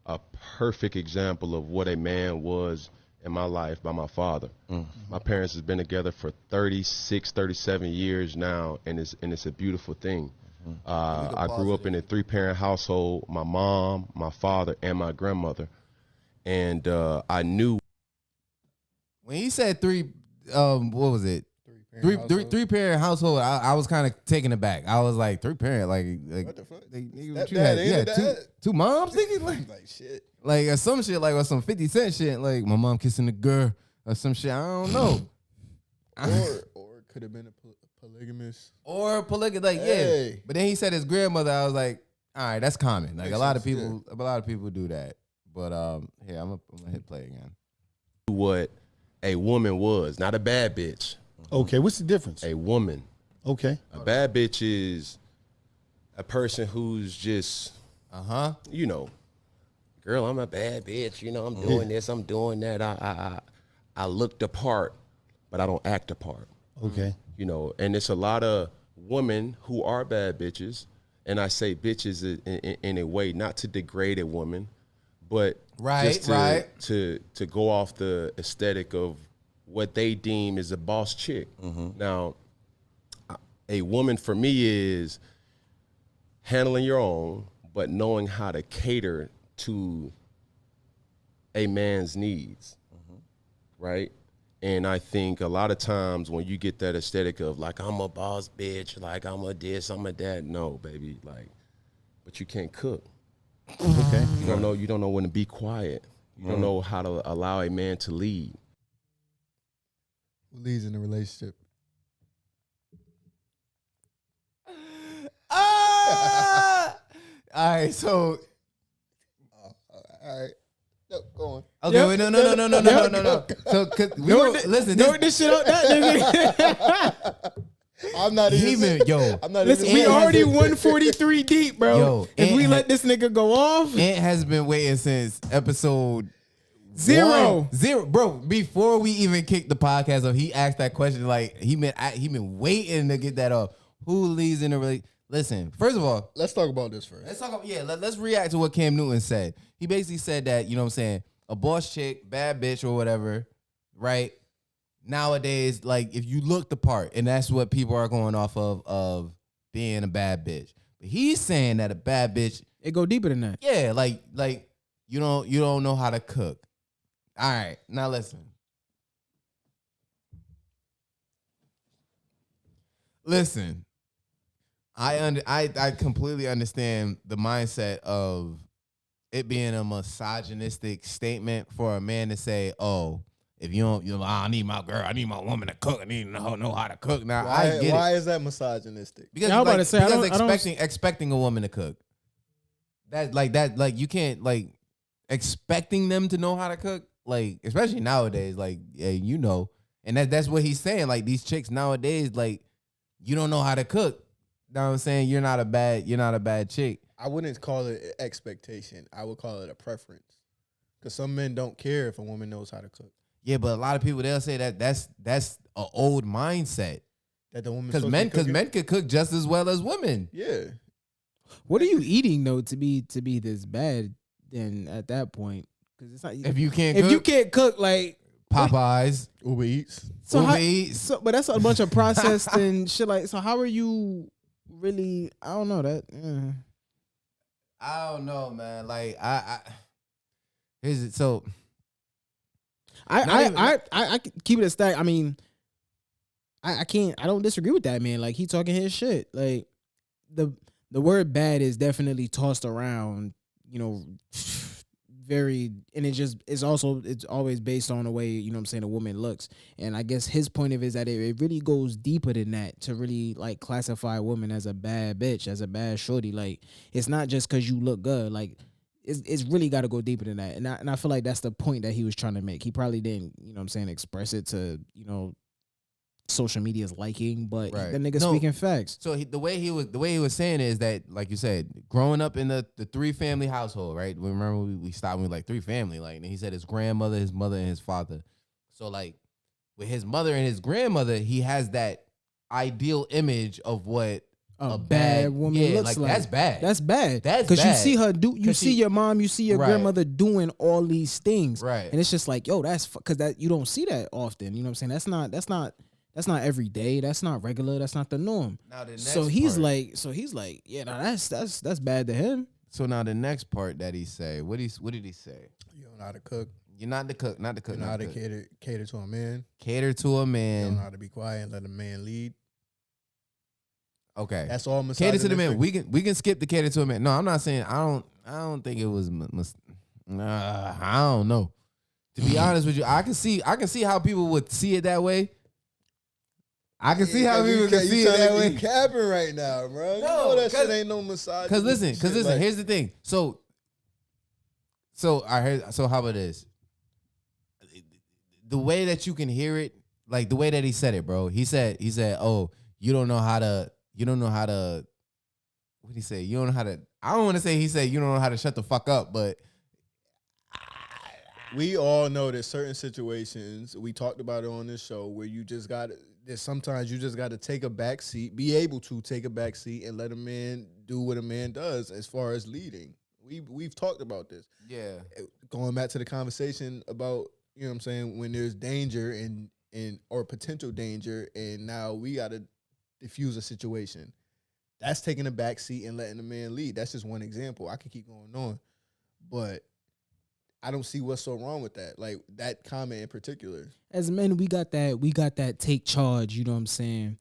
A perfect example of what a man was in my life by my father. My parents has been together for 36, 37 years now, and it's a beautiful thing. I grew up in a 3-parent household, my mom, my father, and my grandmother. And I knew When he said what was it? Three-parent household. I was kind of taken aback. I was like, 3-parent, like What the fuck? you had two moms, nigga? Like shit. Like some shit, like or some 50 Cent shit, like my mom kissing the girl or some shit. I don't know. Or it could have been a polygamous. Or polygamy, like Hey. yeah. But then he said his grandmother. I was like, all right, that's common. Like Makes a lot of sense, people do that. But here I'm gonna hit play again. what a woman was, not a bad bitch. Okay, what's the difference? A woman. Okay. A bad bitch is a person who's just, you know, girl, I'm a bad bitch. You know, I'm doing this, I'm doing that. I look the part, but I don't act the part. Okay. You know, and it's a lot of women who are bad bitches, and I say bitches in a way not to degrade a woman, but just to go off the aesthetic of what they deem is a boss chick. Now, a woman for me is handling your own, but knowing how to cater to a man's needs, right? And I think a lot of times when you get that aesthetic of like, I'm a boss bitch, like I'm a this, I'm a that, no, baby, like, but you can't cook. Okay. You don't know when to be quiet. You don't know how to allow a man to lead. Who leads in a relationship? All right, so All right. No, go on. okay, Yep. wait, no. So listen, Know this shit up that nigga. I'm not even. I'm not Listen, even. we Ant already has 143 deep, bro. Yo, if Ant we has- let this nigga go off, Ant has been waiting since episode zero. Zero, bro. Before we even kicked the podcast off, he asked that question. Like he been waiting to get that off. Who leads in the relationship? Listen, first of all, Let's talk about this first. let's talk about let's react to what Cam Newton said. He basically said that, you know what I'm saying, a boss chick, bad bitch or whatever, right? Nowadays, like if you look the part, and that's what people are going off of being a bad bitch. But he's saying that a bad bitch, It go deeper than that. yeah, like you don't know how to cook. All right, now listen. Listen. I completely understand the mindset of it being a misogynistic statement for a man to say, "Oh, if you don't, I need my girl, I need my woman to cook, I need to know how to cook." Now I get Why it is that misogynistic? because Yeah, I was about to say, I because don't- expecting a woman to cook. That you can't like expecting them to know how to cook, like especially nowadays, like you know, and that's what he's saying. Like these chicks nowadays, like you don't know how to cook. You know what I'm saying? You're not a bad chick. I wouldn't call it an expectation. I would call it a preference. Because some men don't care if a woman knows how to cook. Yeah, but a lot of people they'll say that's an old mindset. That the woman Because men could cook just as well as women. Yeah. What are you eating though to be this bad? Then at that point, because it's not If you can't if cook, you can't cook, like Popeyes, Uber Eats. so Uber how, Eats. so but that's a bunch of processed and shit. Like, so how are you really? I don't know that. I don't know, man. Like I here's it. So I keep it a stack. I mean, I can't. I don't disagree with that, man. Like he talking his shit. Like the word bad is definitely tossed around. You know, very, and it's always based on the way, you know what I'm saying, a woman looks. And I guess his point of it is that it really goes deeper than that to really like classify a woman as a bad bitch, as a bad shorty. Like, it's not just because you look good. Like, it's really got to go deeper than that. And I feel like that's the point that he was trying to make. He probably didn't, you know what I'm saying, express it to, you know, social media's liking, but the nigga speaking facts. So the way he was saying is that, like you said, growing up in the 3-family household, right? Remember we stopped with like 3 family, like, and he said his grandmother, his mother, and his father. So like with his mother and his grandmother, he has that ideal image of what a bad woman looks like. That's bad. That's bad. That's because you bad. see her do. You see your mom. You see your grandmother doing all these things. Right. And it's just like, yo, that's because that you don't see that often. You know what I'm saying? That's not every day. That's not regular. That's not the norm. Now the next so he's part, like, yeah, now that's bad to him. So now the next part that he say, what did he say? You don't know how to cook. You're not the cook, not the cook. You know how to cater to a man. Cater to a You man. don't know how to be quiet and let a man lead. Okay, that's all. Cater to the man. We can skip the cater to a man. No, I'm not saying. I don't think it was. I don't know. To be honest with you, I can see how people would see it that way. I can see how people can see it that way. You capping right now, bro. You know that shit ain't no massage. Because listen, here's the thing. So how about this? The way that you can hear it, like the way that he said it, bro. He said, oh, you don't know how to. What did he say? You don't know how to. I don't want to say he said you don't know how to shut the fuck up, but we all know that certain situations, we talked about it on this show, where you just got to, sometimes you just got to take a back seat, be able to take a back seat and let a man do what a man does as far as leading. We've talked about this. Yeah. Going back to the conversation about, you know what I'm saying, when there's danger and or potential danger, and now we got to diffuse a situation. That's taking a back seat and letting the man lead. That's just one example. I could keep going on, but I don't see what's so wrong with that. Like that comment in particular. As men, we got that take charge, you know what I'm saying,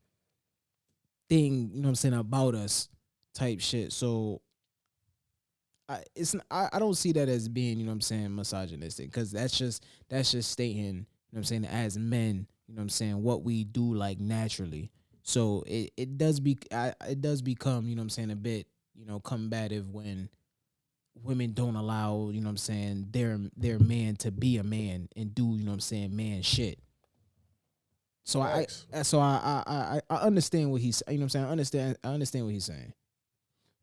thing, you know what I'm saying, about us type shit. So I don't see that as being, you know what I'm saying, misogynistic, because that's just stating, you know what I'm saying, as men, you know what I'm saying, what we do like naturally. So it does become, you know what I'm saying, a bit, you know, combative when women don't allow, you know what I'm saying, their man to be a man and do, you know what I'm saying, man shit. So I understand what he's, you know what I'm saying, I understand what he's saying.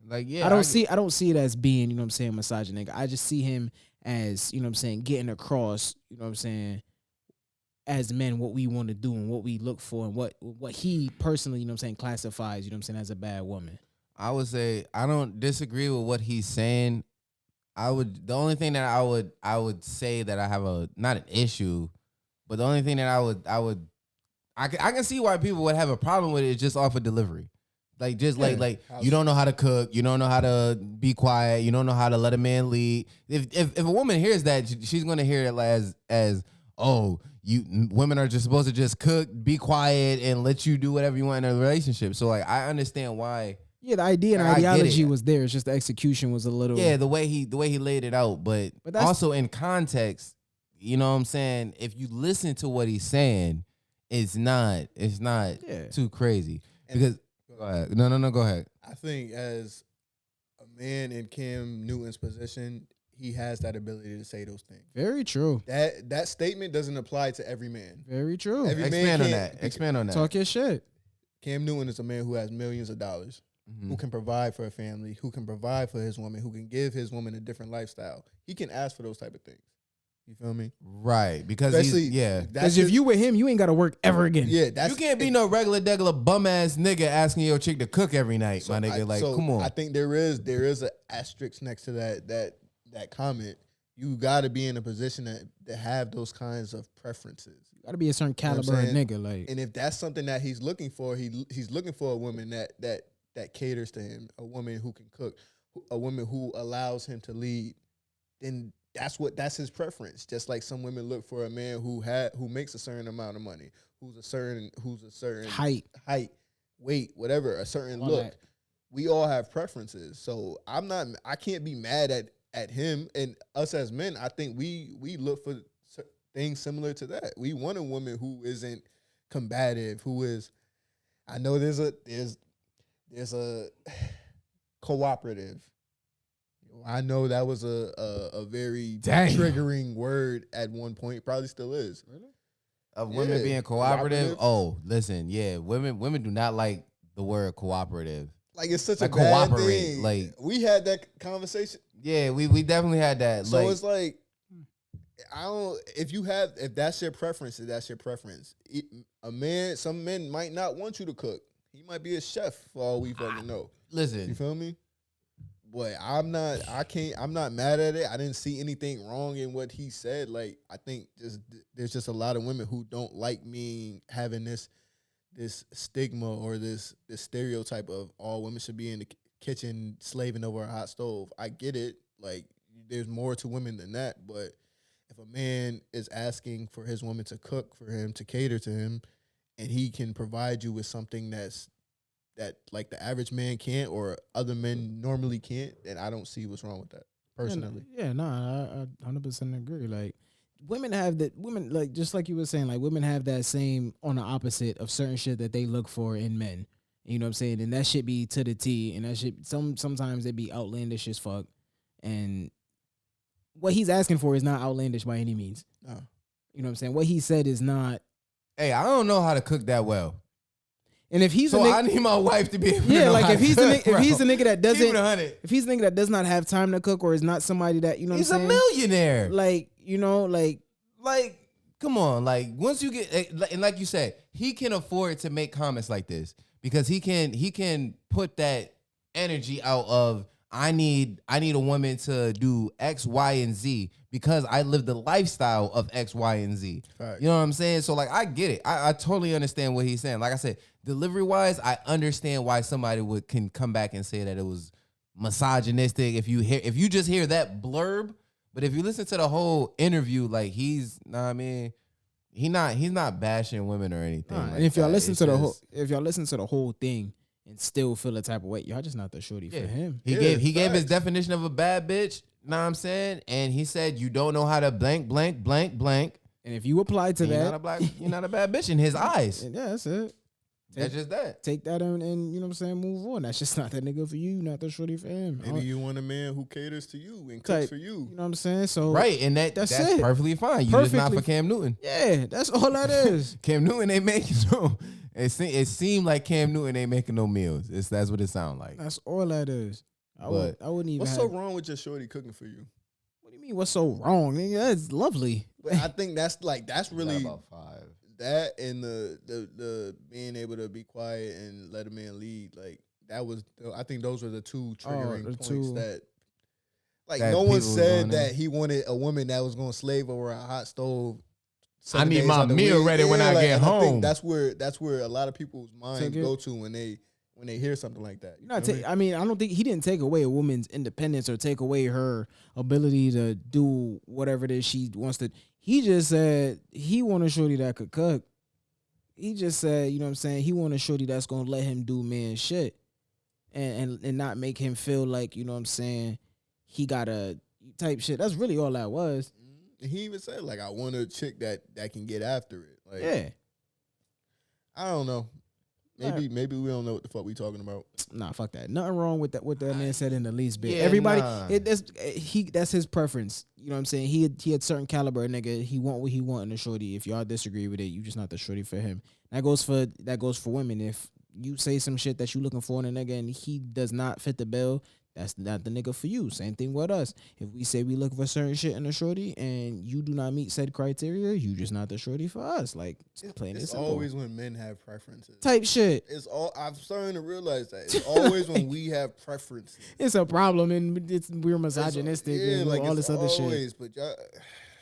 Like, yeah, I don't see it as being, you know what I'm saying, misogynistic. I just see him as, you know what I'm saying, getting across, you know what I'm saying, as men, what we want to do and what we look for and what he personally, you know what I'm saying, classifies, you know what I'm saying, as a bad woman. I would say I don't disagree with what he's saying. The only thing that I would say that I have not an issue, but the only thing that I can see why people would have a problem with it is just off of delivery. Like, just like you don't know how to cook, you don't know how to be quiet, you don't know how to let a man lead. If a woman hears that, she's gonna hear it as oh, women are just supposed to just cook, be quiet, and let you do whatever you want in a relationship. So like, I understand why. Yeah, the idea and ideology was there. It's just the execution was a little. Yeah, the way he laid it out, but also in context, you know what I'm saying. If you listen to what he's saying, it's not too crazy. Because go ahead. No, go ahead. I think as a man in Cam Newton's position, he has that ability to say those things. Very true. That statement doesn't apply to every man. Very true. Expand on that. Talk your shit. Cam Newton is a man who has millions of dollars, who can provide for a family, who can provide for his woman, who can give his woman a different lifestyle. He can ask for those type of things. You feel me? Because if you with him, you ain't got to work ever again. Yeah, you can't be no regular bum ass nigga asking your chick to cook every night, my nigga. Come on. I think there is an asterisk next to that comment. You got to be in a position to have those kinds of preferences. You got to be a certain caliber of nigga, like. And if that's something that he's looking for, he's looking for a woman that caters to him, a woman who can cook, a woman who allows him to lead. Then that's his preference. Just like some women look for a man who makes a certain amount of money, who's a certain height, weight, whatever, a certain look. We all have preferences. So I can't be mad at at him and us as men, I think we look for things similar to that. We want a woman who isn't combative, who is. I know there's a cooperative. I know that was a very triggering word at one point. Probably still is. Really? Of women being cooperative. Oh, listen, women do not like the word cooperative. Like it's such like a bad cooperate. thing. Like we had that conversation. Yeah, we definitely had that. So like, it's like I don't. If that's your preference, that's your preference. Some men might not want you to cook. He might be a chef for all we fucking know. Listen, you feel me? But I'm not mad at it. I didn't see anything wrong in what he said. Like I think there's just a lot of women who don't like me having this stigma or this stereotype of all women should be in the kitchen slaving over a hot stove. I get it. Like there's more to women than that. But if a man is asking for his woman to cook for him, to cater to him, and he can provide you with something that like the average man can't or other men normally can't, then I don't see what's wrong with that personally. I 100% agree. Like women have that. Women like just like you were saying. Like women have that same on the opposite of certain shit that they look for in men. You know what I'm saying? And that shit be to the T. And that shit sometimes it be outlandish as fuck. And what he's asking for is not outlandish by any means. No. You know what I'm saying? What he said is not. Hey, I don't know how to cook that well. And if he's I need my wife to be able to know like how if he's to cook, if he's a nigga that doesn't, if he's a nigga that does not have time to cook or is not somebody that, you know he's what I'm a saying? millionaire. Like, you know, like come on, like once you get, and like you said, he can afford to make comments like this because he can put that energy out of I need a woman to do X, Y, and Z because I live the lifestyle of X, Y, and Z. Right. You know what I'm saying? So like I get it. I totally understand what he's saying. Like I said, delivery wise, I understand why somebody can come back and say that it was misogynistic if you just hear that blurb. But if you listen to the whole interview, like he's not bashing women or anything. Like and if y'all listen to if y'all listen to the whole thing and still feel the type of way, y'all just not the shorty for him. He gave his definition of a bad bitch. Know what I'm saying? And he said you don't know how to blank, blank, blank, blank. And if you apply to that, you're not a bad bitch in his eyes. Yeah, that's it. That's just that. Take that and you know what I'm saying, move on. That's just not that nigga for you, not the shorty for him. Maybe you want a man who caters to you and cooks for you. You know what I'm saying? So right, and that's it. Perfectly fine. You just not for Cam Newton. Yeah, that's all that is. Cam Newton ain't making no. It seemed like Cam Newton ain't making no meals. That's what it sound like. That's all that is. I wouldn't even. What's so wrong with your shorty cooking for you? What do you mean? What's so wrong? Nigga, that's lovely. But I think that's really about 5. That and the being able to be quiet and let a man lead, like that was. I think those were the two triggering points that. Like no one said that he wanted a woman that was going to slave over a hot stove. I need my meal ready when I get home. I think that's where a lot of people's minds go to when they hear something like that. I don't think he didn't take away a woman's independence or take away her ability to do whatever it is she wants to. He just said he want a shorty that could cook. He just said, you know what I'm saying, he want a shorty that's gonna let him do man shit and not make him feel like, you know what I'm saying, he gotta type shit. That's really all that was. He even said, like, I want a chick that can get after it. Like, yeah. I don't know. Maybe we don't know what the fuck we talking about. Nah, fuck that. Nothing wrong with that. What that man said in the least bit. Everybody, that's his preference. You know what I'm saying? He had certain caliber nigga. He want what he want in a shorty. If y'all disagree with it, you just not the shorty for him. That goes for women. If you say some shit that you looking for in a nigga and he does not fit the bill, that's not the nigga for you. Same thing with us. If we say we look for certain shit in a shorty and you do not meet said criteria, you just not the shorty for us. Like, plain and simple. It's always when men have preferences. Type shit. I'm starting to realize that. It's always when we have preferences. It's a problem and we're misogynistic and all this other shit. But y'all,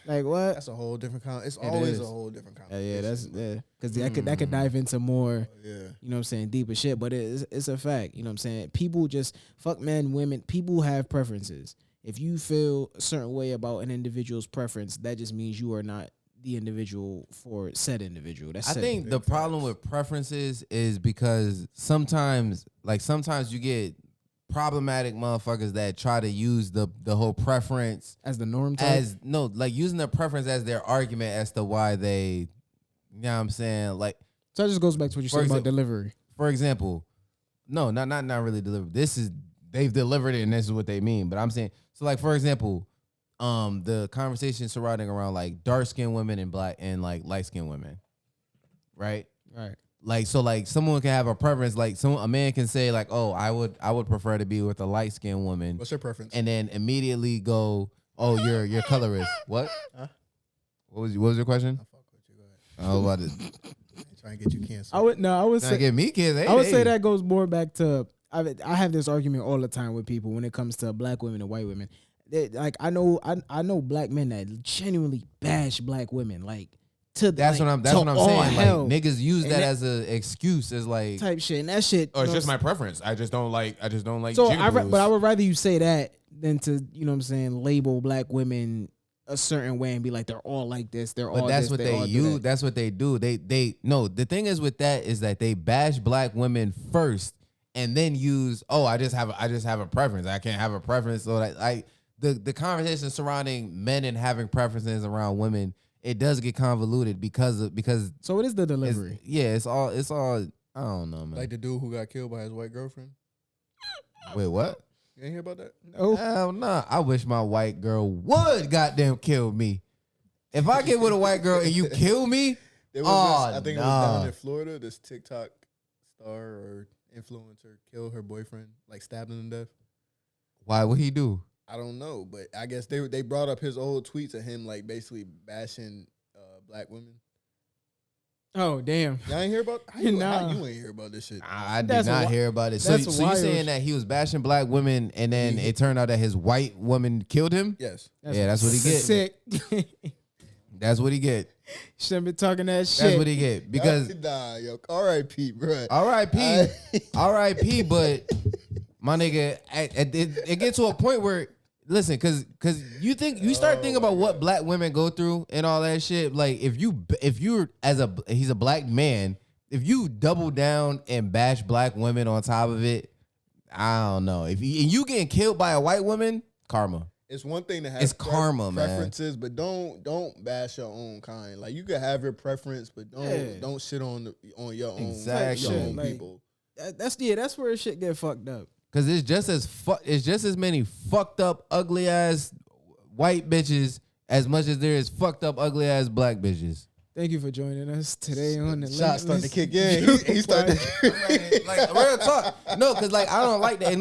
like what? That's a whole different It's always a whole different conversation. Because that could dive into more. Yeah. You know what I'm saying, deeper shit. But it's a fact. You know what I'm saying. People just fuck men, women. People have preferences. If you feel a certain way about an individual's preference, that just means you are not the individual for said individual. I think the problem with preferences is because sometimes you get problematic motherfuckers that try to use the whole preference as the norm type? like using the preference as their argument as to why they, you know what I'm saying? Like, so that just goes back to what you said about delivery. For example, no, not really delivered. They've delivered it and this is what they mean. But I'm saying, so like, for example, the conversation surrounding around like dark skinned women and black and like light skinned women. Right? Right. Like, so like someone can have a preference, like a man can say like, oh, I would prefer to be with a light skinned woman. What's your preference? And then immediately go, oh, your color is what? Huh? What was your question? I fuck with you. Go ahead. I was about to trying to get you canceled. I would say get me kids. I would say that goes more back to I have this argument all the time with people when it comes to black women and white women. Like I know black men that genuinely bash black women. Like that's what I'm saying. Like niggas use that as an excuse, as like type shit, and that shit. Oh, it's just my preference. I just don't like. So but I would rather you say that than to, you know what I'm saying, label black women a certain way and be like they're all like this. They're all. But that's what they use. That's what they do. They no. The thing is with that is that they bash black women first and then use. Oh, I just have a preference. I can't have a preference. So that the conversation surrounding men and having preferences around women, it does get convoluted because. So it is the delivery. It's all. I don't know, man. Like the dude who got killed by his white girlfriend. Wait, what? You ain't hear about that? No. Hell nah. I wish my white girl would goddamn kill me. If I get with a white girl and you kill me, I think it was down in Florida. This TikTok star or influencer killed her boyfriend, like stabbed him to death. Why would he do? I don't know, but I guess they brought up his old tweets of him like basically bashing black women. Oh damn! Y'all ain't hear about? How you ain't hear about this shit? I did not hear about it. So you saying that he was bashing black women and then it turned out that his white woman killed him? Yes. That's what he get. Sick. That's what he get. Shouldn't be talking that shit. That's what he get because yo, R.I.P. bro. R.I.P. But my nigga, it get to a point where. Listen, cause you start thinking about what black women go through and all that shit. Like if you're he's a black man, if you double down and bash black women on top of it, I don't know. If you getting killed by a white woman, karma. It's one thing to have karma, preferences, man. But don't bash your own kind. Like you can have your preference, but don't shit on your own, your own people. That's where shit get fucked up. Cause it's just as many fucked up ugly ass white bitches as much as there is fucked up ugly ass black bitches. Thank you for joining us today on the Shots starting to kick in. He started like real talk. No, cause like I don't like that,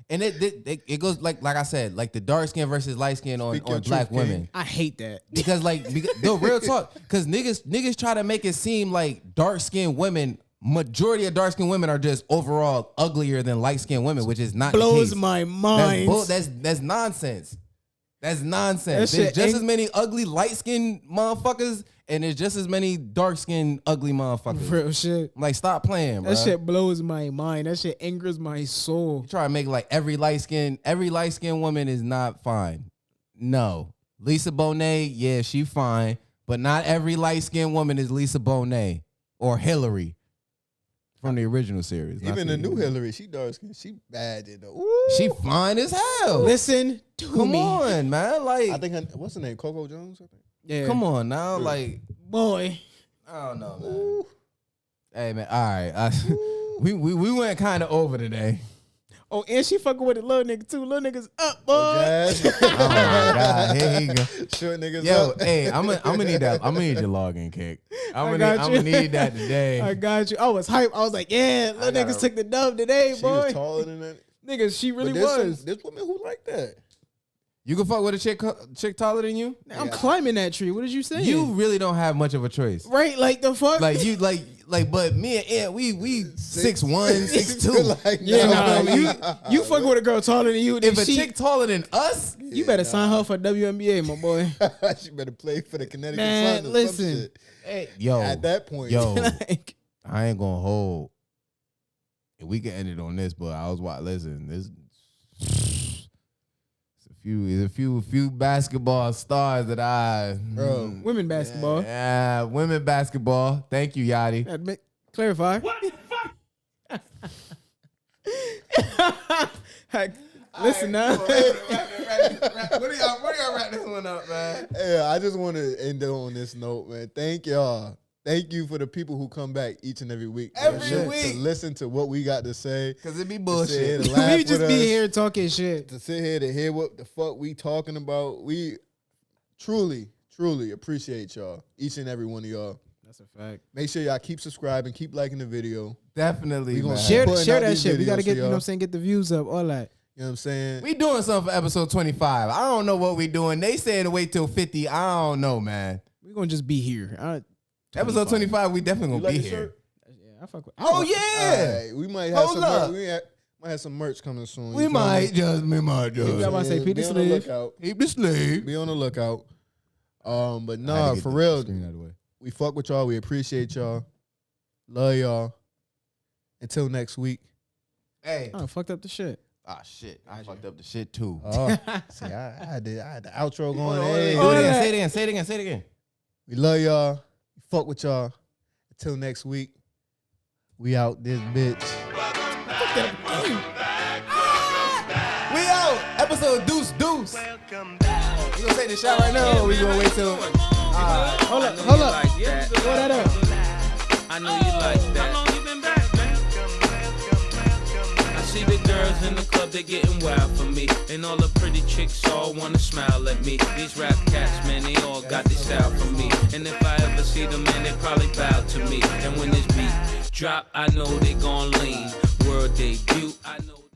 and it goes like I said, like the dark skin versus light skin on black women. I hate that because real talk. Cause niggas try to make it seem like dark skinned women. Majority of dark skinned women are just overall uglier than light skinned women, which is not blows the case. My mind. That's nonsense. That's nonsense. There's just as many ugly light skinned motherfuckers, and there's just as many dark skinned ugly motherfuckers. Real shit. Like stop playing, bro. That shit blows my mind. That shit angers my soul. You try to make like every light skinned woman is not fine. No, Lisa Bonet, yeah, she fine, but not every light skinned woman is Lisa Bonet or Hillary. From the original series. Even the new Hillary, she dark skin. She bad in the. She fine as hell. Listen to Come me. on, man. Like I think what's her name? Coco Jones, I think. Yeah. Come on now. Like boy. I don't know, man. Ooh. Hey man, all right. We went kind of over today. Oh, and she fucking with the little nigga too. Little niggas up, boy. Oh, oh my God, here he go. Short niggas Yo, up. Hey, I'm gonna need that. I'm gonna need your login kick. I'm gonna need that today. I got you. I was hyped. I was like, yeah, little niggas took the dub today, she boy. Was taller than that. Niggas, she really was. There's women who like that. You can fuck with a chick taller than you? I'm climbing that tree. What did you say? You really don't have much of a choice. Right? Like the fuck? Like you but me and Ant, we 6'1", 6'2". Like, you fuck with a girl taller than you. If a chick taller than us, you better sign her for WNBA, my boy. She better play for the Connecticut Man, Sun. listen. Hey, yo, at that point, like, I ain't gonna hold. We can end it on this, but I was watching. Listen, this. There's a few basketball stars that women basketball. Yeah, women basketball. Thank you, Yadie. Clarify. What the fuck? Listen now. What do y'all wrap this one up, man? Yeah, I just want to end on this note, man. Thank y'all. Thank you for the people who come back each and every week. Every week. To listen to what we got to say. Because it be bullshit. We just be here talking shit. To sit here to hear what the fuck we talking about. We truly appreciate y'all. Each and every one of y'all. That's a fact. Make sure y'all keep subscribing, keep liking the video. Definitely, We gonna man. Share putting out that these shit. We gotta videos get, for you know what I'm y'all. saying, get the views up, all that. You know what I'm saying? We doing something for episode 25. I don't know what we doing. They said to wait till 50. I don't know, man. We're gonna just be here. Episode 25, we definitely You gonna like be the here. shirt? Yeah, I fuck with. Oh, yeah. Alright, we might have Hold some up. might have some merch coming soon. We might just. You got to say, Peter Be on the Sleeve. lookout. Keep the sleeve. Be on the lookout. But nah, for real, we fuck with y'all. We appreciate y'all. Love y'all. Until next week. Hey. I fucked up the shit. Ah, shit. I fucked up the shit, too. See, I had the outro going. Do Hey, it again. Say it again. we love y'all. We fuck with y'all. Until next week. We out this bitch. We out. Episode deuce. We gonna take the shot right now, or we gonna wait till. Hold up. Throw that up. I know you like that. How long you been back, man? I see the girls in the club, they getting wild for me. And all the pretty chicks all wanna smile at me. These rap cats, man, they all got this style for me. And if I ever see them, man, they probably bow to me. And when this beat drop, I know they gon' lean. World debut, I know.